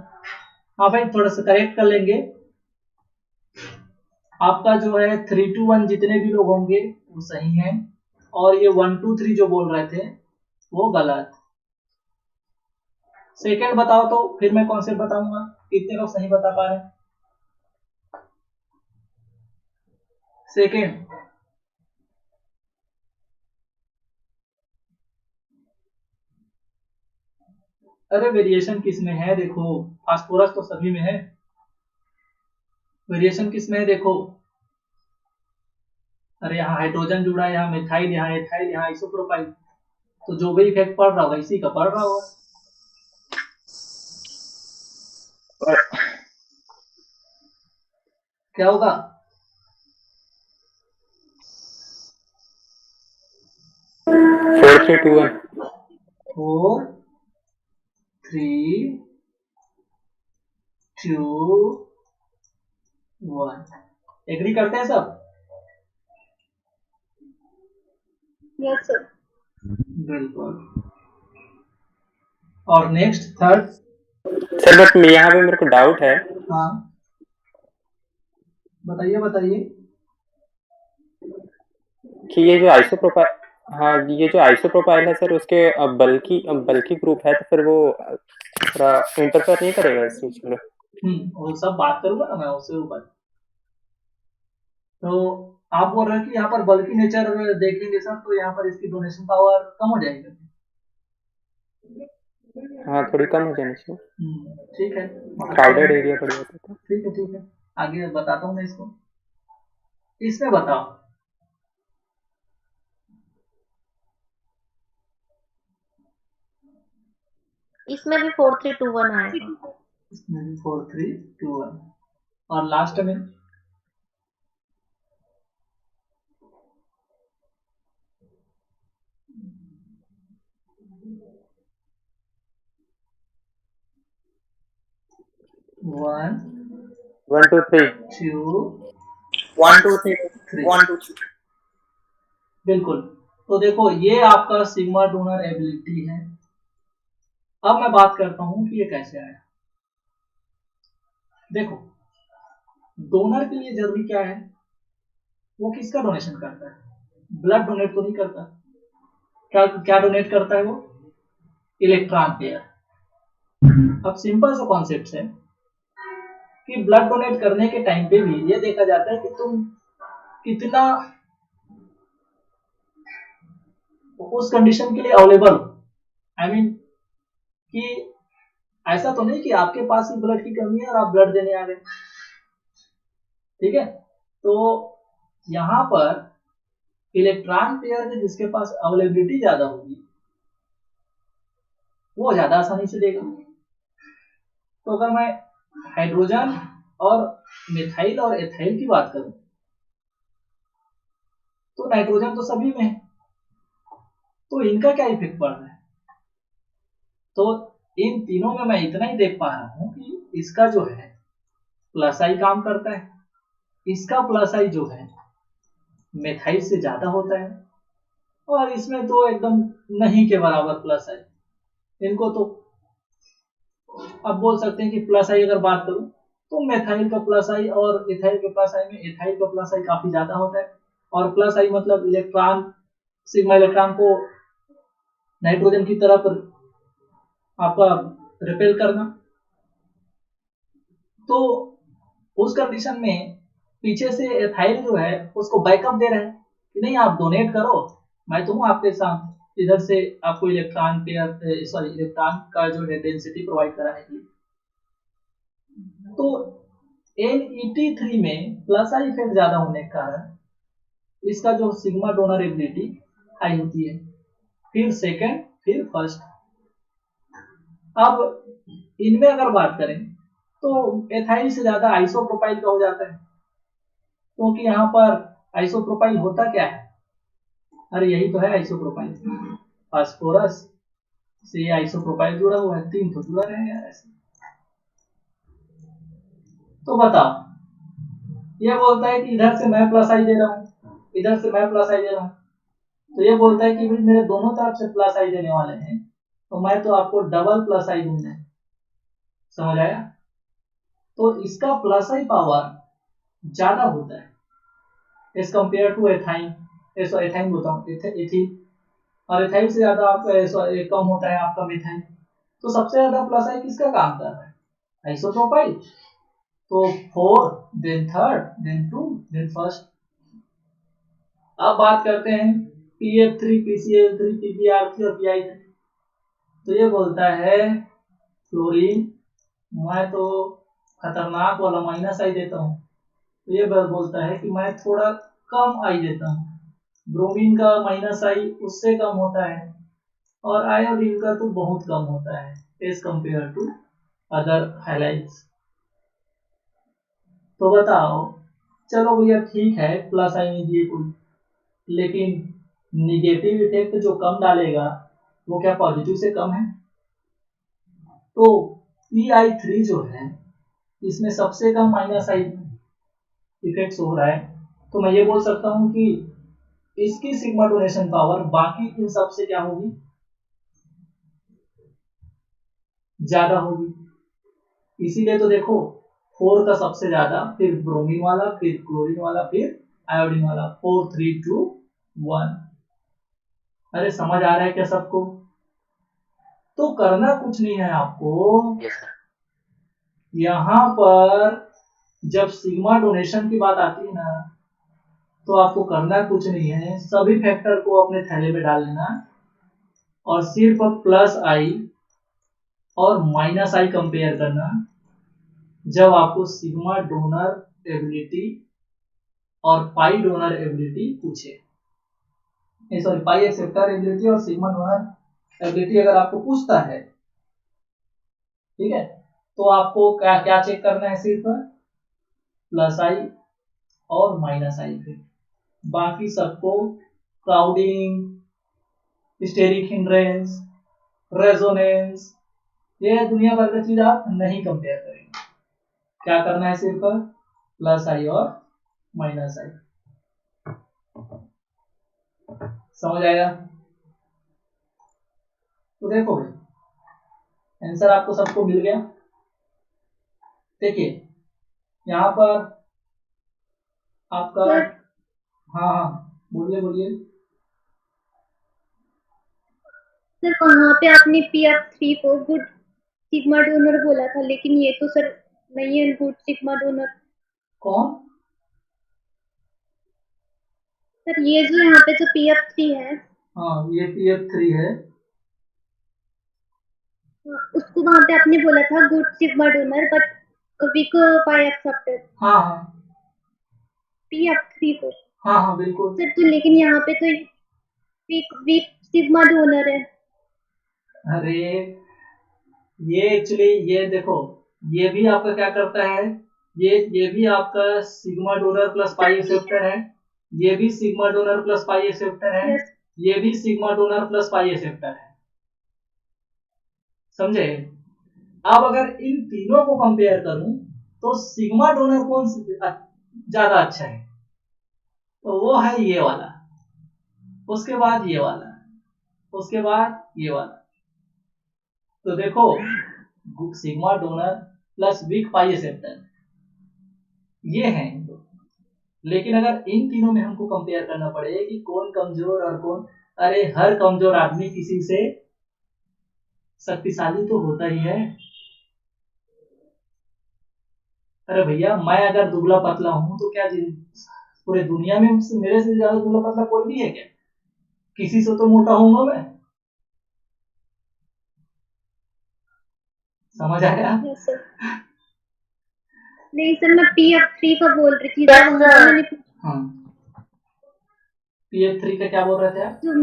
हाँ भाई, थोड़ा सा करेक्ट कर लेंगे। आपका जो है 3 2 1 जितने भी लोग होंगे वो सही हैं, और ये 1 2 3 जो बोल रहे थे वो गलत। सेकंड बताओ तो फिर मैं कौन से बताऊंगा। कितने लोग सही बता पा रहे हैं सेकंड? अरे वेरिएशन किस में है देखो, फास्फोरस तो सभी में है, वेरिएशन किस में है देखो। अरे यहाँ हाइड्रोजन जुड़ा है, यहाँ मिथाइल, यहाँ एथाइल, यहाँ आइसोप्रोपाइल, तो जो भी इफेक्ट पड़ रहा होगा इसी का पड़ रहा होगा। क्या होगा? 4321 4 3 2 1। एग्री करते हैं सब? Yes sir. बिल्कुल। और नेक्स्ट थर्ड। सर बट यहाँ पे मेरे को डाउट है। हाँ बताइए बताइए। कि ये जो आइसोप्रोपाइल, हाँ ये जो आइसोप्रोपाइल है सर, उसके बल्कि ग्रुप है, तो फिर वो थोड़ा इंटरफेयर नहीं करेगा इस चीज में? वो सब बात करूंगा ना मैं उससे ऊपर। तो आप बोल रहे हैं कि यहाँ पर बल्कि नेचर देखेंगे सर, तो यहाँ पर इसकी डोनेशन पावर कम हो जाएगी। हाँ थोड़ी कम हो जानी चाहिए। ठीक है, क्राउडेड एरिया बढ़ जाता था। ठीक है ठीक है, आगे बताता हूँ मैं इसको। इसमें बताओ, इसमें भी 4321 आएगा। इसमें भी 4321 और लास्ट में 1 1 2 3 2 1 2 3 3। 1 2 3। बिल्कुल। तो देखो ये आपका सिग्मा डोनर एबिलिटी है। अब मैं बात करता हूं कि ये कैसे आया। देखो डोनर के लिए जरूरी क्या है, वो किसका डोनेशन करता है? ब्लड डोनेट तो नहीं करता। क्या क्या डोनेट करता है वो? Electron pair. अब सिंपल सा कॉन्सेप्ट है कि ब्लड डोनेट करने के टाइम पे भी ये देखा जाता है कि तुम कितना उस कंडीशन के लिए अवेलेबल हो। आई मीन कि ऐसा तो नहीं कि आपके पास ही ब्लड की कमी है और आप ब्लड देने आ गए। ठीक है, तो यहां पर इलेक्ट्रॉन पेयर के जिसके पास अवेलेबिलिटी ज्यादा होगी वो ज्यादा आसानी से देगा। तो अगर मैं हाइड्रोजन और मिथाइल और एथाइल की बात करूं तो नाइट्रोजन तो सभी में है, तो इनका क्या इफेक्ट पड़ रहा है? तो इन तीनों में मैं इतना ही देख पा रहा हूं कि इसका जो है प्लस आई काम करता है, इसका प्लस आई जो है मिथाइल से ज्यादा होता है, और इसमें तो एकदम नहीं के बराबर प्लस आई। इनको तो अब बोल सकते हैं कि प्लस आई अगर बात करूं तो मेथाइल का प्लस आई और इथाइल के प्लस आई में इथाइल का प्लस आई काफी ज्यादा होता है। और प्लस आई मतलब इलेक्ट्रॉन, सिग्मा इलेक्ट्रॉन को नाइट्रोजन की तरफ आपका रिपेल करना। तो उस कंडीशन में पीछे से एथाइल जो है उसको बैकअप दे रहे हैं कि नहीं आप डोनेट करो, मैं तो हूं आपके साथ, इधर से आपको इलेक्ट्रॉन पेयर सॉरी इलेक्ट्रॉन का जो है डेंसिटी प्रोवाइड कराने के लिए। तो NET3 में प्लस आई इफेक्ट ज्यादा होने के कारण इसका जो सिग्मा डोनर एबिलिटी हाई होती है, फिर सेकंड, फिर फर्स्ट। अब इनमें अगर बात करें तो एथाइल से ज्यादा आइसोप्रोपाइल का हो जाता है, क्योंकि यहाँ पर आइसोप्रोपाइल होता क्या है? अरे यही तो है आइसोप्रोपाइल, फास्फोरस से आइसोप्रोपाइल जुड़ा हुआ है, तीन तो जुड़ा रहेगा ऐसे। तो बताओ, ये बोलता है कि इधर से मैं प्लस आई दे रहा हूँ, इधर से मैं प्लस आई दे रहा हूँ, तो ये बोलता है कि भाई मेरे दोनों तरफ से प्लस आई देने वाले हैं, तो मैं तो आपको डबल प्लस आई दूंगा। समझ आया? तो इसका प्लस आई पावर ज्यादा होता है as compare to ethyne. Ethyne बोलता हूँ, एथीन, और एथाइन से ज्यादा आपका कम होता है आपका मिथाइन। तो सबसे ज्यादा प्लस आई किसका काम कर रहा है? आइसोप्रोपाइल। तो 4 then third then 2 then first. अब बात करते हैं PF3 PCl3 PPr3 और PI3। तो ये बोलता है फ्लोरीन, मैं तो खतरनाक वाला माइनस आई देता हूँ, तो ये बोलता है कि मैं थोड़ा कम आई देता हूँ। ब्रोमीन का माइनस आई उससे कम होता है, और आयोडीन का तो बहुत कम होता है as compare to other halides. तो बताओ, चलो भैया ठीक है प्लस आई नहीं दिए कोई, लेकिन निगेटिव इफेक्ट जो कम डालेगा वो क्या पॉजिटिव से कम है? तो PI3 जो है इसमें सबसे कम माइनस आई इफेक्ट हो रहा है, तो मैं ये बोल सकता हूं कि इसकी सिग्मा डोनेशन पावर बाकी इन सब से क्या होगी? ज्यादा होगी। इसीलिए तो देखो 4 का सबसे ज्यादा, फिर ब्रोमीन वाला, फिर क्लोरीन वाला, फिर आयोडीन वाला, 4 3 2 1। अरे समझ आ रहा है क्या सबको? तो करना कुछ नहीं है आपको। Yes sir. यहां पर जब सिग्मा डोनेशन की बात आती है ना, तो आपको करना कुछ नहीं है, सभी फैक्टर को अपने थैले में डाल लेना और सिर्फ प्लस आई और माइनस आई कंपेयर करना जब आपको सिग्मा डोनर एबिलिटी और पाई डोनर एबिलिटी पूछे। सॉरी, पाई एक्सेप्टर एबिलिटी और सिग्मा डोनर एबिलिटी अगर आपको पूछता है, ठीक है, तो आपको क्या क्या चेक करना है? सिर्फ प्लस आई और माइनस आई पे, बाकी सबको क्राउडिंग, स्टेरिक हिंड्रेंस, रेजोनेंस, ये दुनिया भर की चीज आप नहीं कंपेयर करेंगे। क्या करना है? सिर्फ प्लस आई और माइनस आई। समझ आएगा? तो देखो भाई, आंसर आपको सबको मिल गया। देखिए यहाँ पर आपका, हाँ हाँ बोलिए बोलिए। सर वहाँ पे आपने PF3 को गुड सिग्मा डोनर बोला था, लेकिन ये तो सर नहीं है गुड सिग्मा डोनर। कौन? सर ये जो यहाँ पे जो PF3 है, हाँ ये PF3 है। उसको वहाँ पे आपने बोला था good sigma donor but week pi acceptor. हाँ हाँ PF3 को। हाँ हाँ बिल्कुल। सर तो लेकिन यहाँ पे तो वीक वीक सिग्मा डोनर है। अरे ये एक्चुअली, ये देखो, ये भी आपका क्या करता है, ये भी आपका sigma donor plus pi acceptor है, ये भी sigma donor plus pi acceptor है, यस ये भी sigma donor plus pi acceptor है। समझे? अब अगर इन तीनों को कंपेयर करूं तो सिग्मा डोनर कौन ज्यादा अच्छा है? तो वो है ये वाला, उसके बाद ये वाला, उसके बाद ये वाला। तो देखो सिग्मा डोनर प्लस वीक पाई एक्सेप्टर ये है। लेकिन अगर इन तीनों में हमको कंपेयर करना पड़े कि कौन कमजोर और कौन, अरे हर कमजोर आदमी किसी से शक्तिशाली तो होता ही है। अरे भैया मैं अगर दुबला पतला हूं तो क्या पूरे दुनिया में मेरे से ज्यादा दुबला पतला कोई नहीं है क्या? किसी से तो मोटा होऊंगा मैं। समझ आया? Yes sir. नहीं सर मैं PF3 का बोल रही थी। सर मैंने हाँ PF3 का क्या बोल रहे थे आप? जो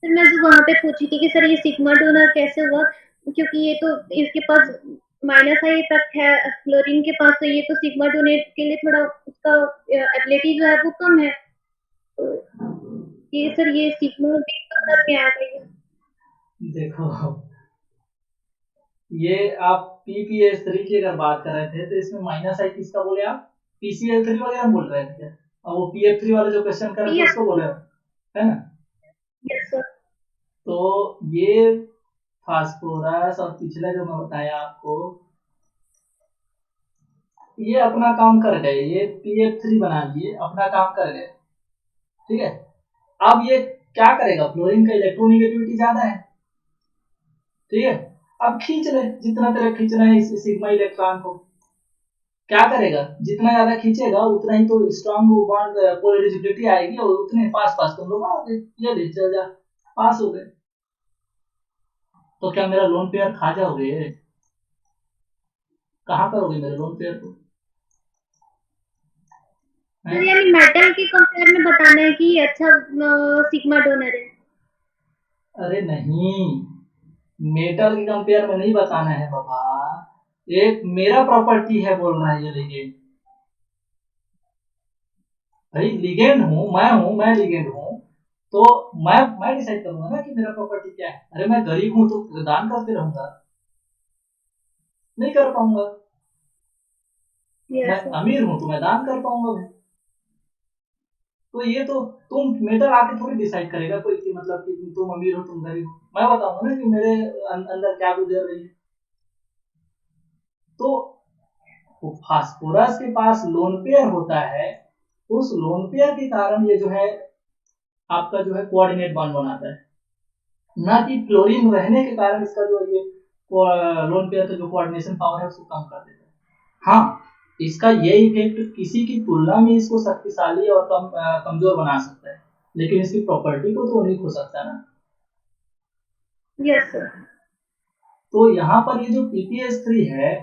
मैं जो वहाँ पे पूछी थी कि सर ये सिग्मा डोनर कैसे हुआ, क्योंकि ये तो इसके पास माइनस आई इफेक्ट है क्लोरीन के पास, तो ये तो सिग्मा डोनेट के लिए थोड़ा उसका एबिलिटी जो है वो कम है। तो ये सर ये सिग्मा डोनर में आ गई है। देखो ये आप PPS3 की अगर बात कर रहे थे तो इसमें माइनस आई किसका बोले आप? PCl3 वगैरह बोल रहे थे क्या? और वो PF3 वाला जो क्वेश्चन कर रहे थे उसको बोल रहे हो, है ना? Yes sir. तो ये फास्फोरस और पिछला जो मैं बताया आपको, ये अपना काम कर गए, ये PF3 बना दिए, अपना काम कर गए। ठीक है, अब ये क्या करेगा? फ्लोरीन का इलेक्ट्रोनेगेटिविटी ज्यादा है, ठीक है, अब खींच ले जितना तेरा खींचना है इस सिग्मा इलेक्ट्रॉन को। क्या करेगा? जितना ज्यादा खींचेगा उतना ही तो स्ट्रॉन्ग बॉन्ड पोलराइजेबिलिटी आएगी और उतने पास पास तुम लोग आओगे। ये ले चल जा, पास हो गए। तो क्या मेरा लोन पेयर खा जाओगे? कहाँ करोगे मेरे लोन पेयर को? तो यानी मेटल के कंपेयर में बताना है कि अच्छा सिग्मा डोनर है। अरे नहीं, मेटल के कंपेयर में नहीं बताना है बाबा, एक मेरा प्रॉपर्टी है बोलना है ये लिगेंड। भाई लिगेंड हूं, मैं लिगेंड हूं, तो मैं डिसाइड करूंगा ना कि मेरा प्रॉपर्टी क्या है। अरे मैं गरीब हूं तो दान करते रहूंगा, नहीं कर पाऊंगा। Yes, मैं sir. अमीर हूं तो मैं दान कर पाऊंगा मैं। तो ये तो तुम मेटर आके थोड़ी डिसाइड करेगा कोई कि मतलब कि तुम अमीर हो तुम गरीब हो। मैं बताऊंगा ना कि मेरे अंदर क्या गुजर रही है। तो फास्फोरस के पास लोन पेयर होता है, उस लोन पेयर के कारण ये जो है आपका जो है कोऑर्डिनेट बॉन्ड बनाता है, ना कि क्लोरीन रहने के कारण इसका जो ये लोन पेयर का जो कोऑर्डिनेशन पावर है उसको कम कर देता है। हाँ, इसका ये इफेक्ट किसी की तुलना में इसको शक्तिशाली और कमजोर बना सकता है, लेकिन इसकी प्रॉपर्टी को तो नहीं खो सकता ना। Yes, sir. तो यहाँ पर ये जो PPS3 है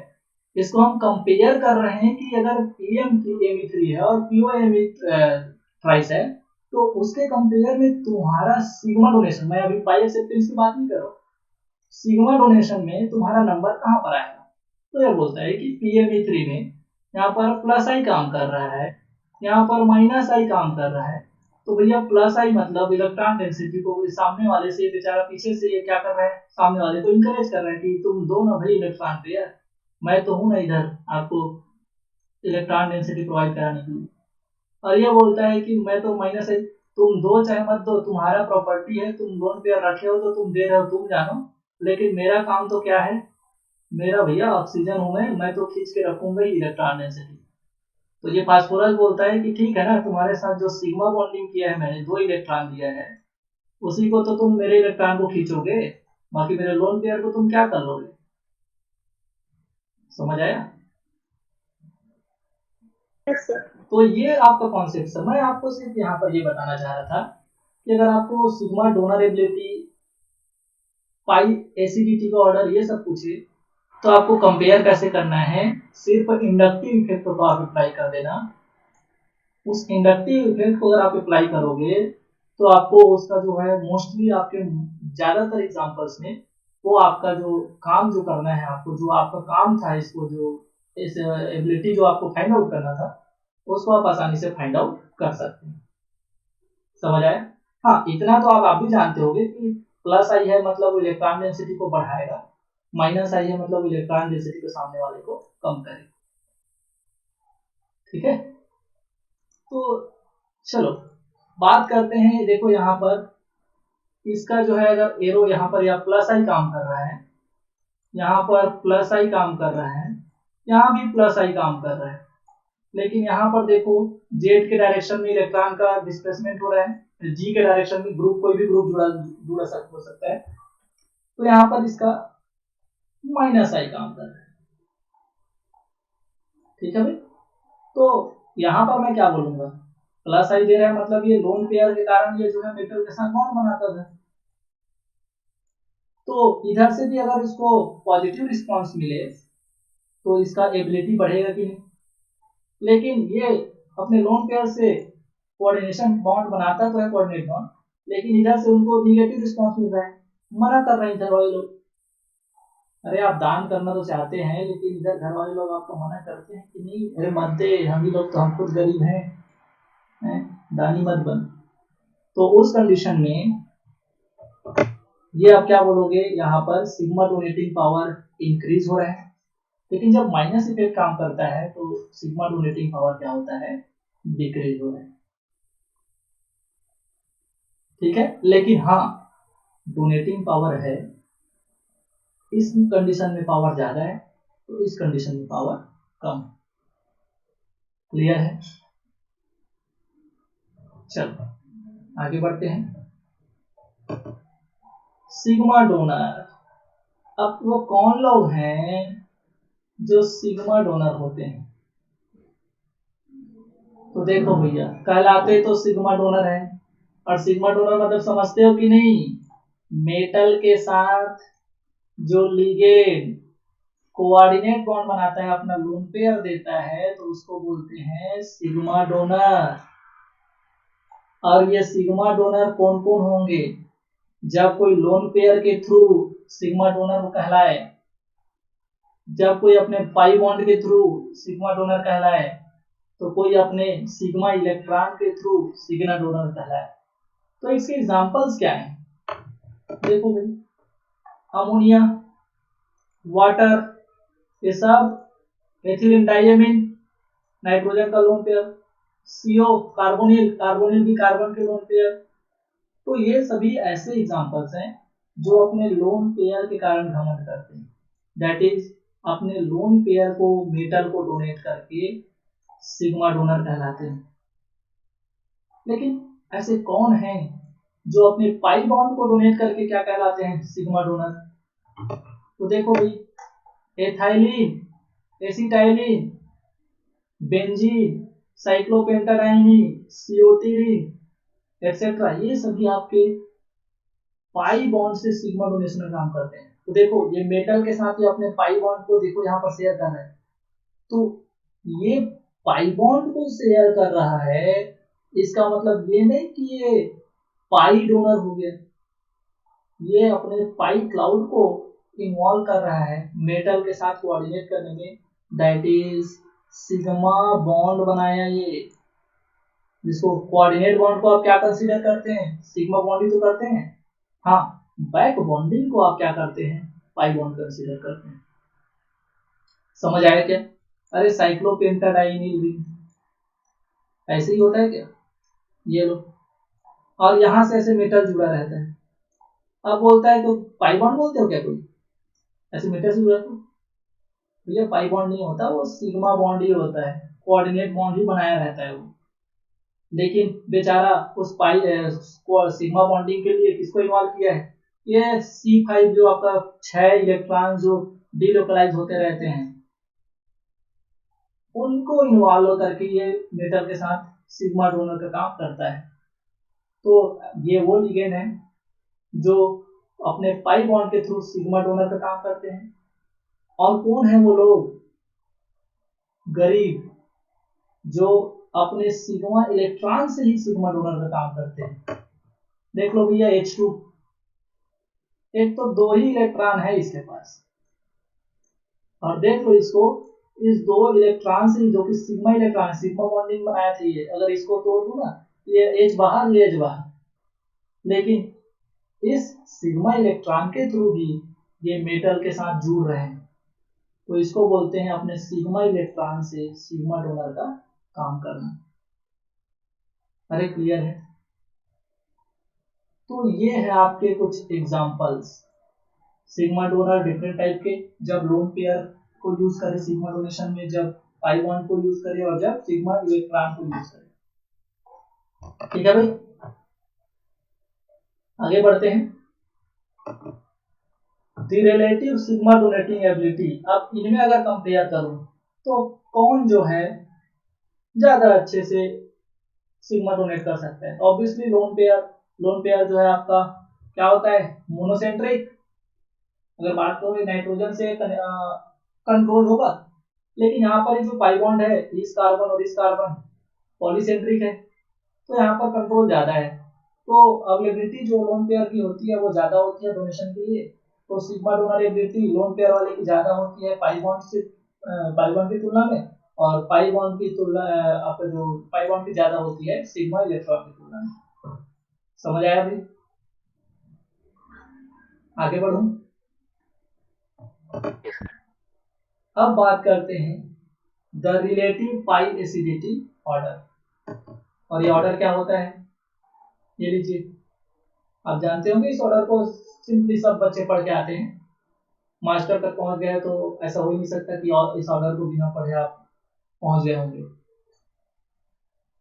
इसको हम कंपेयर कर रहे हैं कि अगर PMME3 है और POME ट्राइस है तो उसके कंपेयर में तुम्हारा सिग्मा डोनेशन, मैं अभी पाई एक्सेप्टेंस की बात नहीं कर रहा हूँ, सिग्मा डोनेशन में तुम्हारा नंबर कहाँ पर आएगा। तो ये बोलता है कि PME3 में यहाँ पर प्लस आई काम कर रहा है, यहाँ पर माइनस आई काम कर रहा है। तो भैया प्लस आई मतलब इलेक्ट्रॉन डेंसिटी को सामने वाले से बेचारा पीछे से ये क्या कर रहा है, सामने वाले को इंकरेज कर रहा है कि तुम दो ना भाई इलेक्ट्रॉन पेयर, मैं तो हूं ना इधर आपको इलेक्ट्रॉन डेंसिटी प्रोवाइड कराने के लिए। और ये बोलता है कि मैं तो माइनस है, तुम दो चाहे मत दो, तुम्हारा प्रॉपर्टी है, तुम लोन पेयर रखे हो तो तुम दे रहे हो, तुम जानो, लेकिन मेरा काम तो क्या है, मेरा भैया ऑक्सीजन हूं मैं तो खींच के रखूंगा ही इलेक्ट्रॉन डेंसिटी। तो ये फास्फोरस बोलता है कि ठीक है ना, तुम्हारे साथ जो सिग्मा बॉन्डिंग किया है मैंने, 2 इलेक्ट्रॉन दिया है, उसी को तो तुम मेरे इलेक्ट्रॉन को खींचोगे, बाकी मेरे लोन पेयर को तुम क्या कर लोगे। समझ आया। Yes, sir. तो ये आपका कॉन्सेप्ट है। मैं आपको सिर्फ यहाँ पर ये बताना चाह रहा था कि अगर आपको सिग्मा डोनर एबिलिटी, पाई एसिडिटी का ऑर्डर ये सब पूछे तो आपको कंपेयर कैसे करना है, सिर्फ इंडक्टिव इफेक्ट को आप अप्लाई कर देना। उस इंडक्टिव इफेक्ट को अगर आप अप्लाई करोगे तो आपको उसका जो है मोस्टली आपके ज्यादातर एग्जांपल्स में वो आपका जो काम जो करना है, आपको जो आपका काम था, इसको जो इस एबिलिटी जो आपको फाइंड आउट करना था उसको आप आसानी से फाइंड आउट कर सकते हैं। समझ आया। हाँ, इतना तो आप भी जानते होंगे कि प्लस आई है मतलब इलेक्ट्रॉन डेंसिटी को बढ़ाएगा, माइनस आई है मतलब इलेक्ट्रॉन डेंसिटी को सामने वाले को कम करेगा। ठीक है, तो चलो बात करते हैं। देखो यहाँ पर इसका जो है अगर एरो यहाँ पर या प्लस आई काम कर रहा है, यहाँ पर प्लस आई काम कर रहा है, यहाँ भी प्लस आई काम कर रहा है, लेकिन यहाँ पर देखो जेड के डायरेक्शन में इलेक्ट्रॉन का डिस्प्लेसमेंट हो रहा है, जी के डायरेक्शन में ग्रुप, कोई भी ग्रुप जुड़ा हो सकता है, तो यहाँ पर इसका माइनस आई काम कर रहा है। ठीक है भाई, तो यहाँ पर मैं क्या बोलूंगा, प्लस आई दे रहा है मतलब ये लोन पेयर के कारण ये जो है मेटल के साथ बॉन्ड बनाता था, तो इधर से भी अगर इसको पॉजिटिव रिस्पांस मिले तो इसका एबिलिटी बढ़ेगा कि नहीं। लेकिन ये अपने लोन पेयर से कोऑर्डिनेशन बॉन्ड बनाता तो है, कोऑर्डिनेट बॉन्ड, लेकिन इधर से उनको निगेटिव रिस्पांस मिल रहा है, मना कर रहे हैं इधर वाले लोग। अरे आप दान करना तो चाहते हैं लेकिन इधर घर वाले लोग आपको मना करते हैं कि नहीं, अरे मत दे, हम ही लोग तो, हम खुद गरीब हैं, दानी मत बन। तो उस कंडीशन में ये आप क्या बोलोगे, यहाँ पर सिग्मा डोनेटिंग पावर इंक्रीज हो रहा है, लेकिन जब माइनस इफेक्ट काम करता है तो सिग्मा डोनेटिंग पावर क्या होता है, डिक्रीज हो रहा है। ठीक है, लेकिन हाँ डोनेटिंग पावर है, इस कंडीशन में पावर ज्यादा है तो इस कंडीशन में पावर कम। क्लियर है। चलो आगे बढ़ते हैं। सिग्मा डोनर, अब वो कौन लोग हैं जो सिग्मा डोनर होते हैं, तो देखो भैया कहलाते तो सिग्मा डोनर है, और सिग्मा डोनर मतलब समझते हो कि नहीं, मेटल के साथ जो लिगेंड कोऑर्डिनेट बॉन्ड बनाता है, अपना लोन पेयर देता है, तो उसको बोलते हैं सिग्मा डोनर। और ये सिग्मा डोनर कौन कौन होंगे, जब कोई लोन पेयर के थ्रू सिग्मा डोनर कहलाए, जब कोई अपने पाई बॉन्ड के थ्रू सिग्मा डोनर कहलाए, तो कोई अपने सिग्मा इलेक्ट्रॉन के थ्रू सिग्मा डोनर कहलाए। तो इसके एग्जांपल्स क्या हैं? देखो भाई, अमोनिया, वाटर, ये सब एथिलीन डाइएमीन, नाइट्रोजन का lone pair, CO carbonyl, carbonyl भी कार्बन के लोन पेयर। तो ये सभी ऐसे एग्जांपल्स हैं जो अपने लोन पेयर के कारण घमंड करते हैं, दैट इज अपने लोन पेयर को, मेटल को डोनेट करके सिग्मा डोनर कहलाते हैं। लेकिन ऐसे कौन हैं जो अपने पाई बॉन्ड को डोनेट करके क्या कहलाते हैं? Sigma donor. तो देखो भाई, एथाइलिन, एसिटाइलिन, बेंजीन, साइक्लोपेंटाडाइनिन, सियोटीरिन एक्सेट्रा, ये सभी आपके पाई बॉन्ड से सिग्मा डोनेशन में काम करते हैं। तो देखो, ये मेटल के साथ ही अपने पाई बॉन्ड को देखो यहाँ पर शेयर कर रहा है, तो ये पाई बॉन्ड को शेयर कर रहा है, इसका मतलब ये नहीं कि ये पाई डोनर हो गया, ये अपने पाई क्लाउड को इन्वॉल्व कर रहा है मेटल के साथ कोऑर्डिनेट करने में, दैट इज सिग्मा बॉन्ड बनाया ये, जिसको कोऑर्डिनेट बॉन्ड को आप क्या कंसीडर करते हैं? सिग्मा बॉन्ड ही तो करते हैं। हाँ, बैक बॉन्डिंग को आप क्या करते हैं? पाई बॉन्ड कंसीडर करते हैं। समझ आया क्या? अरे साइक्लोपेंटाडाइनिल रिंग ऐसे ही होता है क्या? ये लो, और यहां से ऐसे मेटल जुड़ा रहता है। अब बोलता है तो पाई बॉन्ड बोलते हो क्या कोई? ऐसे मेटल से जुड़ा तो भैया पाई बॉन्ड नहीं होता, वो सिग्मा बॉन्ड ही होता है, कोऑर्डिनेट बॉन्ड ही बनाया रहता है वो। लेकिन बेचारा उस पाई सिग्मा बॉन्डिंग के लिए किसको इन्वॉल्व किया है? ये C5 जो आपका 6 इलेक्ट्रॉन जो डीलोकलाइज होते रहते हैं, उनको इन्वॉल्व करके ये मेटल के साथ सिग्मा डोनर का काम करता है। तो ये वो लिगेंड है जो अपने पाई बॉन्ड के थ्रू सिग्मा डोनर का काम करते हैं। और कौन है वो लोग? गरीब, जो अपने सिग्मा इलेक्ट्रॉन से ही सिग्मा डोनर का काम करते हैं। देख लो भैया, H2, एक तो 2 ही इलेक्ट्रॉन है इसके पास, और देख लो इसको, इस 2 इलेक्ट्रॉन से जो कि सिग्मा इलेक्ट्रॉन है, सिग्मा बॉन्डिंग बनाया था ये, अगर इसको तोड़ दूं ना, ये H बाहर, ये H बाहर, लेकिन इस सिग्मा इलेक्ट्रॉन के थ्रू भी ये मेटल के साथ जुड़ रहे हैं, तो इसको बोलते हैं अपने सिग्मा इलेक्ट्रॉन से सिग्मा डोनर का काम करना। अरे क्लियर है? तो ये है आपके कुछ examples sigma donor different type के, जब लोन पेयर को यूज करें सिग्मा डोनेशन में, जब पाई बॉन्ड को यूज करें, और जब सिग्मा इलेक्ट्रॉन को यूज करें। ठीक है भाई, आगे बढ़ते हैं। The relative sigma donating ability, अब इनमें अगर कंपेयर करूं तो कौन जो है ज्यादा अच्छे से सिग्मा डोनेट कर सकता है? ऑब्वियसली लोन पेयर जो है आपका क्या होता है? मोनोसेंट्रिक। अगर बात करो नाइट्रोजन से कंट्रोल होगा, लेकिन यहाँ पर जो पाई बॉन्ड है, इस कार्बन और इस कार्बन पॉलीसेंट्रिक है, तो यहाँ पर कंट्रोल ज्यादा है, तो अवेलेबिलिटी जो लोन पेयर की होती है वो ज्यादा होती है डोनेशन के लिए। तो sigma donor ability lone pair वाले की ज्यादा होती है पाई बॉन्ड से, पाई बॉन्ड की तुलना में, और पाई बॉन्ड की तुलना आपका जो पाई बॉन्ड की ज्यादा होती है सिग्मा इलेक्ट्रॉन की तुलना में। समझ आया भाई? आगे बढ़ूं। अब बात करते हैं the relative pi acidity order, और ये ऑर्डर क्या होता है? ये लीजिए, आप जानते होंगे इस ऑर्डर को, सिंपली सब बच्चे पढ़ के आते हैं, मास्टर तक पहुंच गए तो ऐसा हो ही नहीं सकता कि और इस ऑर्डर को बिना पढ़े आप पहुंच गए होंगे।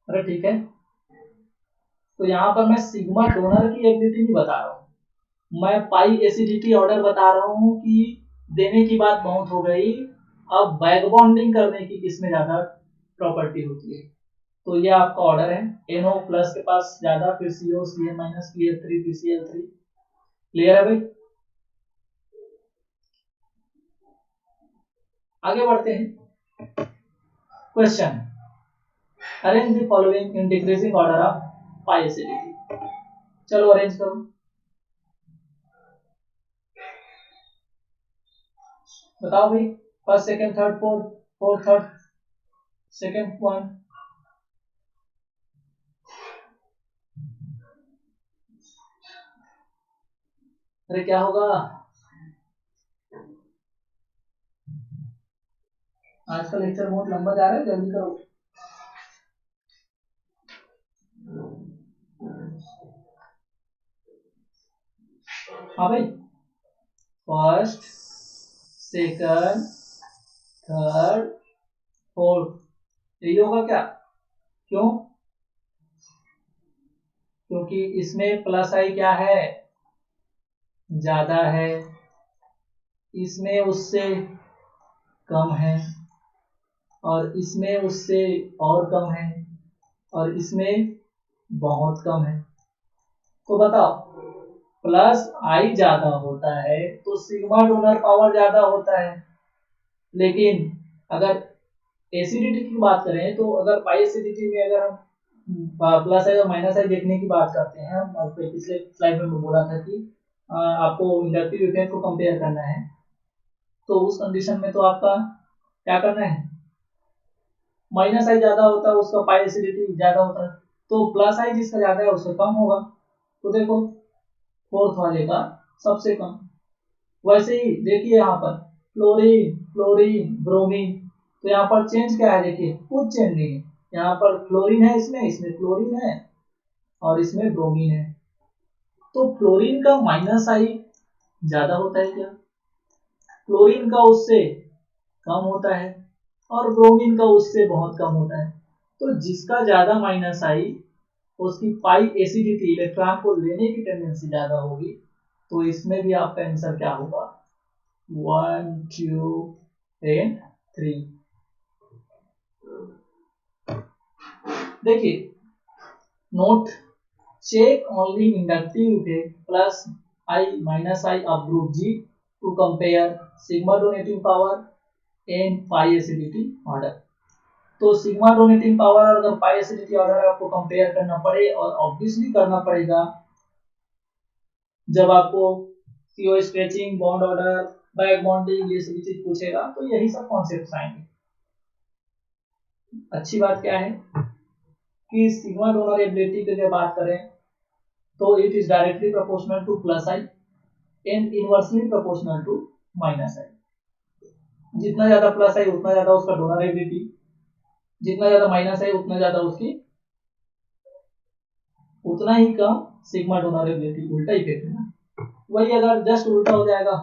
अरे ठीक है, तो यहाँ पर मैं सिग्मा डोनर की एबिलिटी नहीं बता रहा हूँ, मैं पाई एसिडिटी ऑर्डर बता रहा हूँ कि देने की बात बहुत हो गई, अब बैक बॉन्डिंग करने की किसमें ज्यादा प्रॉपर्टी होती है। तो ये आपका ऑर्डर है, NO प्लस के पास ज्यादा, फिर CO, Cl माइनस, Cl3, फिर Cl3। क्लियर है भाई? आगे बढ़ते हैं। Question, arrange the following in decreasing order of pi acidity. चलो अरेंज करो। बताओ भाई, first, second, third, fourth, third, second one. अरे क्या होगा, आज का लेक्चर बहुत लंबा जा रहा है, जल्दी करो। हाँ भाई, फर्स्ट, सेकंड, थर्ड, फोर्थ, यही होगा क्या? क्यों? क्योंकि इसमें प्लस आई क्या है, ज्यादा है, इसमें उससे कम है, और इसमें उससे और कम है, और इसमें बहुत कम है। तो बताओ, प्लस आई ज्यादा होता है तो सिग्मा डोनर पावर ज्यादा होता है। लेकिन अगर एसिडिटी की बात करें तो अगर पाई एसिडिटी में अगर हम प्लस आई और माइनस आई देखने की बात करते हैं, हम पिछले स्लाइड में बोला था कि आपको इंडक्टिव इफेक्ट को कंपेयर करना है, तो उस कंडीशन में तो आपका क्या करना है, माइनस आई ज्यादा होता है उसका पाई एसिडिटी ज्यादा होता है, तो प्लस आई जिसका ज्यादा है उससे कम होगा। तो देखो फोर्थ वाले का सबसे कम। वैसे ही देखिए यहाँ पर फ्लोरीन, फ्लोरीन, ब्रोमीन, तो यहाँ पर चेंज क्या है, देखिए कुछ चेंज नहीं है। यहाँ पर फ्लोरीन है, इसमें फ्लोरीन है, और इसमें ब्रोमीन है। तो फ्लोरीन का माइनस आई ज्यादा होता है क्या? क्लोरीन का उससे कम होता है, और ब्रोमीन का उससे बहुत कम होता है। तो जिसका ज्यादा माइनस आई उसकी पाई एसिडिटी, इलेक्ट्रॉन को लेने की टेंडेंसी ज्यादा होगी। तो इसमें भी आपका आंसर क्या होगा, 1, 2 and 3। देखिए note, check only inductive effect plus I minus I of group G to compare sigma donating power and pi acidity order। तो सिग्मा डोनेटिंग पावर और अगर पाई एसिडिटी ऑर्डर आपको कंपेयर करना पड़े, और ऑब्वियसली करना पड़ेगा जब आपको CO stretching, bond order, back bonding, ये सभी चीज पूछेगा, तो यही सब कॉन्सेप्ट्स आएंगे। अच्छी बात क्या है कि सिग्मा डोनर एबिलिटी की जब बात करें तो it is directly proportional to plus I and inversely proportional to minus I. जितना ज्यादा प्लस आई उतना ज्यादा उसका डोनर एबिलिटी, जितना ज्यादा माइनस आई उतना ज्यादा उसकी, उतना ही कम सिग्मा डोनर एबिलिटी। उल्टा इफेक्ट है ना। वही अगर जस्ट उल्टा हो जाएगा,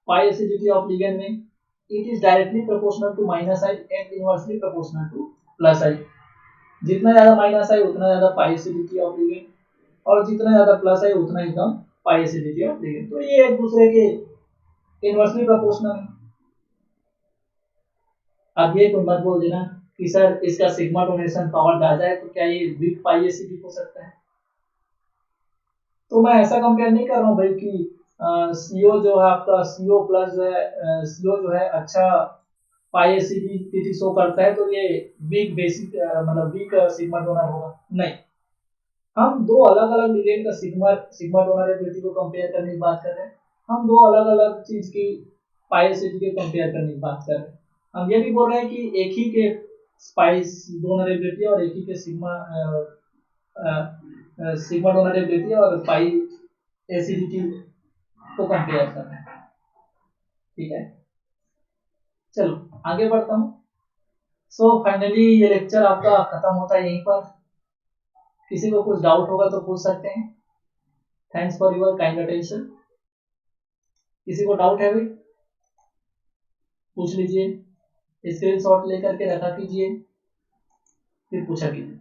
पाई एसिडिटी ऑफ लिगेंड में it is directly proportional to minus I and inversely proportional to plus I. जितना ज्यादा माइनस आई उतना ज्यादा पाई एसिडिटी ऑफ लिगेंड, और जितना ज्यादा प्लस आई उतना ही कम पाई एसिडिटी ऑफ लिगेंड। तो ये एक दूसरे के इनवर्सली प्रोपोर्शनल है। अब ये कोई मत बोल देना कि सर इसका सिग्मा डोनेशन पावर ज्यादा है तो क्या ये वीक पाई एसिडी हो सकता है। तो मैं ऐसा कंपेयर नहीं कर रहा हूँ भाई कि सीओ जो है आपका, सीओ प्लस जो है, सीओ जो है अच्छा पाई एसिडी शो करता है तो ये वीक बेसिक मतलब वीक सिग्मा डोनर होगा, नहीं। हम दो अलग अलग लिगेंड का सिग्मा डोनर एबिलिटी को कंपेयर करने की बात कर रहे हैं। हम दो अलग अलग चीज की पाई एसिडी के कंपेयर करने की बात कर रहे हैं। हम ये भी बोल रहे हैं कि एक ही के स्पाइस डोनर एबिलिटी और एक ही के सिग्मा डोनर एबिलिटी और पाई एसिडिटी को कंपेयर कर रहे हैं। ठीक है, चलो आगे बढ़ता हूँ। सो फाइनली ये लेक्चर आपका खत्म होता है यहीं पर। किसी को कुछ डाउट होगा तो पूछ सकते हैं। Thanks for your kind attention. किसी को डाउट है भाई, पूछ लीजिए, स्क्रीनशॉट लेकर के रखा कीजिए, फिर पूछा कीजिए।